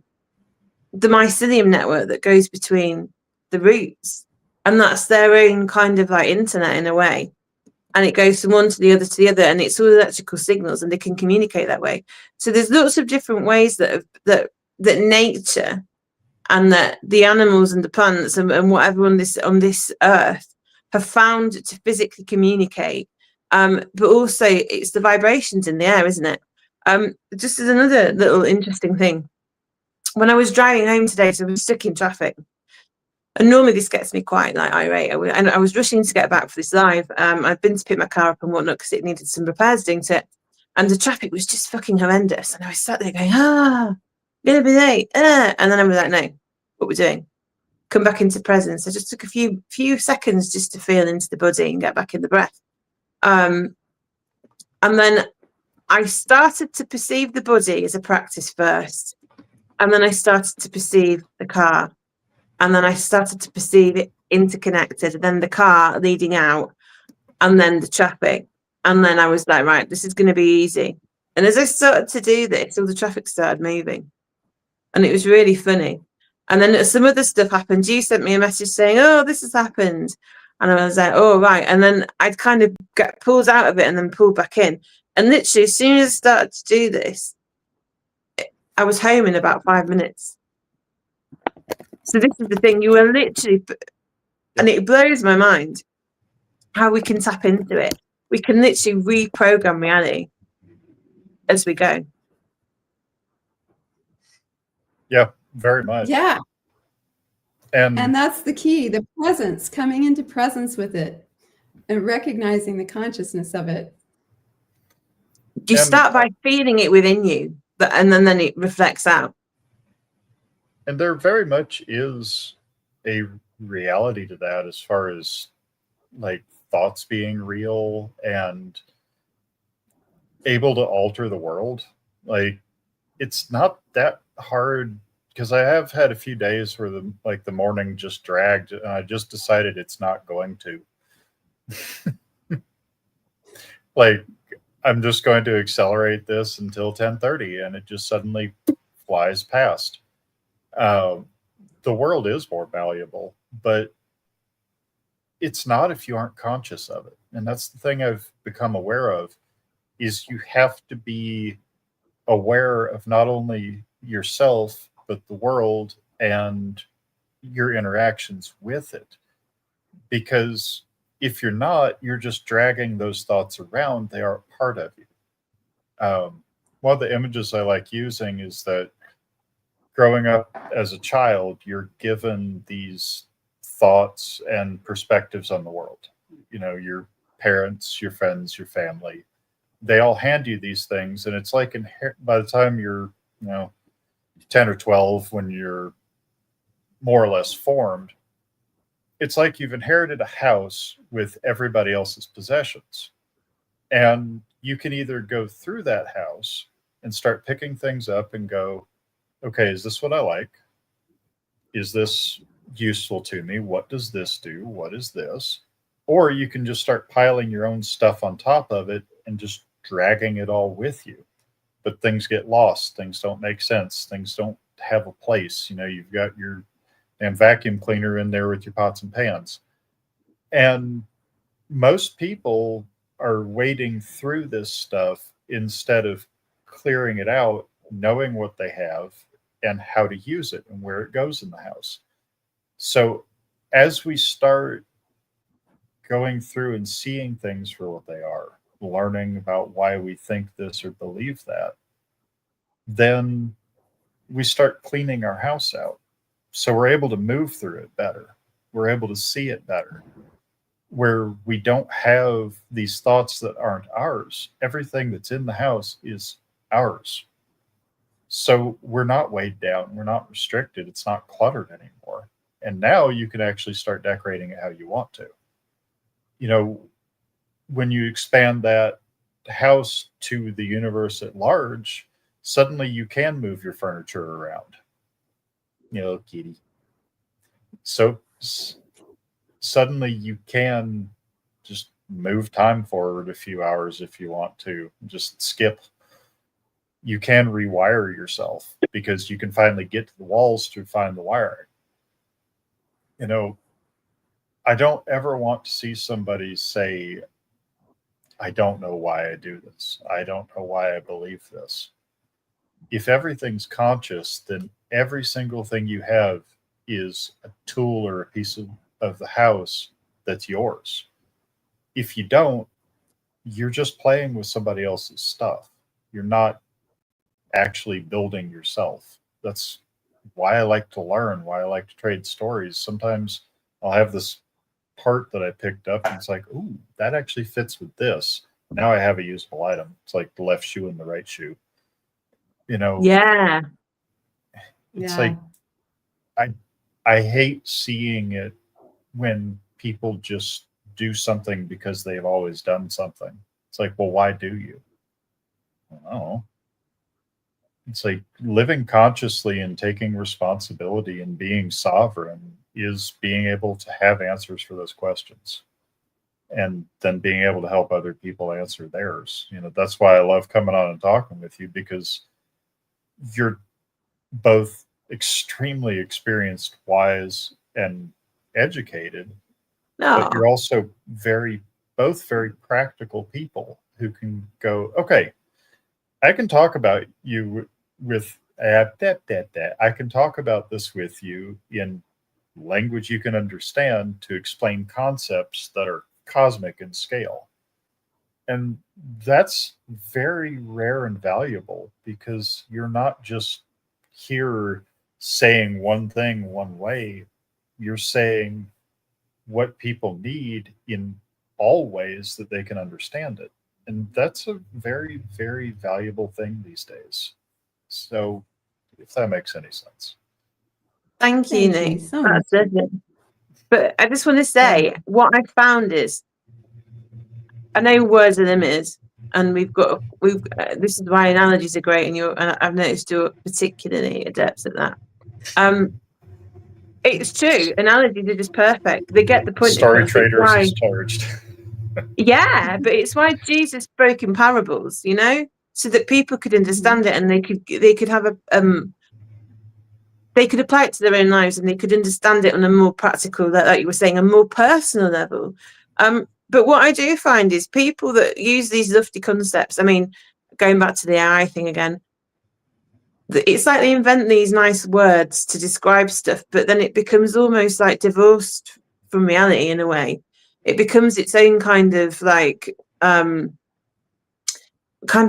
mycelium network that goes between the roots, and that's their own kind of like internet in a way. And it goes from one to the other, and it's all electrical signals, and they can communicate that way. So there's lots of different ways that nature and that the animals and the plants and whatever on this earth have found to physically communicate. But also it's the vibrations in the air, isn't it? Just as another little interesting thing, when I was driving home today, so I was stuck in traffic. And normally this gets me quite like irate. And I was rushing to get back for this live. I'd been to pick my car up and whatnot because it needed some repairs doing to it. And the traffic was just fucking horrendous. And I was sat there going, gonna be late. And then I was like, no, what we're doing. Come back into presence. I just took a few seconds just to feel into the body and get back in the breath. And then I started to perceive the body as a practice first. And then I started to perceive the car. And then I started to perceive it interconnected, and then the car leading out, and then the traffic. And then I was like, right, this is going to be easy. And as I started to do this, all the traffic started moving. And it was really funny. And then some other stuff happened. You sent me a message saying, oh, this has happened. And I was like, oh, right. And then I'd kind of get pulled out of it and then pulled back in. And literally, as soon as I started to do this, I was home in about 5 minutes. So this is the thing, you were literally, and it blows my mind how we can tap into it. We can literally reprogram reality as we go. Yeah, very much. Yeah. And that's the key, the presence, coming into presence with it and recognizing the consciousness of it. You And- start by feeling it within you, and then it reflects out. and there very much is a reality to that, as far as like thoughts being real and able to alter the world. Like, it's not that hard, because I have had a few days where the morning just dragged, and I just decided it's not going to. Like, I'm just going to accelerate this until 10:30, and it just suddenly flies past. The world is more valuable, but it's not if you aren't conscious of it. And that's the thing I've become aware of, is you have to be aware of not only yourself, but the world and your interactions with it. Because if you're not, you're just dragging those thoughts around. They are part of you. One of the images I like using is that growing up as a child, you're given these thoughts and perspectives on the world. You know, your parents, your friends, your family, they all hand you these things. And it's like by the time you're, 10 or 12, when you're more or less formed, it's like you've inherited a house with everybody else's possessions. And you can either go through that house and start picking things up and go, okay, is this what I like? Is this useful to me? What does this do? What is this? Or you can just start piling your own stuff on top of it and just dragging it all with you. But things get lost. Things don't make sense. Things don't have a place. You've got your damn vacuum cleaner in there with your pots and pans. And most people are wading through this stuff instead of clearing it out, knowing what they have and how to use it and where it goes in the house. So as we start going through and seeing things for what they are, learning about why we think this or believe that, then we start cleaning our house out. So we're able to move through it better. We're able to see it better. Where we don't have these thoughts that aren't ours. Everything that's in the house is ours. So we're not weighed down. We're not restricted. It's not cluttered anymore. And now you can actually start decorating it how you want to. When you expand that house to the universe at large, suddenly you can move your furniture around. Kitty. So suddenly you can just move time forward a few hours if you want to. Just skip. You can rewire yourself because you can finally get to the walls to find the wiring. I don't ever want to see somebody say, I don't know why I do this. I don't know why I believe this. If everything's conscious, then every single thing you have is a tool or a piece of the house that's yours. If you don't, you're just playing with somebody else's stuff. You're not actually building yourself. That's why I like to learn, why I like to trade stories. Sometimes I'll have this part that I picked up and it's like, ooh, that actually fits with this. Now I have a usable item. It's like the left shoe and the right shoe. Yeah. It's like I hate seeing it when people just do something because they've always done something. It's like, well, why do you? I don't know. It's like living consciously and taking responsibility and being sovereign is being able to have answers for those questions and then being able to help other people answer theirs. That's why I love coming on and talking with you, because you're both extremely experienced, wise, and educated. but Oh, you're also both very practical people who can go, okay, I can talk about you with I can talk about this with you in language you can understand to explain concepts that are cosmic in scale. And that's very rare and valuable because you're not just here saying one thing one way, you're saying what people need in all ways that they can understand it. And that's a very, very valuable thing these days. So, if that makes any sense. thank you, Thank you Nick. so much. That's lovely. But I just want to say, what I found is, I know words are limited, and this is why analogies are great, and I've noticed you're particularly adept at that. It's true. Analogies are just perfect. They get the point Story across. It's Traders why, is charged. yeah, but it's why Jesus spoke in parables, so that people could understand it, and they could have they could apply it to their own lives, and they could understand it on a more practical, like you were saying, a more personal level. But what I do find is people that use these lofty concepts. I mean, going back to the AI thing again, it's like they invent these nice words to describe stuff, but then it becomes almost like divorced from reality in a way. It becomes its own kind of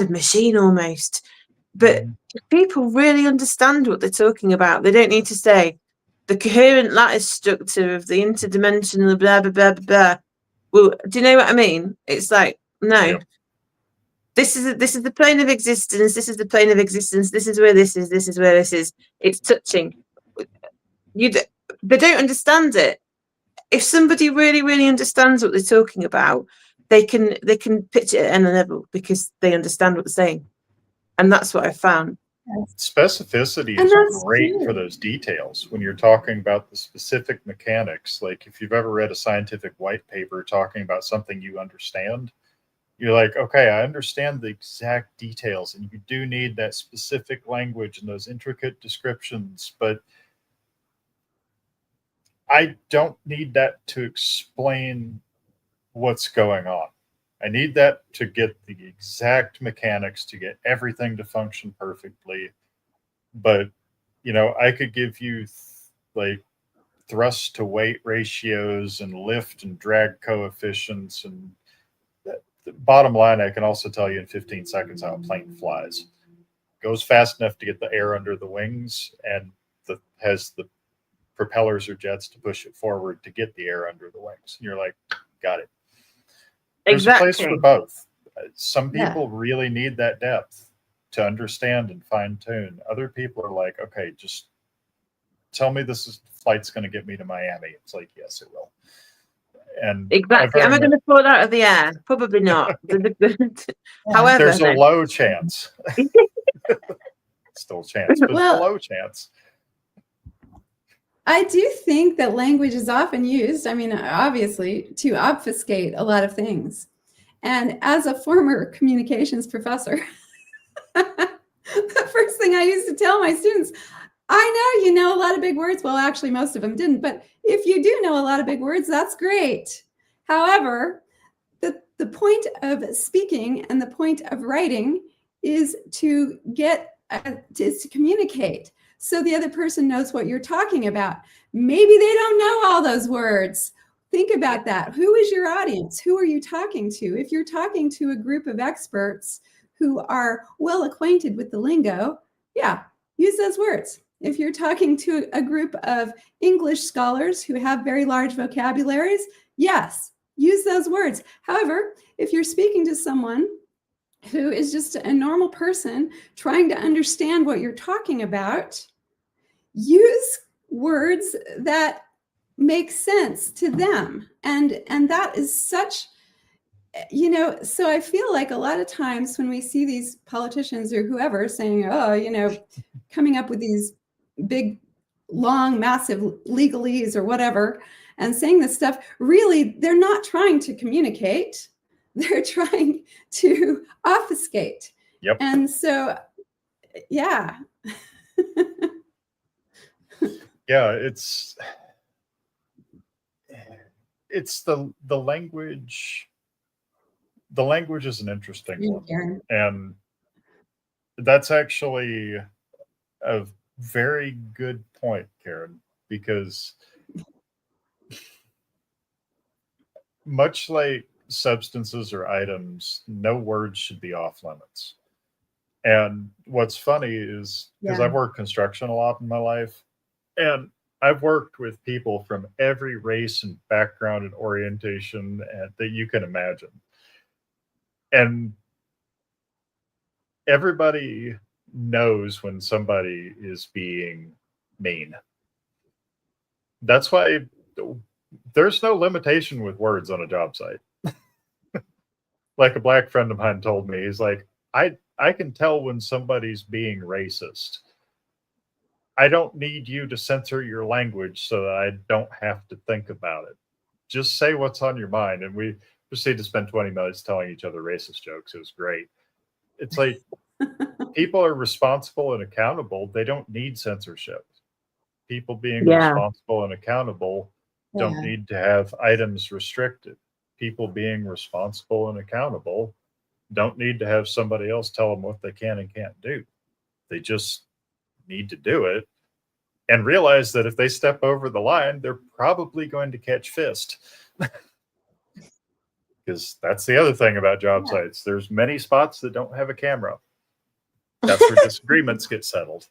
machine almost. But if people really understand what they're talking about, they don't need to say the coherent lattice structure of the interdimensional blah blah blah blah blah. Well, do you know what I mean? It's like, no. Yep. This is the plane of existence. This is the plane of existence. This is where this is. This is where this is. It's touching. They don't understand it. If somebody really, really understands what they're talking about, they can pitch it at any level because they understand what they're saying, and that's what I found. Specificity And is that's great true. for those details when you're talking about the specific mechanics. Like if you've ever read a scientific white paper talking about something you understand, you're like, okay, I understand the exact details, and you do need that specific language and those intricate descriptions, but I don't need that to explain what's going on. I need that to get the exact mechanics to get everything to function perfectly. But, I could give you like thrust to weight ratios and lift and drag coefficients and the bottom line, I can also tell you in 15 seconds how a plane flies. Goes fast enough to get the air under the wings and has the propellers or jets to push it forward to get the air under the wings. And you're like, got it. There's a place for both. Some people really need that depth to understand and fine tune. Other people are like, okay, just tell me flight's going to get me to Miami. It's like, yes, it will. And exactly. Am I going to fall out of the air? Probably not. However, there's a low chance. Still a chance, but a low chance. I do think that language is often used, obviously, to obfuscate a lot of things. And as a former communications professor, the first thing I used to tell my students, I know you know a lot of big words. Well, actually, most of them didn't. But if you do know a lot of big words, that's great. However, the point of speaking and the point of writing is to communicate so the other person knows what you're talking about. Maybe they don't know all those words. Think about that. Who is your audience? Who are you talking to? If you're talking to a group of experts who are well acquainted with the lingo, yeah, use those words. If you're talking to a group of English scholars who have very large vocabularies, yes, use those words. However, if you're speaking to someone who is just a normal person trying to understand what you're talking about, use words that make sense to them. And that is such, so I feel like a lot of times when we see these politicians or whoever saying, coming up with these big, long, massive legalese or whatever, and saying this stuff, really, they're not trying to communicate. They're trying to obfuscate. Yep. And so, yeah. Yeah, it's the language. The language is an interesting one, Karen. and that's actually a very good point, Karen, because much like substances or items, no words should be off limits. And what's funny is because Yeah. I've worked construction a lot in my life, and I've worked with people from every race and background and orientation that you can imagine. And everybody knows when somebody is being mean. That's why there's no limitation with words on a job site. Like a black friend of mine told me, he's like, I can tell when somebody's being racist. I don't need you to censor your language so that I don't have to think about it. Just say what's on your mind. And we proceeded to spend 20 minutes telling each other racist jokes. It was great. It's like people are responsible and accountable. They don't need censorship. People being Yeah. responsible and accountable don't Yeah. need to have items restricted. People being responsible and accountable don't need to have somebody else tell them what they can and can't do. They just need to do it and realize that if they step over the line, they're probably going to catch fist. Because that's the other thing about job sites. There's many spots that don't have a camera. That's where disagreements get settled.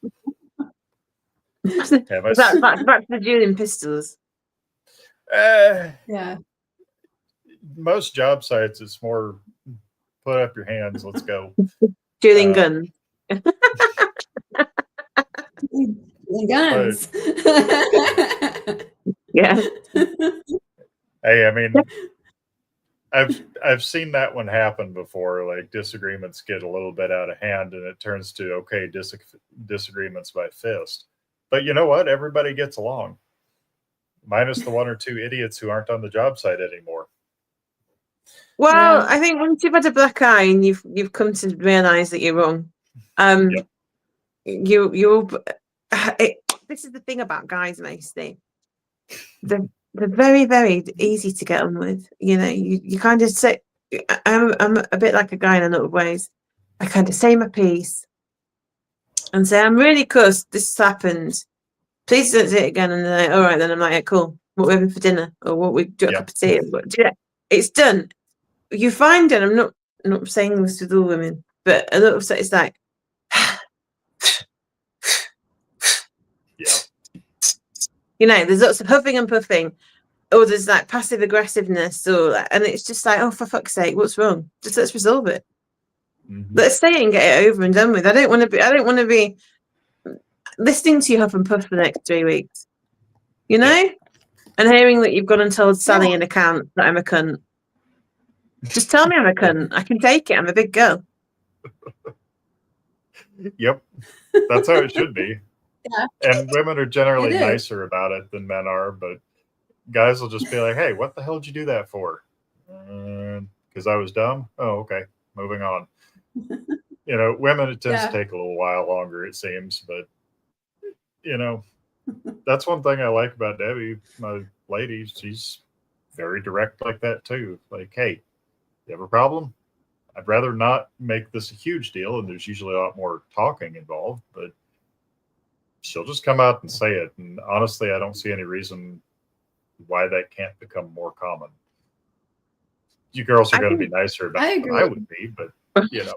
Is that back to the dueling pistols? Yeah. Most job sites, it's more put up your hands, let's go. Dueling guns. Guns. Yeah. Hey, I mean, I've seen that one happen before. Like disagreements get a little bit out of hand, and it turns to okay, disagreements by fist. But you know what? Everybody gets along, minus the one or two idiots who aren't on the job site anymore. Well, Yeah. I think once you've had a black eye and you've come to realise that you're wrong, Yep. this is the thing about guys mostly. They're very, very easy to get on with. You know, you kind of say, I'm a bit like a guy in a lot of ways. I kind of say my piece and say, I'm really cussed. This has happened. Please don't do it again. And they're like, all right, then I'm like, yeah, cool. What we're having for dinner, or what we do a cup of tea. It's done. You find it. I'm not saying this with all women, but a lot of it's like, Yeah. you know, there's lots of huffing and puffing, or there's like passive aggressiveness, and it's just like, oh, for fuck's sake, what's wrong? Just let's resolve it. Mm-hmm. Let's say it and get it over and done with. I don't want to be listening to you huff and puff for the next 3 weeks, you know, and hearing that you've gone and told Sally in account that I'm a cunt. Just tell me I'm a cunt. I can take it. I'm a big girl. Yep. That's how it should be. Yeah. And women are generally It is. nicer about it than men are, but guys will just be like, hey, what the hell did you do that for? Because I was dumb. Oh, okay. Moving on. You know, women, it tends to take a little while longer, it seems, but you know, that's one thing I like about Debbie, my lady. She's very direct like that too. Like, hey, you have a problem? I'd rather not make this a huge deal, and there's usually a lot more talking involved, but she'll just come out and say it. And honestly, I don't see any reason why that can't become more common. You girls are going to be nicer about it than I would be, but you know.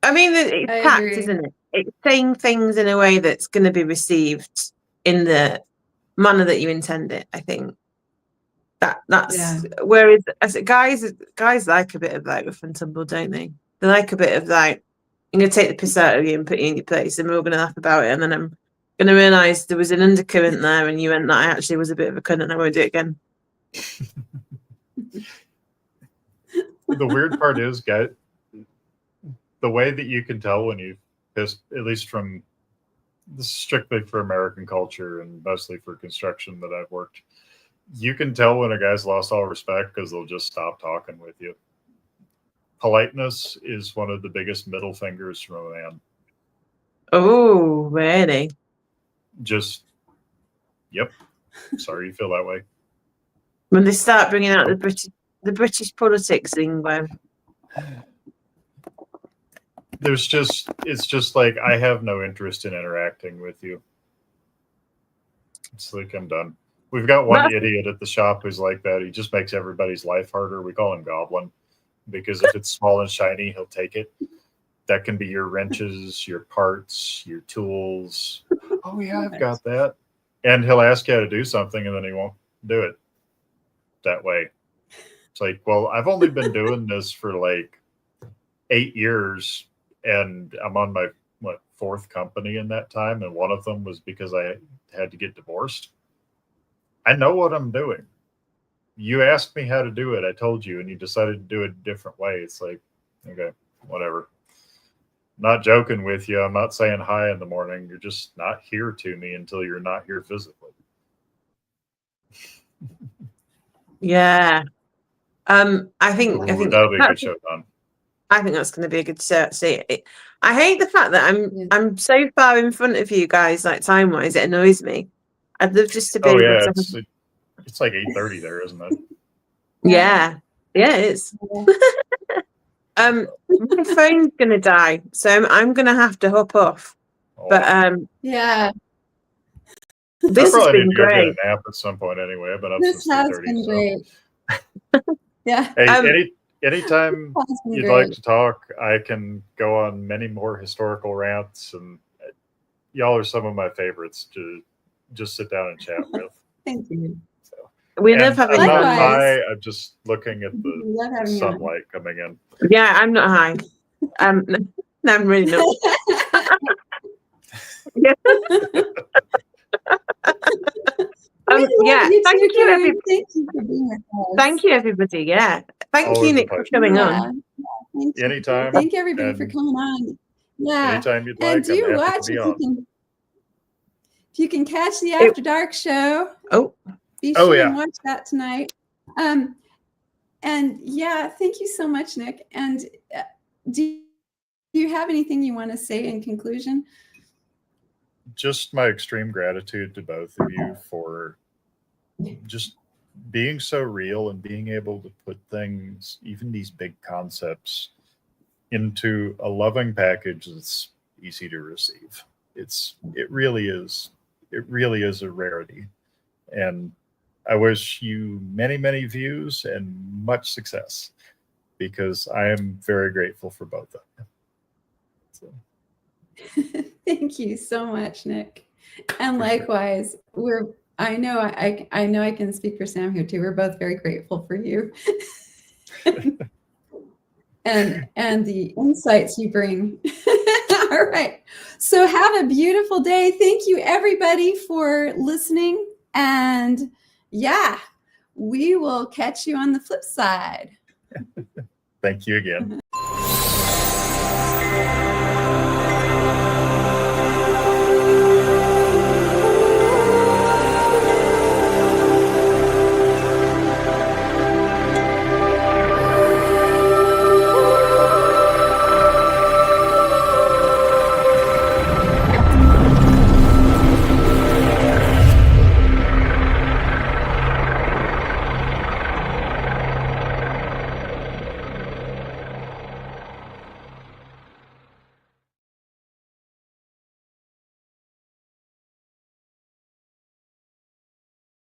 I mean, it's tact, isn't it? It's saying things in a way that's going to be received in the manner that you intend it. I think that's whereas as guys like a bit of like rough and tumble, don't they? They like a bit of like, I'm going to take the piss out of you and put you in your place, and we're all going to laugh about it, and then I'm going to realise there was an undercurrent there, and you meant that I actually was a bit of a cunt, and I won't do it again. The weird part is, guys, the way that you can tell when you piss, at least from this is strictly for American culture and mostly for construction that I've worked, you can tell when a guy's lost all respect because they'll just stop talking with you. Politeness is one of the biggest middle fingers from a man. Oh, really? Just, yep. Sorry you feel that way. When they start bringing out the British politics thing, where it's just like, I have no interest in interacting with you. It's like, I'm done. We've got one idiot at the shop who's like that. He just makes everybody's life harder. We call him Goblin, because if it's small and shiny, he'll take it. That can be your wrenches, your parts, your tools. Oh yeah, I've got that. And he'll ask you how to do something, and then he won't do it that way. It's like, well, I've only been doing this for like 8 years, and I'm on my fourth company in that time, and one of them was because I had to get divorced. I know what I'm doing. You asked me how to do it. I told you, and you decided to do it a different way. It's like, okay, whatever. Not joking with you. I'm not saying hi in the morning. You're just not here to me until you're not here physically. yeah. I think that'll be a good show, Don. I think that's going to be a good set. See, I hate the fact that I'm so far in front of you guys, like time wise. It annoys me. I'd love just to be. Oh yeah, it's like 8:30 there, isn't it? Yeah, it is. My phone's gonna die, so I'm gonna have to hop off. Oh. But yeah, this has been great. Get a nap at some point anyway. I've been up this since 2:30. has been great. Yeah. Hey, anytime you'd like to talk, I can go on many more historical rants, and y'all are some of my favorites to just sit down and chat with. Thank you. So, we love having I'm you. not high. I'm just looking at the sunlight coming in. Yeah, I'm not high. No, I'm really not. Yeah. Yeah, thank you, everybody. Thank you for being with us. Thank you, everybody. Yeah, thank you, Nick, for coming on. Thank you. Anytime. Thank everybody for coming on. Yeah, anytime you'd like. And do watch if you can catch the After Dark show. Be sure and watch that tonight. And yeah, thank you so much, Nick. And do you have anything you want to say in conclusion? Just my extreme gratitude to both of you for just being so real and being able to put things, even these big concepts, into a loving package that's easy to receive. It really is a rarity. And I wish you many, many views and much success, because I am very grateful for both of you. So. Thank you so much, Nick. And likewise, I know I can speak for Sam here too. We're both very grateful for you. and the insights you bring. All right. So have a beautiful day. Thank you everybody for listening. And yeah, we will catch you on the flip side. Thank you again.